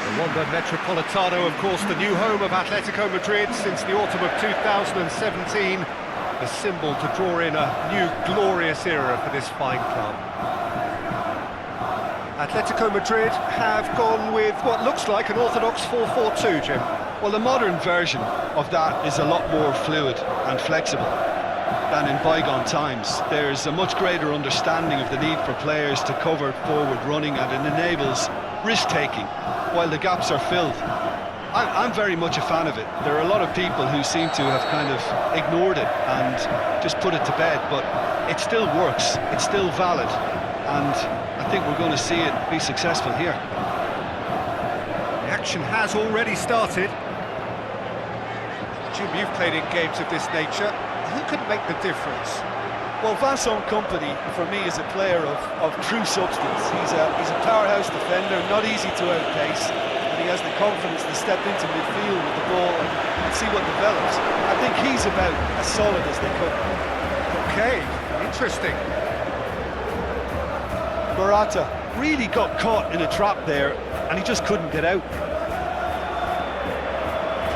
The Wanda Metropolitano, of course, the new home of Atletico Madrid since the autumn of 2017, a symbol to draw in a new glorious era for this fine club. Atletico Madrid have gone with what looks like an orthodox 4-4-2, Jim. Well, the modern version of that is a lot more fluid and flexible than in bygone times. There's a much greater understanding of the need for players to cover forward running, and it enables risk-taking while the gaps are filled. I'm very much a fan of it. There are a lot of people who seem to have kind of ignored it and just put it to bed, but it still works, it's still valid, and I think we're going to see it be successful here. The action has already started. Jim, you've played in games of this nature. Who could make the difference? Well, Vincent Kompany, for me, is a player of true substance. He's a powerhouse defender, not easy to outpace, and he has the confidence to step into midfield with the ball and see what develops. I think he's about as solid as they come. Okay, interesting. Morata really got caught in a trap there, and he just couldn't get out.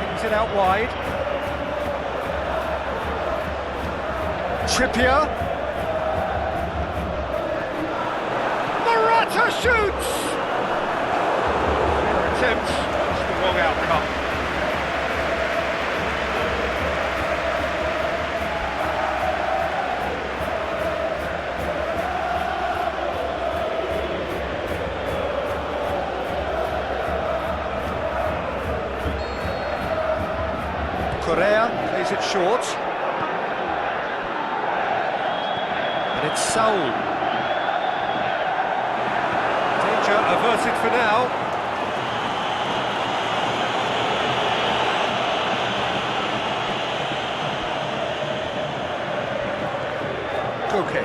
Kicks it out wide. Trippier. Morata shoots! Fair attempt, just the wrong outcome. Correa plays it short. It's Saul. Danger averted for now. Koke.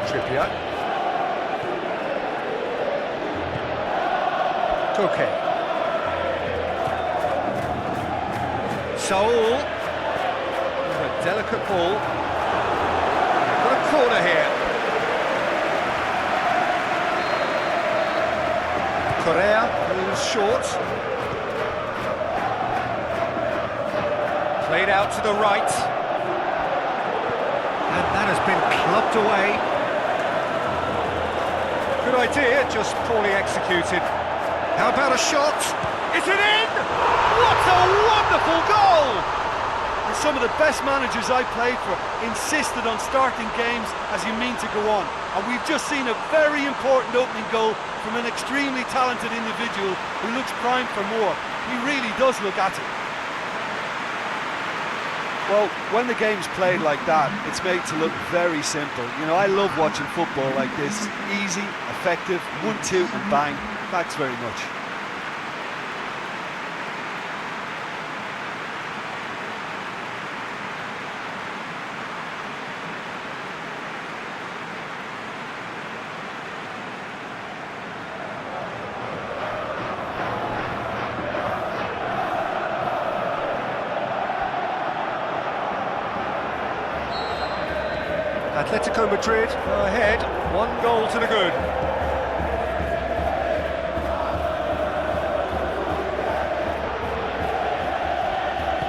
Trippier. Koke. Saul. Delicate ball. Got a corner here. Correa moves short. Played out to the right. And that has been clubbed away. Good idea, just poorly executed. How about a shot? Is it in? What a wonderful goal! Some of the best managers I played for insisted on starting games as you mean to go on, and we've just seen a very important opening goal from an extremely talented individual who looks primed for more. He really does look at it. Well, when the game's played like that, it's made to look very simple. You know, I love watching football like this. Easy, effective, 1-2 and bang. Thanks very much. Atletico Madrid are ahead, 1 goal to the good.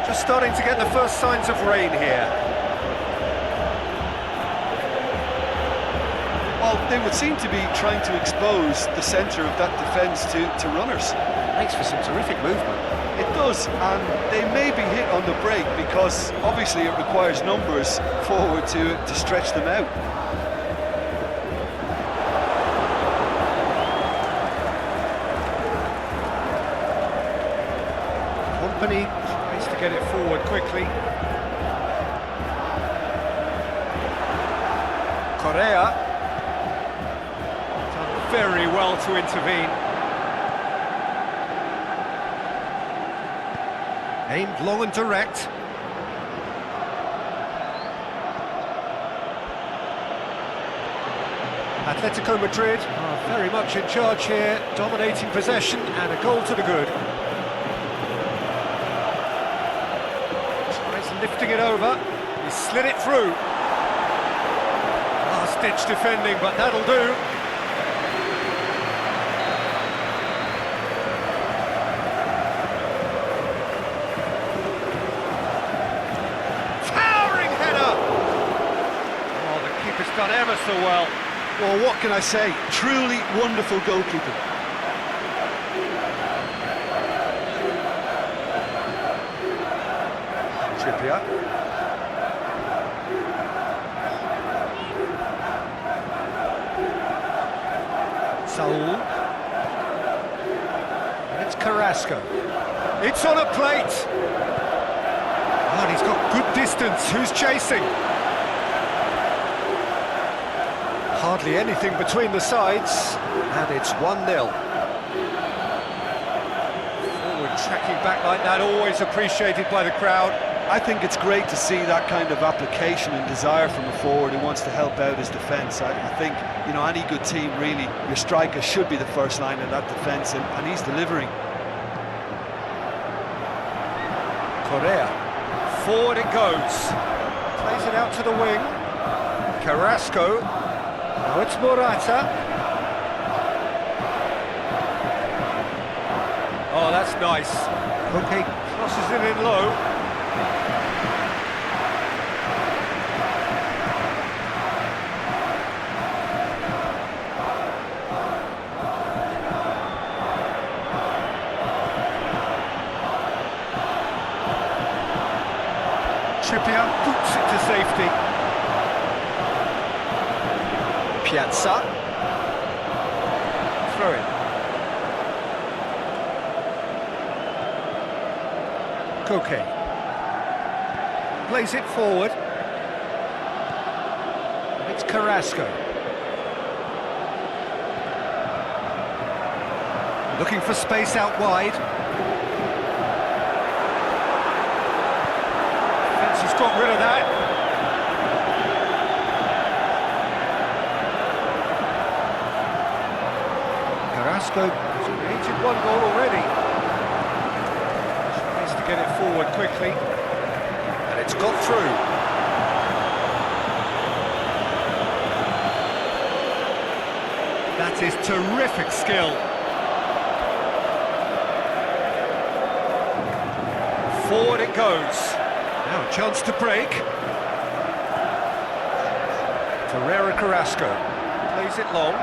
Just starting to get the first signs of rain here. Well, they would seem to be trying to expose the centre of that defence to runners. Makes for some terrific movement. It does, and they may be hit on the break because obviously it requires numbers forward to stretch them out. Kompany tries to get it forward quickly. Correa. very well to intervene. Aimed long and direct. Atletico Madrid are very much in charge here, dominating possession and a goal to the good. Tries lifting it over, he slid it through. Last-ditch defending, but that'll do. Towering header! Oh, the keeper's done ever so well. Well, what can I say? Truly wonderful goalkeeping. Trippier. Saul. And it's Carrasco. It's on a plate! Oh, and he's got good distance. Who's chasing? Hardly anything between the sides, and it's 1-0. Forward tracking back like that, always appreciated by the crowd. I think it's great to see that kind of application and desire from a forward who wants to help out his defence. I think, you know, any good team really, your striker should be the first line of that defence, and he's delivering. Correa, forward it goes. Plays it out to the wing. Carrasco. Now it's Morata. Oh, that's nice. Okay, crosses it in low. Trippier boots it to safety. Piazza. Throw in. Koke. Plays it forward. It's Carrasco. Looking for space out wide. Defence has got rid of that. Carrasco has created one goal already. Tries to get it forward quickly, and it's got through. That is terrific skill. Forward it goes. Now a chance to break. Ferreira Carrasco plays it long.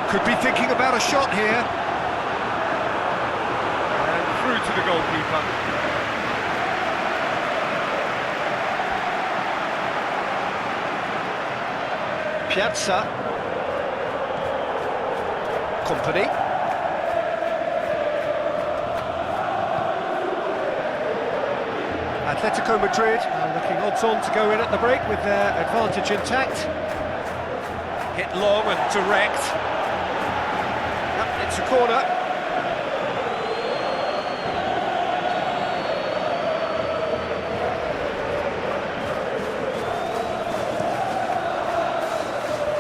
Could be thinking about a shot here. And through to the goalkeeper. Piazza. Company. Atletico Madrid are looking odds-on to go in at the break with their advantage intact. Hit long and direct. It's a corner.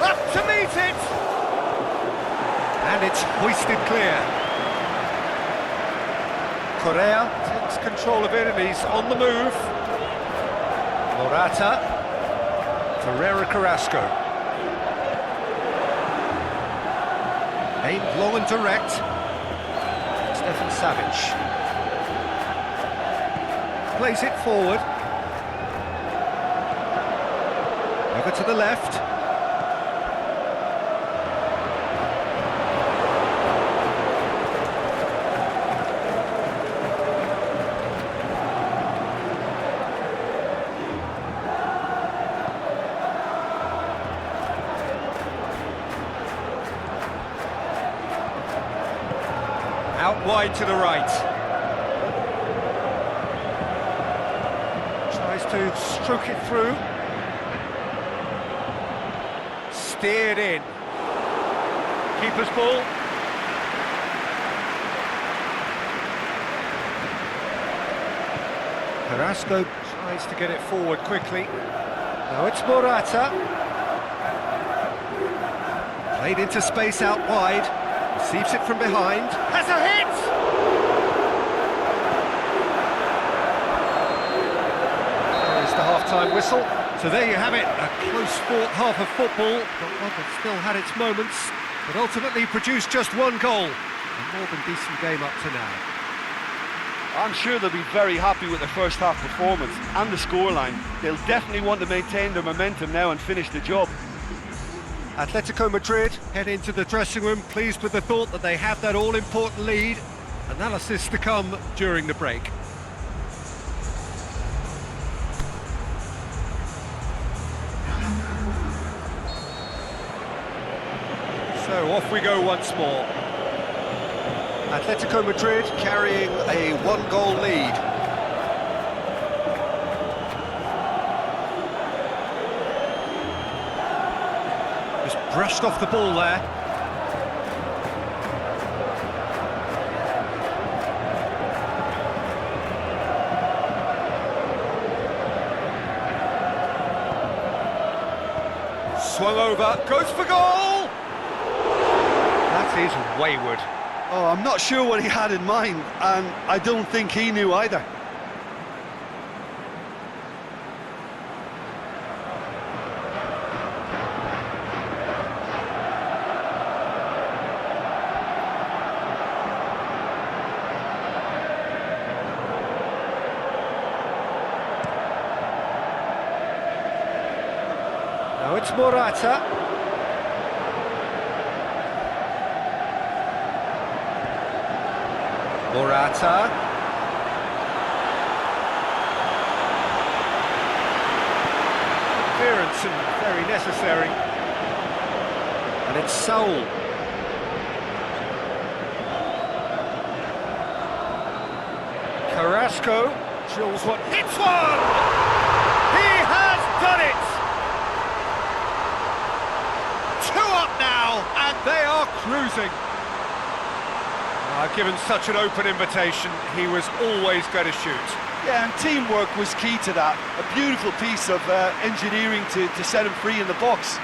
Up to meet it! And it's hoisted clear. Correa takes control of it and he's on the move. Morata. Ferreira Carrasco. Aimed long and direct. Stefan Savic. Plays it forward. Over to the left. Out wide to the right. Tries to stroke it through. Steered in. Keeper's ball. Carrasco tries to get it forward quickly. Now it's Morata. Played into space out wide. Receives it from behind. Has a hit! There's the half-time whistle. So there you have it, a close-fought half of football. But one that still had its moments, but ultimately produced just one goal. A more than decent game up to now. I'm sure they'll be very happy with their first half performance and the scoreline. They'll definitely want to maintain their momentum now and finish the job. Atletico Madrid head into the dressing room pleased with the thought that they have that all-important lead. Analysis to come during the break. So off we go once more. Atletico Madrid carrying a one-goal lead. Just brushed off the ball there. Swung over, goes for goal! That is wayward. Oh, I'm not sure what he had in mind, and I don't think he knew either. Now it's Morata. Morata. Clearance and very necessary. And it's Saul. Carrasco drills one, hits one! He has done it! 2 up now, and they are cruising. Given such an open invitation, he was always going to shoot. Yeah, and teamwork was key to that. A beautiful piece of engineering to set him free in the box.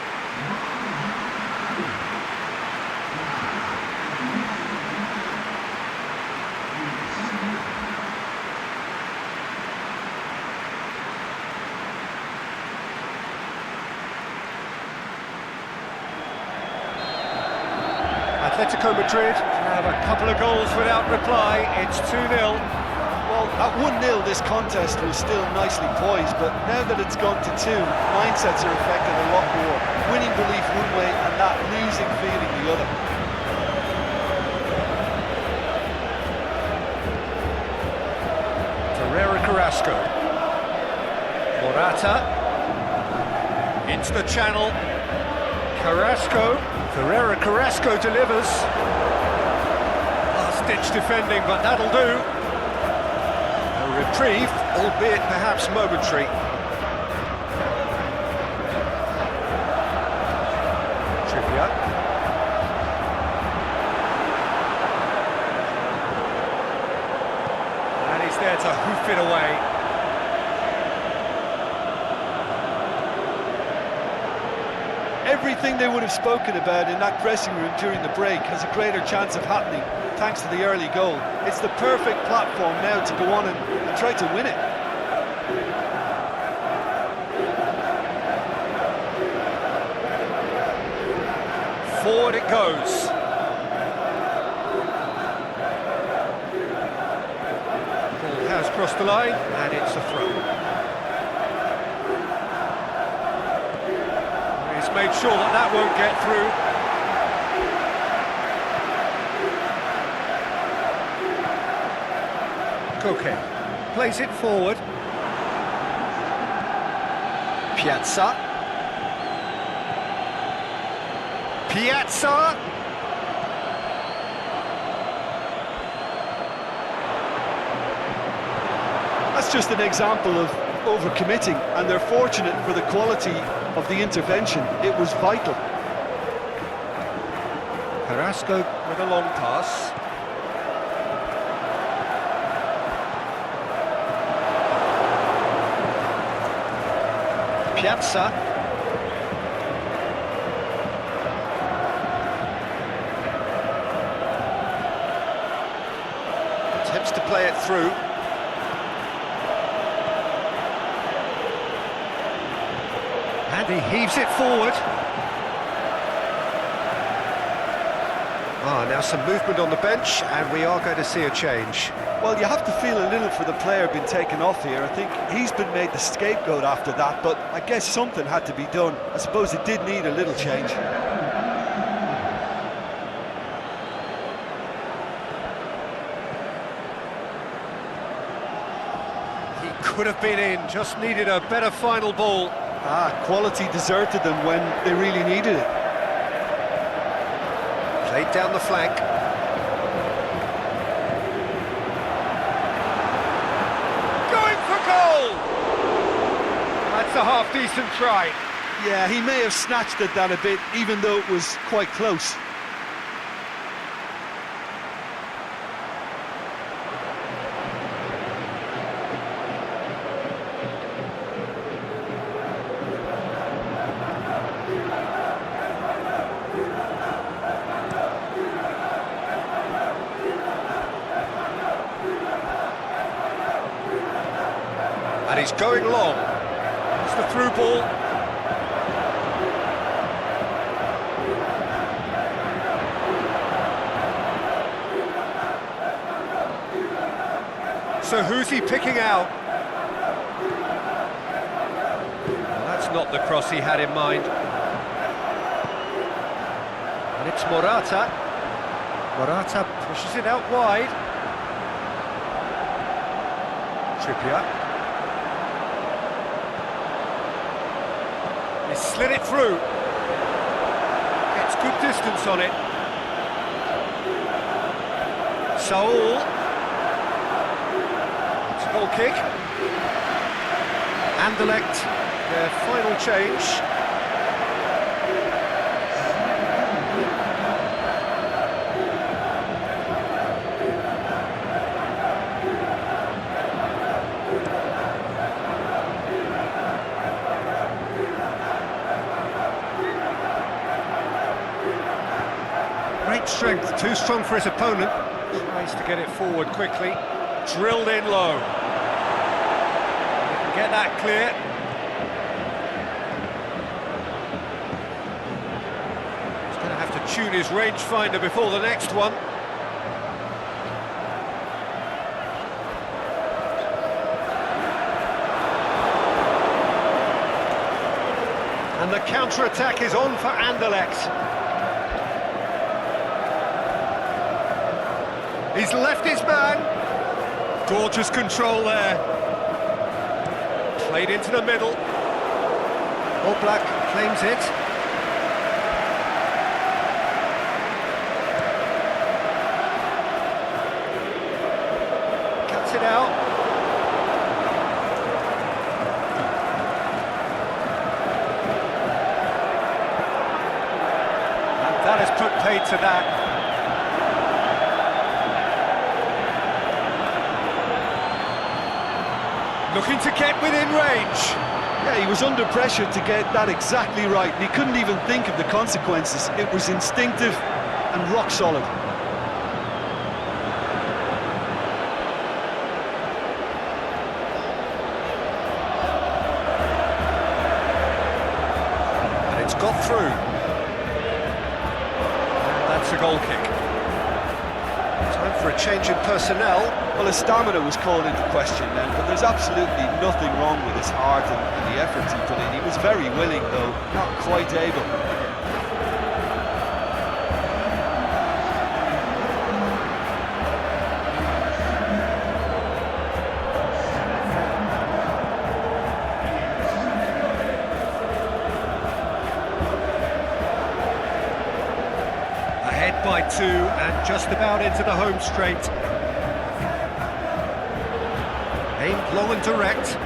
Atletico Madrid have a couple of goals without reply. It's 2-0. Well, at 1-0 this contest was still nicely poised, but now that it's gone to 2, mindsets are affected a lot more. Winning belief one way and that losing feeling the other. Herrera Carrasco. Morata. Into the channel. Carrasco. Herrera Carrasco delivers. Last-ditch defending, but that'll do. A reprieve, albeit perhaps momentary. Trivia. And he's there to hoof it away. Everything they would have spoken about in that dressing room during the break has a greater chance of happening thanks to the early goal. It's the perfect platform now to go on and try to win it. Forward it goes. Ball has crossed the line, and it's a throw. Made sure that won't get through. Koke plays it forward. Piazza. Piazza. That's just an example of overcommitting, and they're fortunate for the quality of the intervention. It was vital. Carrasco with a long pass. Piazza. Attempts to play it through. And he heaves it forward. Now some movement on the bench, and we are going to see a change. Well, you have to feel a little for the player being taken off here. I think he's been made the scapegoat after that, but I guess something had to be done. I suppose it did need a little change. He could have been in, just needed a better final ball. Quality deserted them when they really needed it. Played down the flank. Going for goal! That's a half-decent try. Yeah, he may have snatched at that a bit, even though it was quite close. And he's going long. It's the through ball. So who's he picking out? Well, that's not the cross he had in mind. And it's Morata. Morata pushes it out wide. Trippier. He slid it through. Gets good distance on it. Saul. It's a goal kick. Anderlecht, their final change. Great strength, too strong for his opponent. Tries to get it forward quickly. Drilled in low. He can get that clear. He's going to have to tune his rangefinder before the next one. And the counter-attack is on for Anderlecht. He's left his man. Gorgeous control there. Played into the middle. Oblak claims it. Cuts it out. And that has put paid to that. Looking to get within range. Yeah, he was under pressure to get that exactly right. He couldn't even think of the consequences. It was instinctive and rock solid. And it's got through. And that's a goal kick. Time for a change in personnel. Well, his stamina was called into question then, but there's absolutely nothing wrong with his heart and the efforts he put in. He was very willing, though, not quite able. Ahead by 2 and just about into the home straight. Aimed long and direct.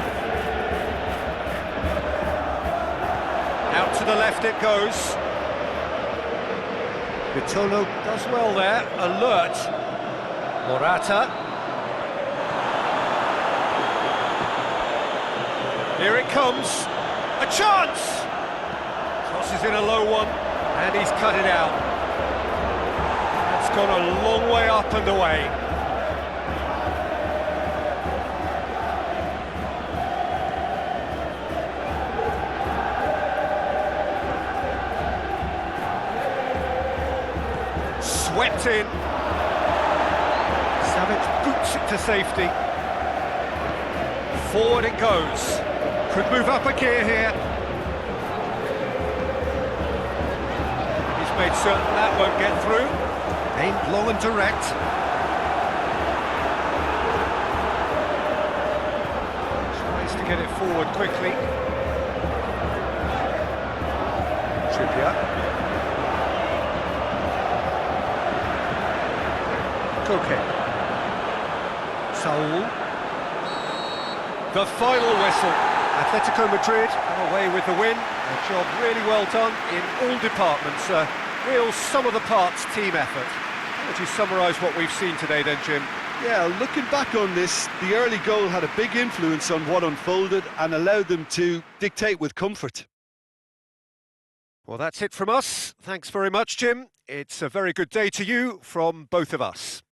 Out to the left it goes. Vitolo does well there, alert. Morata. Here it comes, a chance! Crosses in a low one, and he's cut it out. It's gone a long way up and away. Swept in. Savic boots it to safety. Forward it goes. Could move up a gear here. He's made certain that won't get through. Aimed long and direct. Tries to get it forward quickly. Trippier. Koke. Saul. The final whistle. Atletico Madrid are away with the win. A job really well done in all departments. A real sum-of-the-parts team effort. How would you summarise what we've seen today then, Jim? Yeah, looking back on this, the early goal had a big influence on what unfolded and allowed them to dictate with comfort. Well, that's it from us. Thanks very much, Jim. It's a very good day to you from both of us.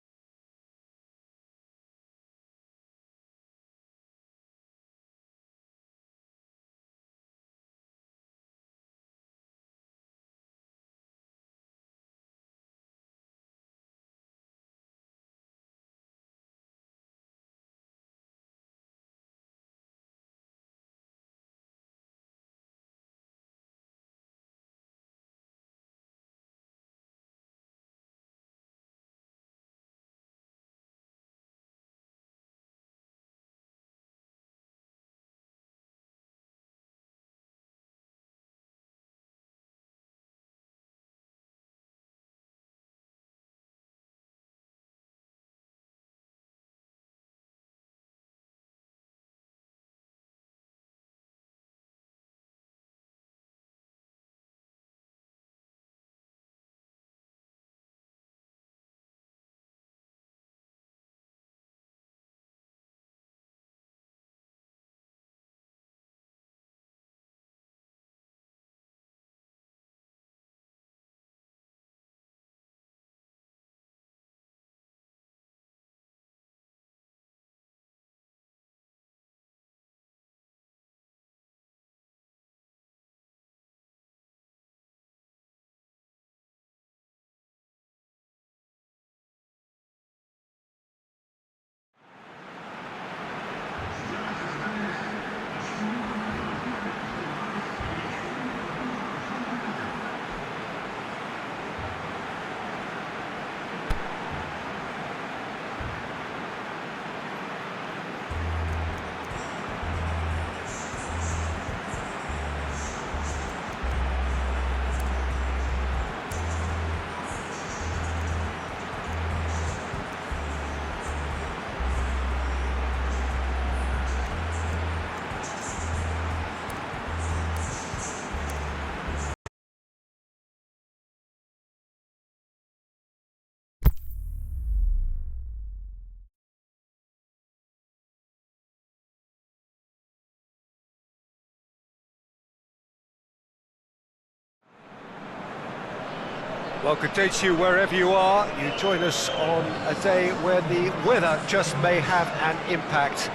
Well, good day to you wherever you are. You join us on a day where the weather just may have an impact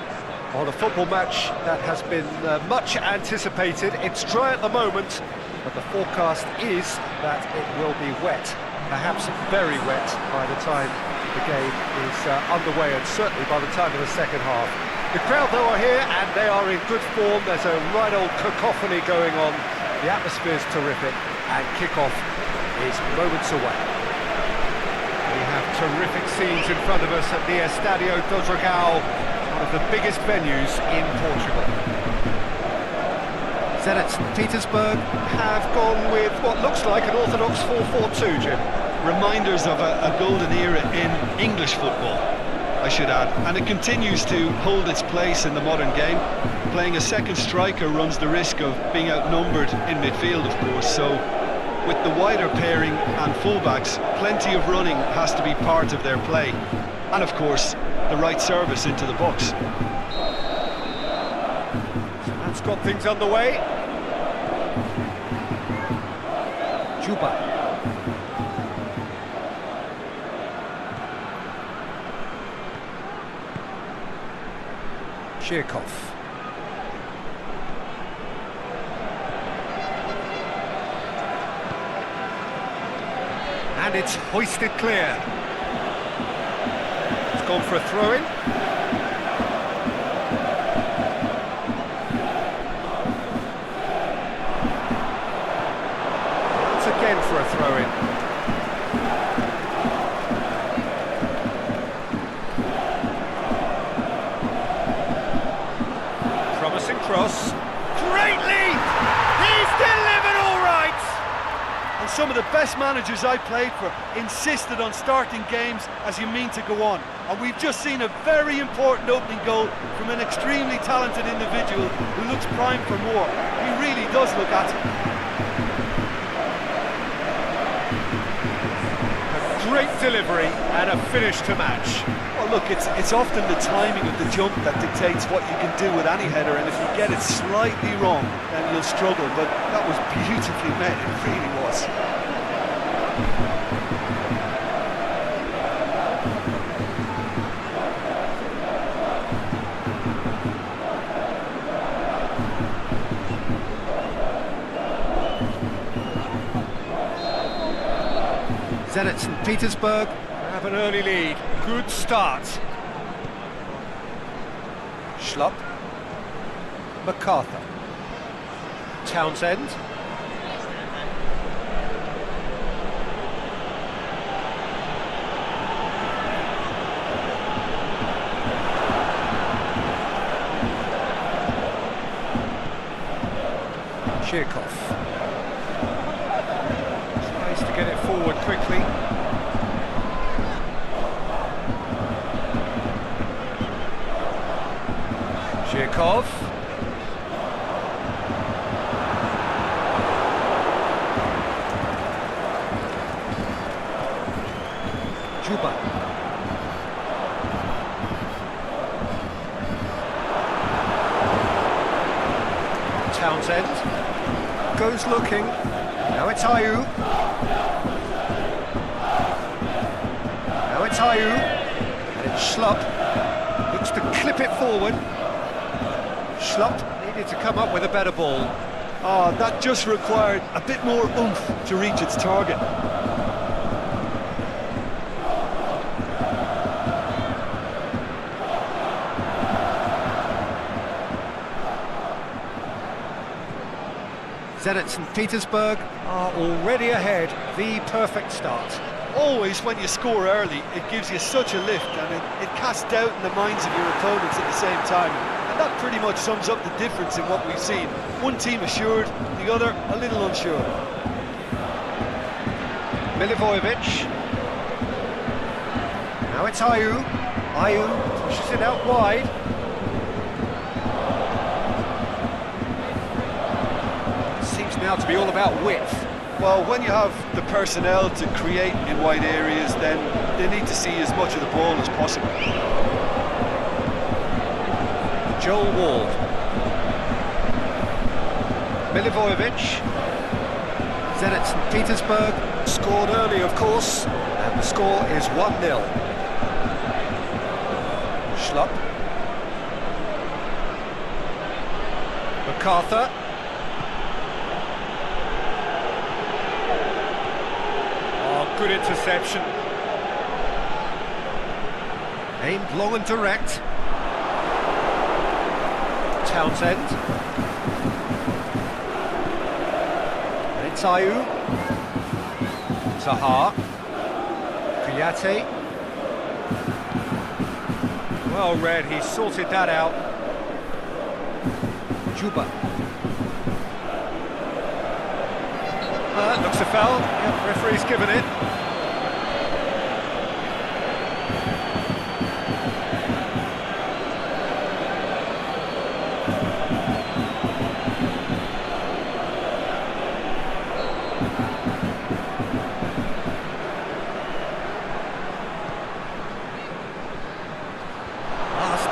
on a football match that has been much anticipated. It's dry at the moment, but the forecast is that it will be wet, perhaps very wet by the time the game is underway, and certainly by the time of the second half. The crowd, though, are here and they are in good form. There's a right old cacophony going on. The atmosphere's terrific, and kick-off is moments away. We have terrific scenes in front of us at the Estadio do Dragão, one of the biggest venues in Portugal. Zenit Petersburg have gone with what looks like an orthodox 4-4-2, Jim. Reminders of a golden era in English football, I should add, and it continues to hold its place in the modern game. Playing a second striker runs the risk of being outnumbered in midfield, of course, so with the wider pairing and fullbacks, plenty of running has to be part of their play. And of course, the right service into the box. So that's got things underway. Juba. Shirkov. And it's hoisted clear. It's gone for a throw-in. Once again for a throw-in. Promising cross. Great lead! He's delivered all right! And some of the best managers I played for insisted on starting games as you mean to go on. And we've just seen a very important opening goal from an extremely talented individual who looks primed for more. He really does look at it. A great delivery and a finish to match. Well, look, it's often the timing of the jump that dictates what you can do with any header, and if you get it slightly wrong, then you'll struggle. But that was beautifully made, it really was. Zenit St. Petersburg have an early lead. Good start. Schlupp. MacArthur. Townsend. Shirkov. Tries to get it forward quickly. Shirkov. Juba. Townsend goes looking. Now it's Ayew. Now it's Ayew. And it's Schlupp. Looks to clip it forward. Schlupp needed to come up with a better ball. Oh, that just required a bit more oomph to reach its target. Zenit St. Petersburg are already ahead. The perfect start. Always when you score early, it gives you such a lift, and it casts doubt in the minds of your opponents at the same time. And that pretty much sums up the difference in what we've seen. One team assured, the other a little unsure. Milivojevic. Now it's Ayew. Ayew pushes it out wide. Seems now to be all about width. Well, when you have the personnel to create in wide areas, then they need to see as much of the ball as possible. Joel Ward. Milivojevic. Zenit St. Petersburg scored early, of course, and the score is 1-0. Schlupp. MacArthur. Oh, good interception. Aimed long and direct. Townsend. And it's Ayew. Zaha. Kouyaté. Well read, he sorted that out. Juba. That looks a foul. Yep, referee's given it.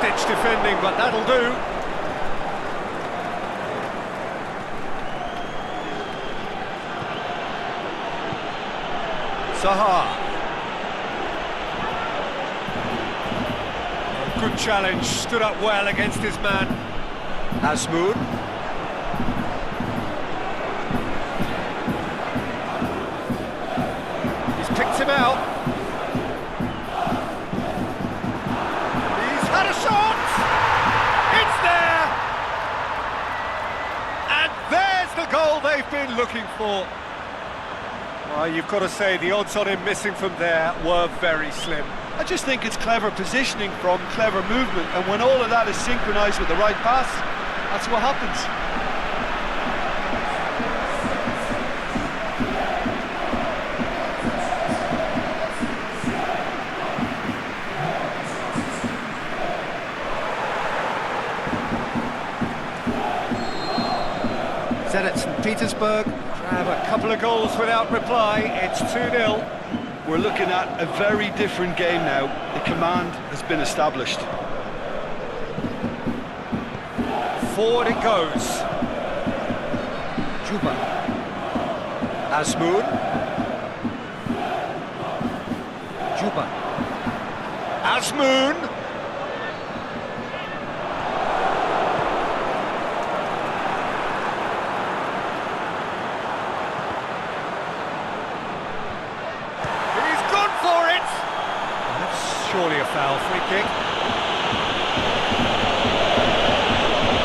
last-ditch defending, but that'll do. Zaha. Good challenge, stood up well against his man. Asmoon. He's picked him out. He's had a shot! It's there! And there's the goal they've been looking for. Well, you've got to say the odds on him missing from there were very slim. I just think it's clever positioning from clever movement, and when all of that is synchronised with the right pass, that's what happens. Zenit St. Petersburg grab a couple of goals without reply. It's 2-0. We're looking at a very different game now. The command has been established. Forward it goes. Juba. Asmoon. Juba. Asmoon. Surely a foul, free kick.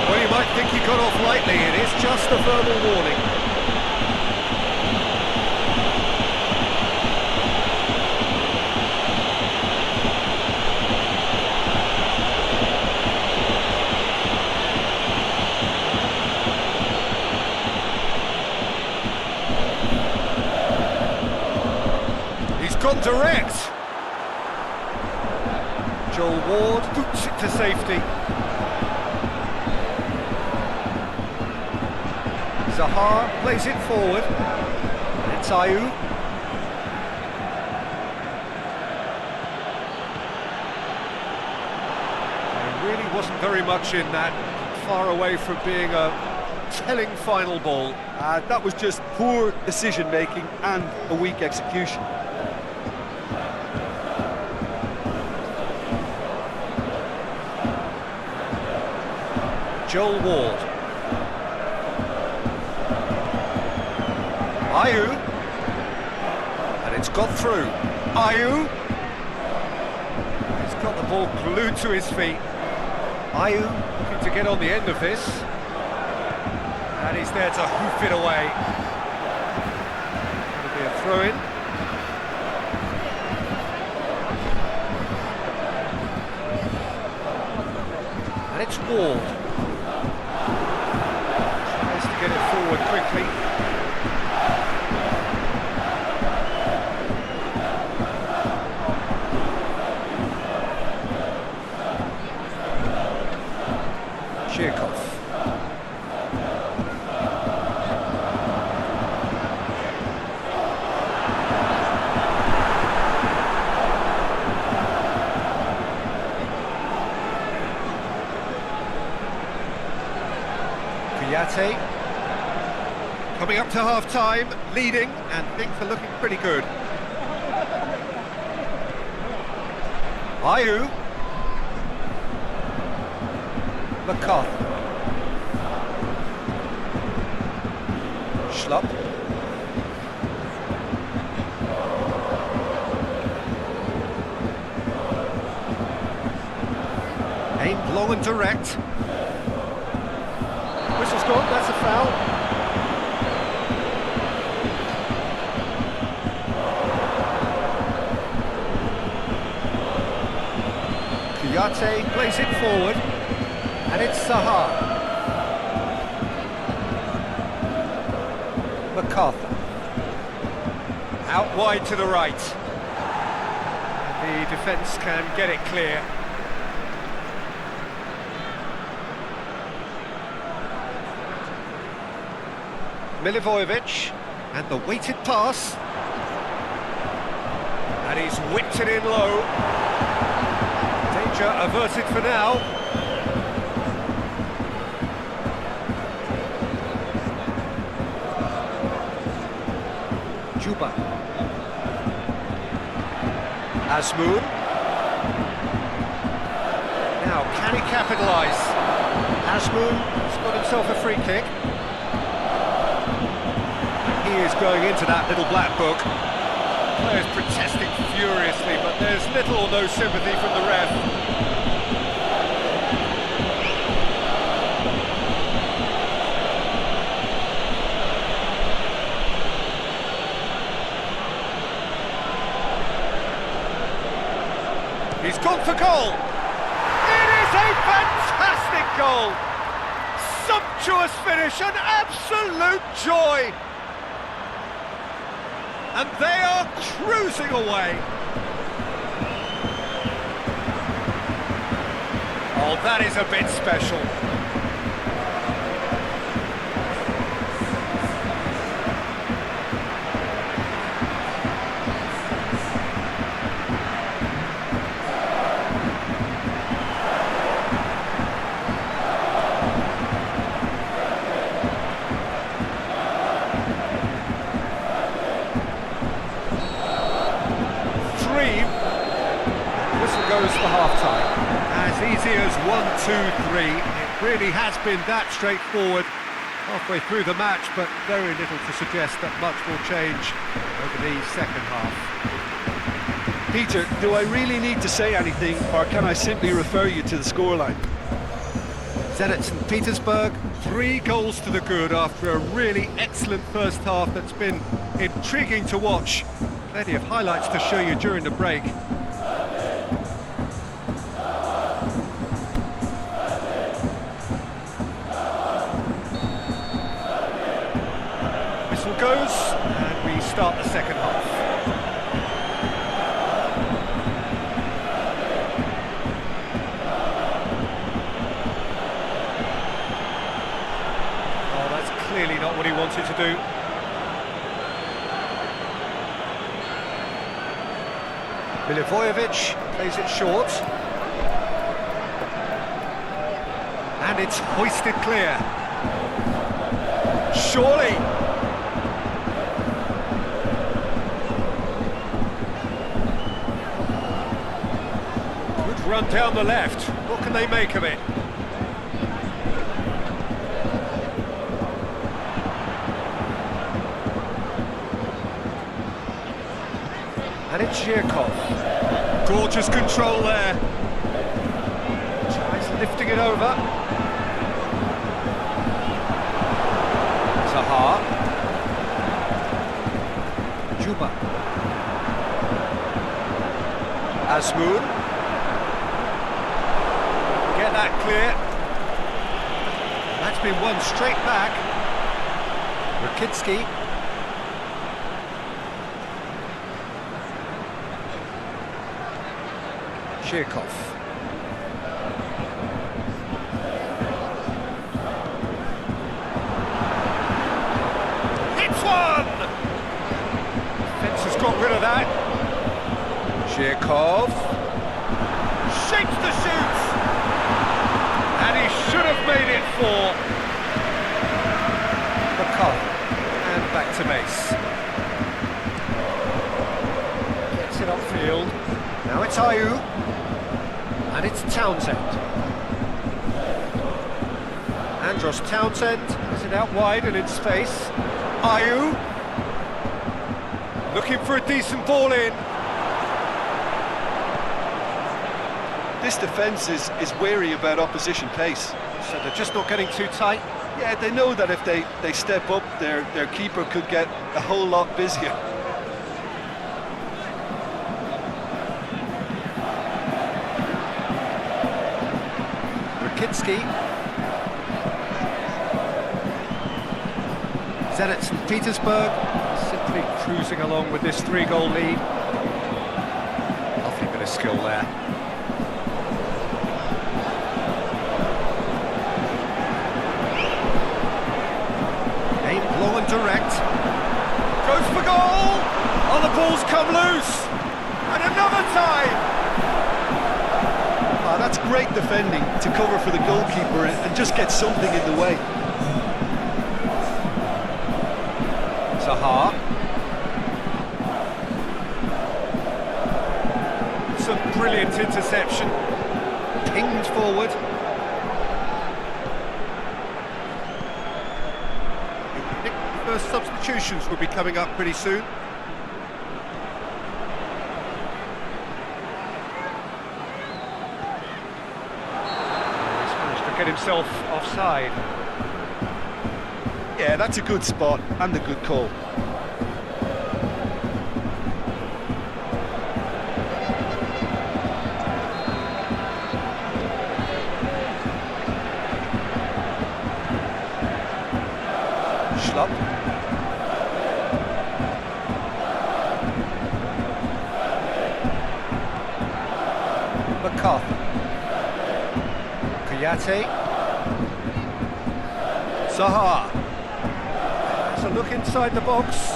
Well, you might think he got off lightly. It is just a verbal warning. He's gone direct. Joel Ward boots it to safety. Zaha plays it forward. It's Ayew. There really wasn't very much in that, far away from being a telling final ball. That was just poor decision-making and a weak execution. Joel Ward. Ayew. And it's got through. Ayew. He's got the ball glued to his feet. Ayew looking to get on the end of this. And he's there to hoof it away. It'll be a throw-in. And it's Ward. Get it forward quickly. Chirkov. Kouyaté. Coming up to half-time, leading, and things are looking pretty good. Ayew. McCarthy. Schlupp. Aimed long and direct. Whistle's gone, that's a foul. Kouyaté plays it forward, and it's Zaha. MacArthur. Out wide to the right. The defence can get it clear. Milivojevic, and the weighted pass. And he's whipped it in low. Danger averted for now. Juba. Asmoon. Now, can he capitalise? Asmoon has got himself a free kick. He is going into that little black book. Players protesting furiously, but there's little or no sympathy from the ref. He's gone for goal! It is a fantastic goal! Sumptuous finish, an absolute joy! And they are cruising away. Oh, that is a bit special. Whistle goes for half-time. As easy as 1, 2, 3. It really has been that straightforward halfway through the match, but very little to suggest that much will change over the second half. Peter, do I really need to say anything, or can I simply refer you to the scoreline? Zenit St. Petersburg, 3 goals to the good after a really excellent first half that's been intriguing to watch. Plenty of highlights to show you during the break. Whistle goes, and we start the second half. Oh, that's clearly not what he wanted to do. Milivojevic plays it short. And it's hoisted clear. Surely. Good run down the left. What can they make of it? And it's Zhirkov. Gorgeous control there. Tries lifting it over. Zaha. Juba. Asmoon. Get that clear. That's been won straight back. Rakitsky. Zhirkov. Hits one! Defence has got rid of that. Zhirkov. Shapes the shoot! And he should have made it 4. McCall. And back to base. Gets it upfield. Now it's Ayew. And it's Townsend. Andros Townsend has it out wide and in space. Ayew looking for a decent ball in. This defence is wary about opposition pace. So they're just not getting too tight. Yeah, they know that if they step up, their keeper could get a whole lot busier. Rakitsky. Zenit St. Petersburg simply cruising along with this 3-goal lead. Lovely bit of skill there. Aimed low and direct. Goes for goal! Oh, the ball's come loose! And another time! Oh, that's great defending to cover for the goalkeeper and just get something in the way. Zaha. Some brilliant interception. Pinged forward. First substitutions will be coming up pretty soon. He's managed to get himself offside. Yeah, that's a good spot and a good call. Schlupp. McCarthy. Kouyaté. Zaha. Has a look inside the box.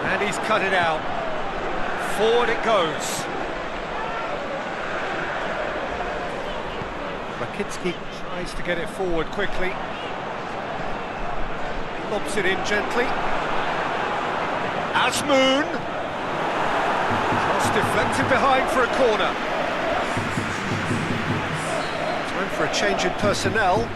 And he's cut it out. Forward it goes. Rakitsky tries to get it forward quickly. Lobs it in gently. Asmoon! Cross deflected behind for a corner. Time for a change in personnel.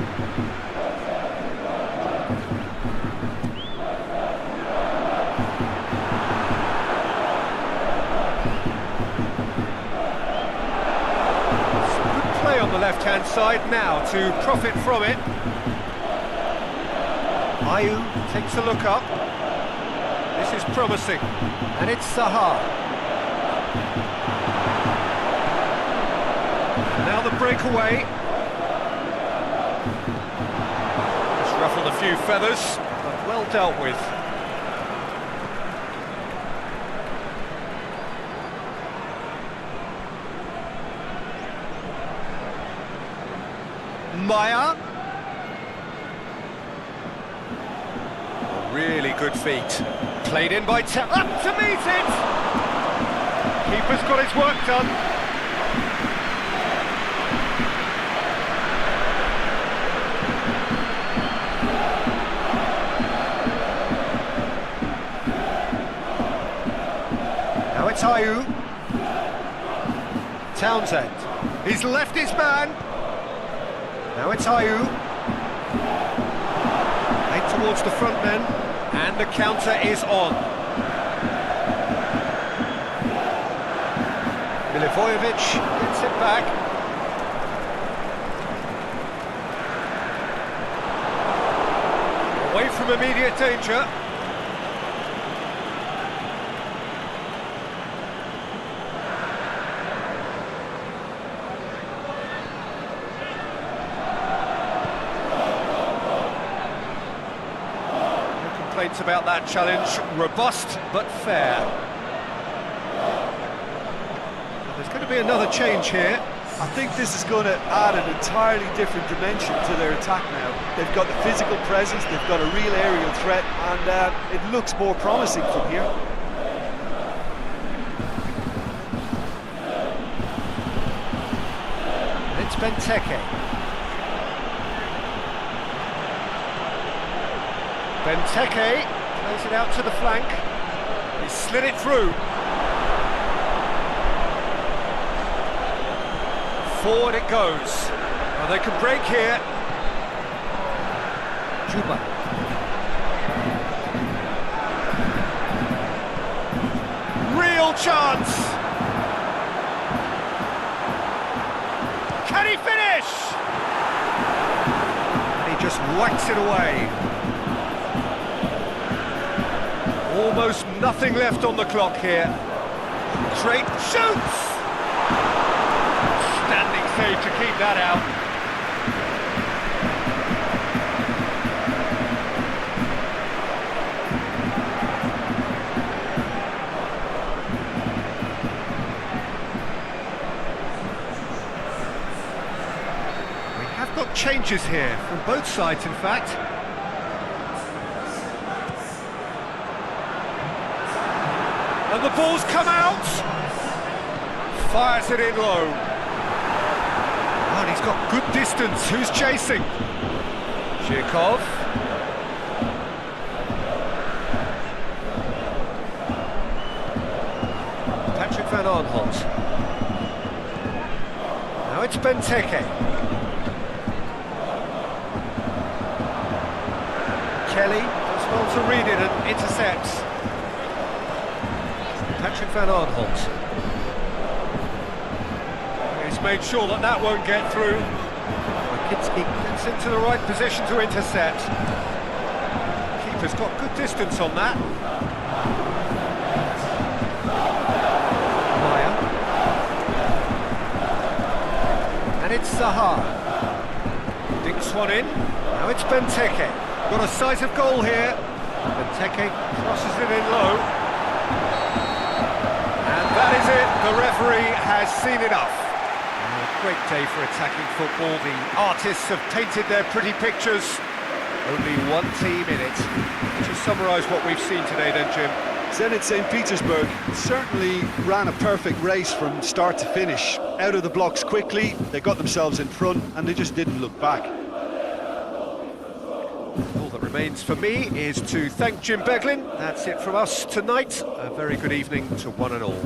On the left-hand side now to profit from it. Ayew takes a look up. This is promising. And it's Zaha. Now the breakaway. Just ruffled a few feathers, but well dealt with. Maya. Really good feet. Played in by up to meet it! Keeper's got his work done. Now it's Ayew. Townsend. He's left his man. Now it's Ayew. Eight towards the front men, and the counter is on. Milivojevic gets it back. Away from immediate danger. Complaints about that challenge, robust but fair. There's going to be another change here. I think this is going to add an entirely different dimension to their attack now. They've got the physical presence, they've got a real aerial threat, and it looks more promising from here. It's Benteke. Benteke plays it out to the flank. He slid it through. Forward it goes. Well, they can break here. Juba. Real chance. Can he finish? He just whacks it away. Almost nothing left on the clock here. Straight shoots! Standing save to keep that out. We have got changes here from both sides, in fact. And the ball's come out! Fires it in low. And he's got good distance. Who's chasing? Zhirkov. Patrick Van Aanholt. Now it's Benteke. Kelly does well to read it and intercepts. Patrick Van Aanholt. He's made sure that that won't get through. Kinski gets into the right position to intercept. Keeper's got good distance on that. Maya. And it's Zaha. Dinks one in. Now it's Benteke. Got a sight of goal here. Benteke crosses it in low. And that is it. The referee has seen enough. Great day for attacking football. The artists have painted their pretty pictures. Only one team in it. Just summarise what we've seen today then, Jim. Zenit St. Petersburg certainly ran a perfect race from start to finish. Out of the blocks quickly, they got themselves in front and they just didn't look back. All that remains for me is to thank Jim Beglin. That's it from us tonight. A very good evening to one and all.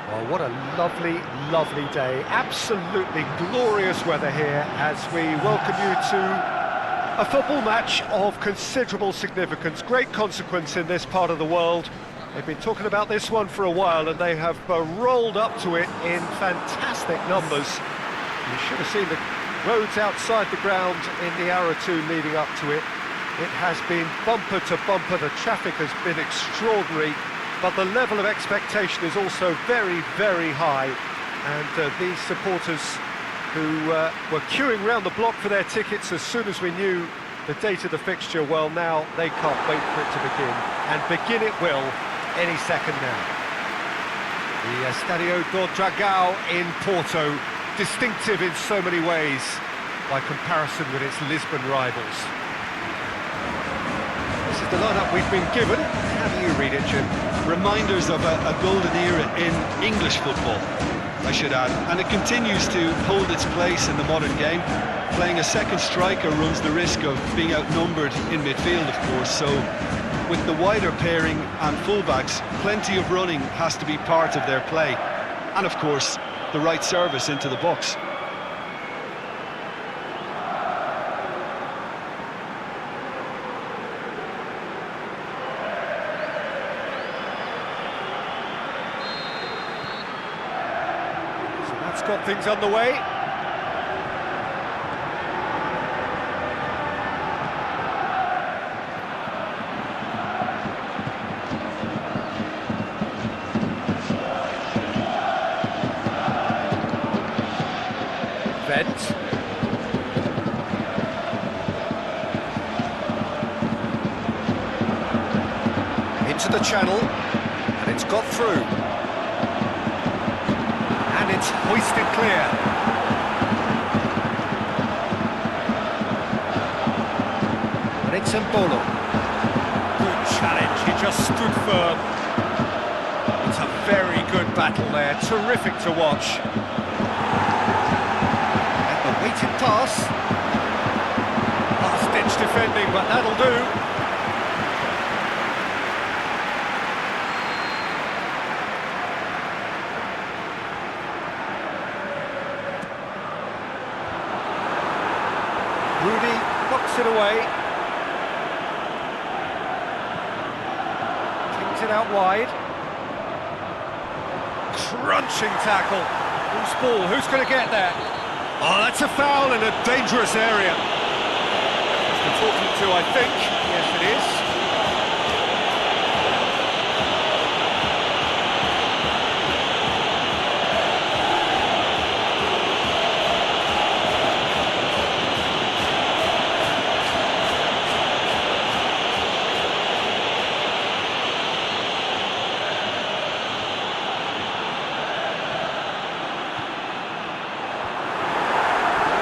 Well, what a lovely, lovely day. Absolutely glorious weather here as we welcome you to a football match of considerable significance, great consequence in this part of the world. They've been talking about this one for a while and they have rolled up to it in fantastic numbers. You should have seen the roads outside the ground in the hour or two leading up to it. It has been bumper to bumper, the traffic has been extraordinary. But the level of expectation is also very, very high. And these supporters who were queuing round the block for their tickets as soon as we knew the date of the fixture, well, now they can't wait for it to begin. And begin it will. any second now. The Estadio do Dragão in Porto, distinctive in so many ways by comparison with its Lisbon rivals. This is the lineup we've been given. How do you read it, Jim? Reminders of a golden era in English football, I should add, and it continues to hold its place in the modern game. Playing a second striker runs the risk of being outnumbered in midfield, of course, so with the wider pairing and fullbacks, plenty of running has to be part of their play, and of course, the right service into the box. That's got things underway. Gent. Into the channel, and it's got through. And it's hoisted clear. And it's Mbolo. Good challenge, he just stood firm. It's a very good battle there, terrific to watch. And the weighted pass. Last-ditch defending, but that'll do. Rudy knocks it away. Kings it out wide. Crunching tackle. Who's ball? Who's going to get there? Oh, that's a foul in a dangerous area. That's the talking to, I think. Yes, it is.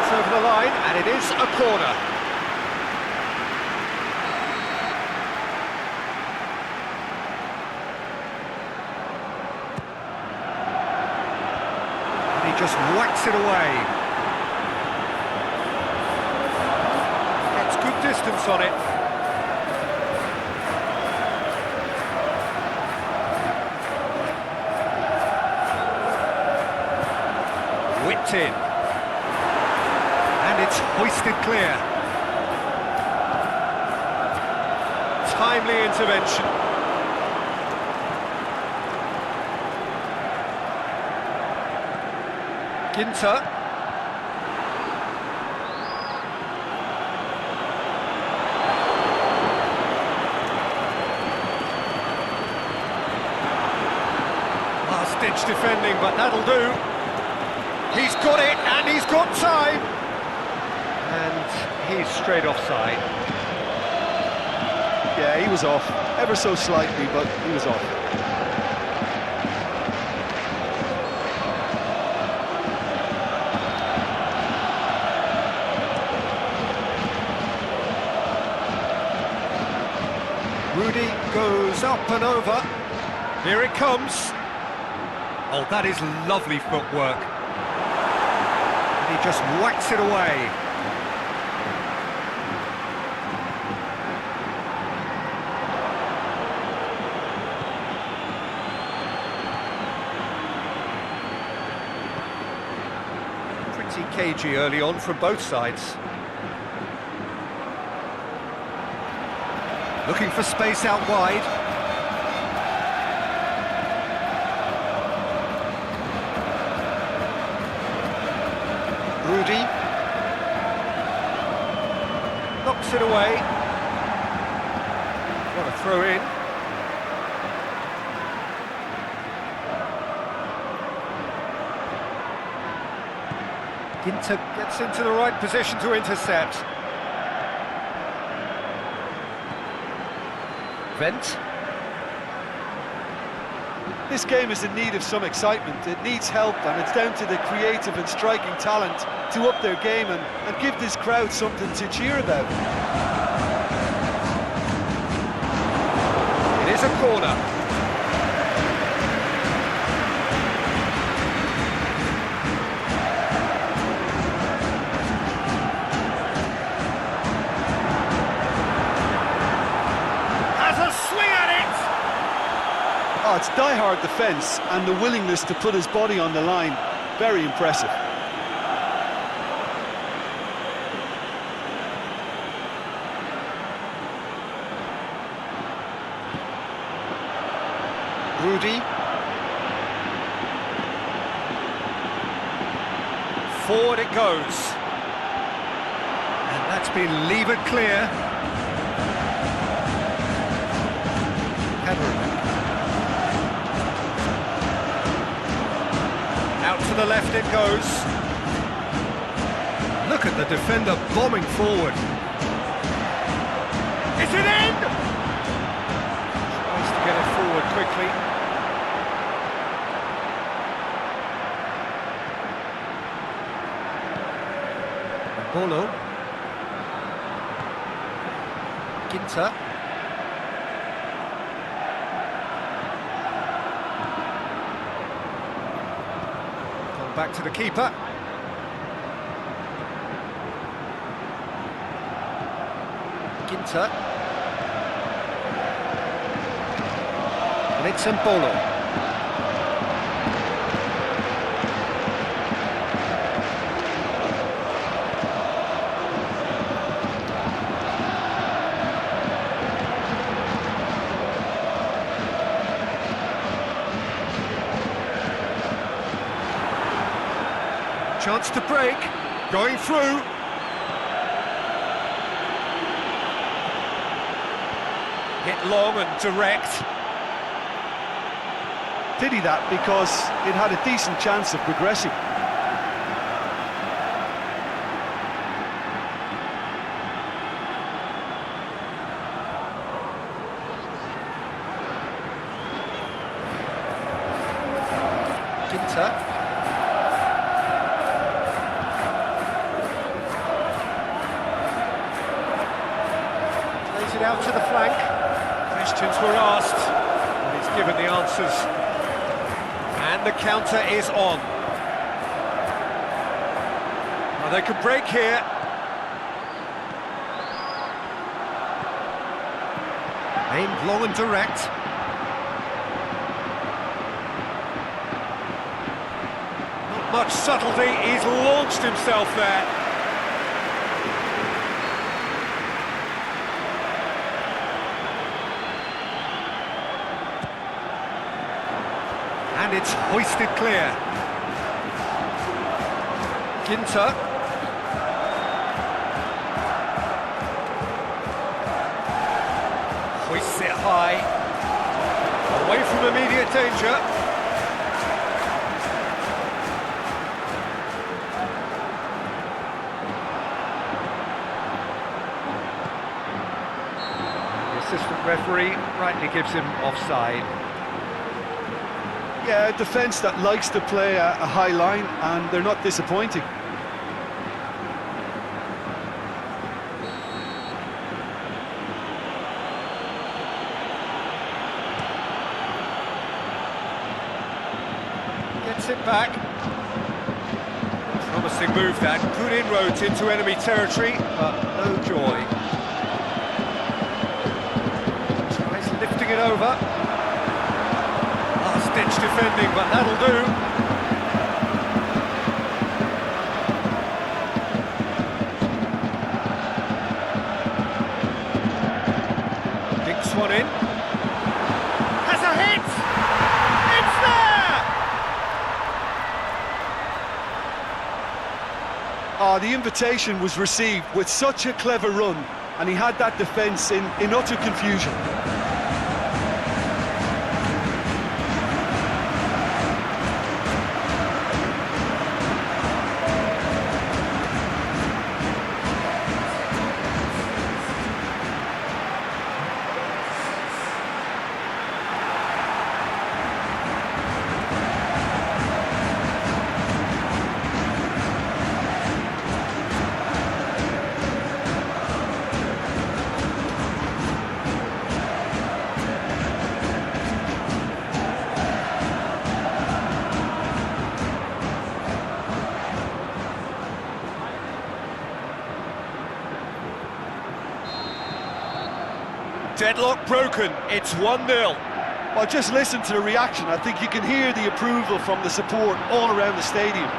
Over the line, and it is a corner. And he just whacks it away. Gets good distance on it. Whipped in. And it's hoisted clear. Timely intervention. Ginter. Last-ditch defending, but that'll do. He's got it, and he's got time. And he's straight offside. Yeah, he was off, ever so slightly, but he was off. Rudy goes up and over. Here it comes. Oh, that is lovely footwork. And he just whacks it away. Pretty cagey early on from both sides. Looking for space out wide. Rudy knocks it away. What a throw in. Ginter gets into the right position to intercept. Gent. This game is in need of some excitement. It needs help, and it's down to the creative and striking talent to up their game and give this crowd something to cheer about. It is a corner. Has a swing at it! Oh, it's die-hard defence and the willingness to put his body on the line. Very impressive. Rudy. Forward it goes. And that's been levered clear. Out to the left it goes. Look at the defender bombing forward. Is it in? Tries to get it forward quickly. Bolo. Ginter. Back to the keeper. Ginter. And it's Bolo. Chance to break, going through. Hit long and direct. Pity that, because it had a decent chance of progressing. Ginter. It out to the flank. Questions were asked, and he's given the answers. And the counter is on. Now they could break here. Aimed long and direct. Not much subtlety, he's launched himself there. And it's hoisted clear. Ginter. Hoists it high. Away from immediate danger. The assistant referee rightly gives him offside. Yeah, a defence that likes to play a high line, and they're not disappointing. Gets it back. Promising move that. Good inroads into enemy territory, but no joy. Tries lifting it over. Ditch defending, but that'll do. Dinks one in. Has a hit! It's there! Oh, the invitation was received with such a clever run, and he had that defence in utter confusion. Deadlock broken, it's 1-0. Well, just listen to the reaction. I think you can hear the approval from the support all around the stadium.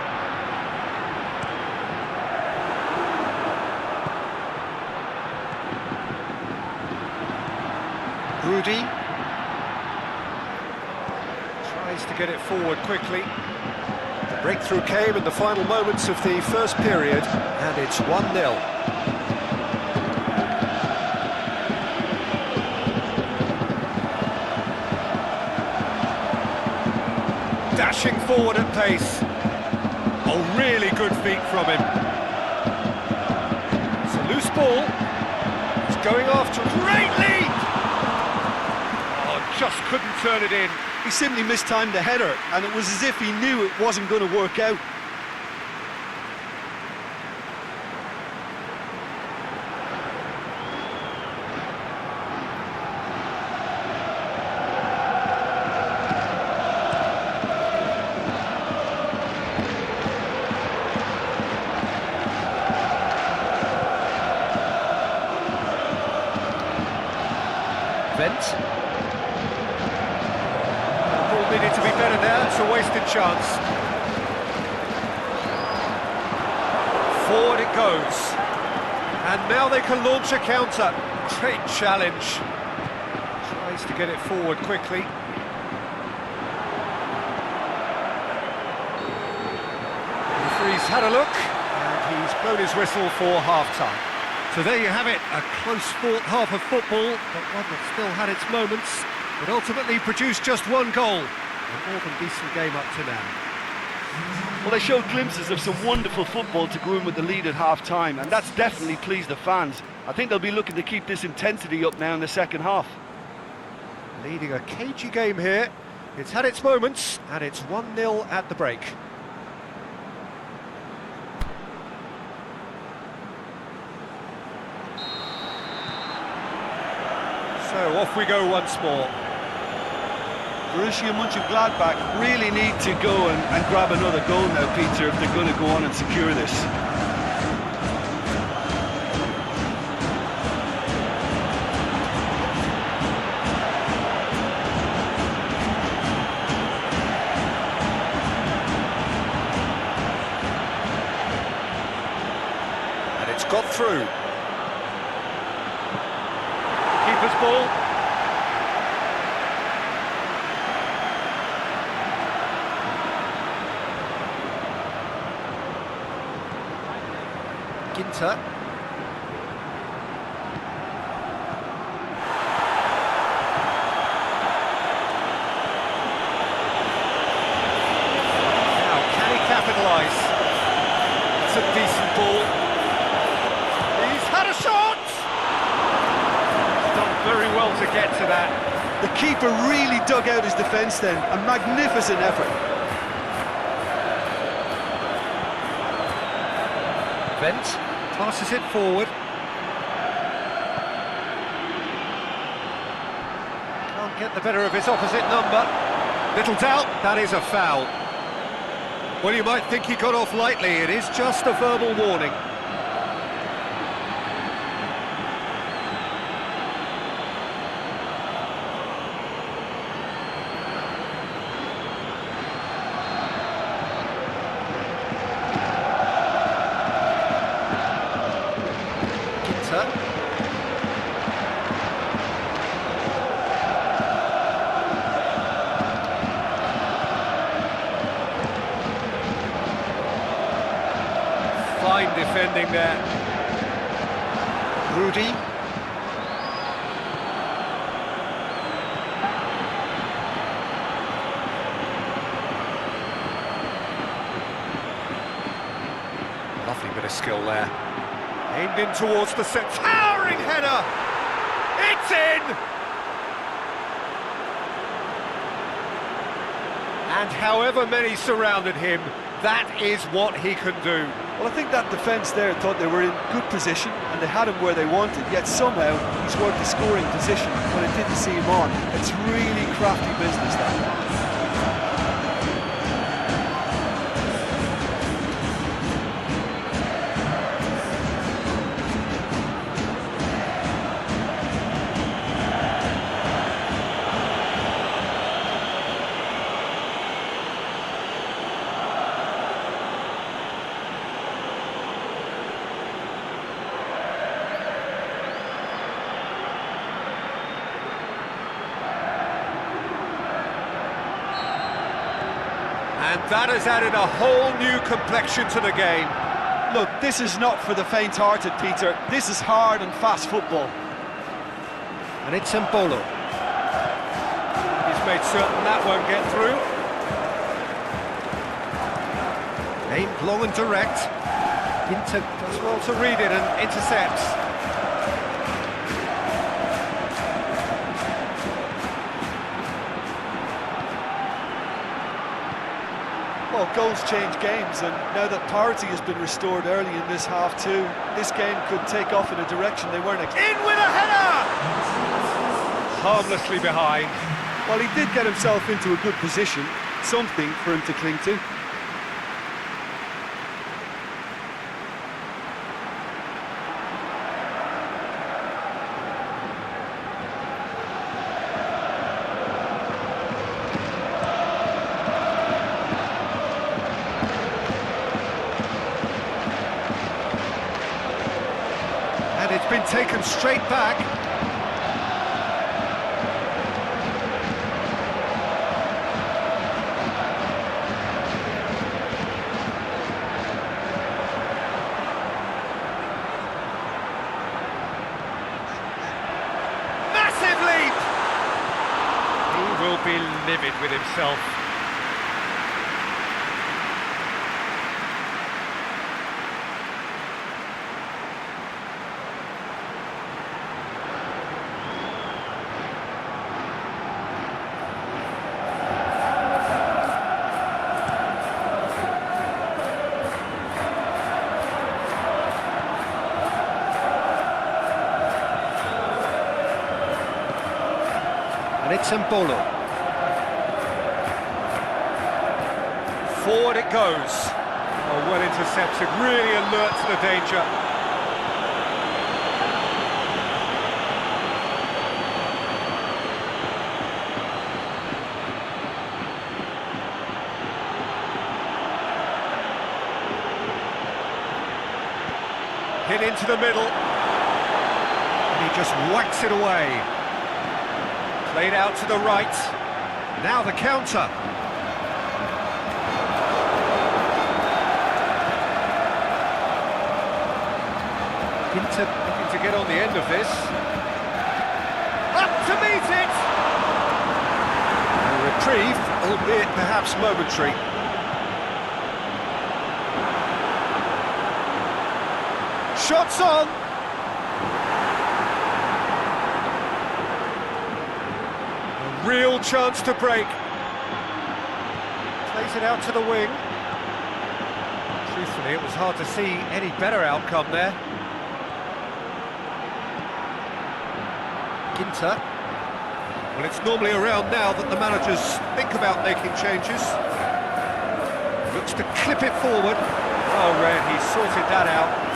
Rudy tries to get it forward quickly. The breakthrough came in the final moments of the first period, and it's 1-0. Dashing forward at pace. Oh, really good feet from him. It's a loose ball. He's going after a great lead! Oh, just couldn't turn it in. He simply mistimed the header, and it was as if he knew it wasn't going to work out. Gent. Ball needed to be better there, it's a wasted chance. Forward it goes. And now they can launch a counter. Great challenge. Tries to get it forward quickly. The referee's had a look, and he's blown his whistle for half-time. So there you have it, a close-fought half of football, but one that still had its moments, but ultimately produced just one goal. A more than decent game up to now. Well, they showed glimpses of some wonderful football to go in with the lead at half-time, and that's definitely pleased the fans. I think they'll be looking to keep this intensity up now in the second half. Leading a cagey game here. It's had its moments, and it's 1-0 at the break. So off we go once more. Borussia Mönchengladbach really need to go and grab another goal now, Peter, if they're going to go on and secure this. And it's got through. Keeper's ball. Ginter. Now, can he capitalise? It's a decent ball. He's had a shot! He's done very well to get to that. The keeper really dug out his defence then. A magnificent effort. Gent passes it forward. Can't get the better of his opposite number. Little doubt, that is a foul. Well, you might think he got off lightly. It is just a verbal warning. Fine defending there. Rudy. Lovely bit of skill there. Aimed in towards the set. Towering header! It's in! And however many surrounded him, that is what he can do. Well, I think that defence there thought they were in good position and they had him where they wanted, yet somehow he's worked the scoring position when it didn't see him on. It's really crafty business, that. And that has added a whole new complexion to the game. Look, this is not for the faint-hearted, Peter. This is hard and fast football. And it's Mbolo. He's made certain that won't get through. Aimed long and direct. Inter does well to read it and intercepts. Well, goals change games, and now that parity has been restored early in this half too, this game could take off in a direction they weren't In with a header! Harmlessly behind. Well, he did get himself into a good position, something for him to cling to. And it's been taken straight back. Massive leap! He will be livid with himself. And it's Mbolo. Forward it goes. Oh, well intercepted, really alert to the danger. Hit into the middle. And he just whacks it away. Played out to the right. Now the counter. Inter looking to get on the end of this. Up to meet it! A reprieve, albeit perhaps momentary. Shots on! Real chance to break. Plays it out to the wing. Truthfully, it was hard to see any better outcome there. Ginter. Well, it's normally around now that the managers think about making changes. Looks to clip it forward. Oh, Red, he sorted that out.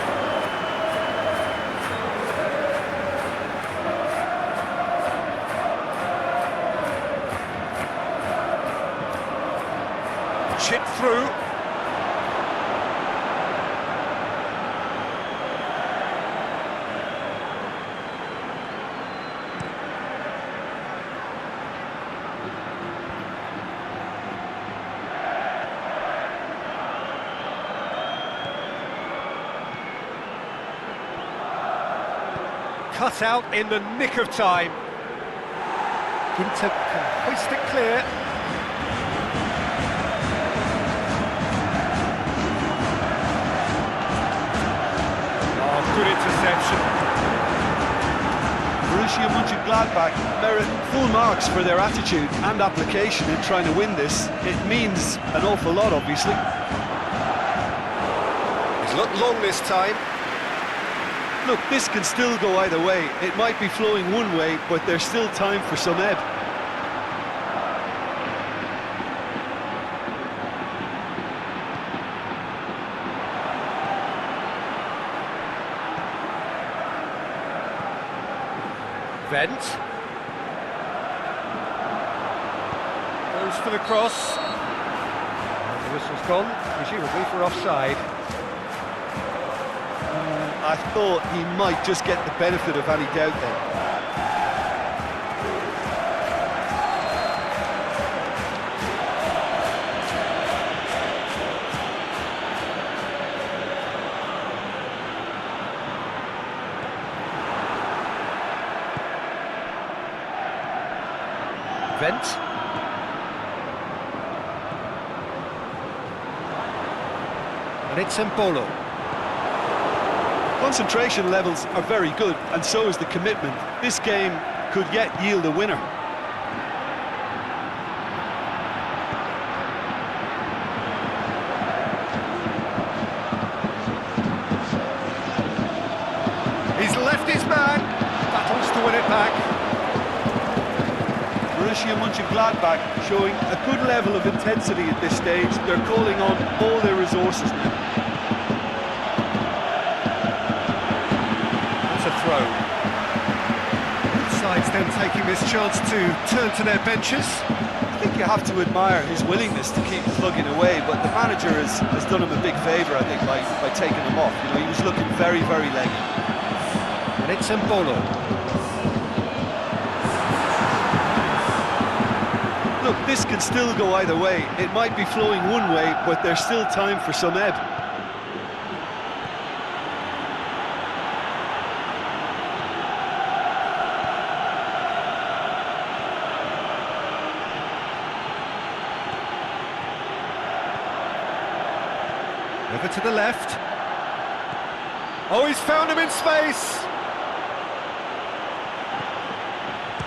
Chip through. Cut out in the nick of time. Ginter can hoist it clear. Good interception. Borussia Mönchengladbach merit full marks for their attitude and application in trying to win this. It means an awful lot, obviously. He's looked long this time. Look, this can still go either way. It might be flowing one way, but there's still time for some ebb. Gent. Goes for the cross. And the whistle's gone, presumably for offside. I thought he might just get the benefit of any doubt then. Vent. And it's Embolo. Concentration levels are very good, and so is the commitment. This game could yet yield a winner. He's left his man, battles to win it back. Borussia Mönchengladbach showing a good level of intensity at this stage. They're calling on all their resources now. That's a throw. Both sides then taking this chance to turn to their benches. I think you have to admire his willingness to keep plugging away, but the manager has done him a big favour, I think, by taking him off. You know, he was looking very, very leggy. And it's Embolo. Look, this can still go either way. It might be flowing one way, but there's still time for some ebb. Over to the left. Oh, he's found him in space.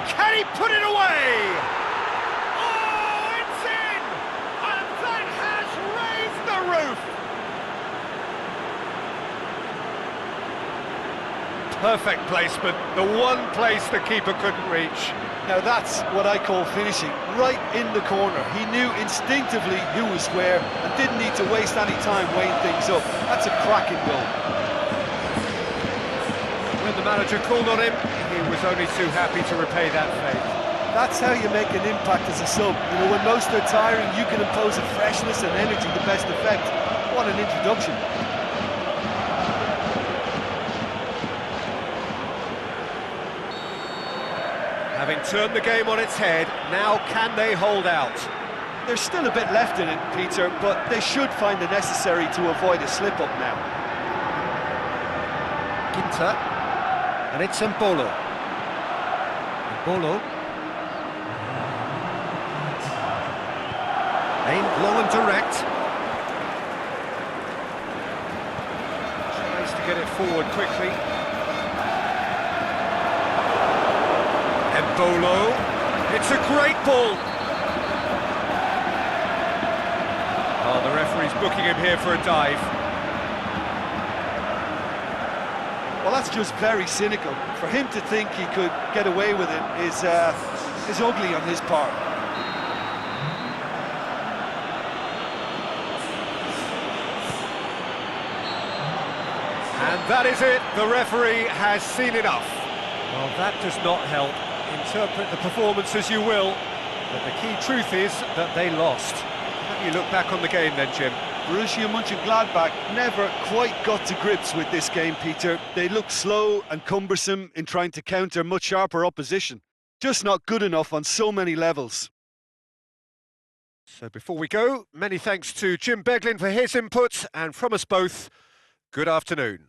Can he put it away? Oh, it's in! And that has raised the roof! Perfect placement, the one place the keeper couldn't reach. Now that's what I call finishing, right in the corner. He knew instinctively who was where and didn't need to waste any time weighing things up. That's a cracking goal. When the manager called on him, he was only too happy to repay that favour. That's how you make an impact as a sub. You know, when most are tiring, you can impose a freshness and energy to best effect. What an introduction. Having turned the game on its head, now can they hold out? There's still a bit left in it, Peter, but they should find the necessary to avoid a slip-up now. Ginter. And it's Embolo. Embolo. Aimed long and direct. Tries to get it forward quickly. Embolo. It's a great ball. Oh, the referee's booking him here for a dive. Well, that's just very cynical. For him to think he could get away with it is ugly on his part. And that is it. The referee has seen enough. Well, that does not help. Interpret the performance as you will, but the key truth is that they lost. How do you look back on the game then, Jim? Borussia Mönchengladbach never quite got to grips with this game, Peter. They looked slow and cumbersome in trying to counter much sharper opposition. Just not good enough on so many levels. So before we go, many thanks to Jim Beglin for his input, and from us both, good afternoon.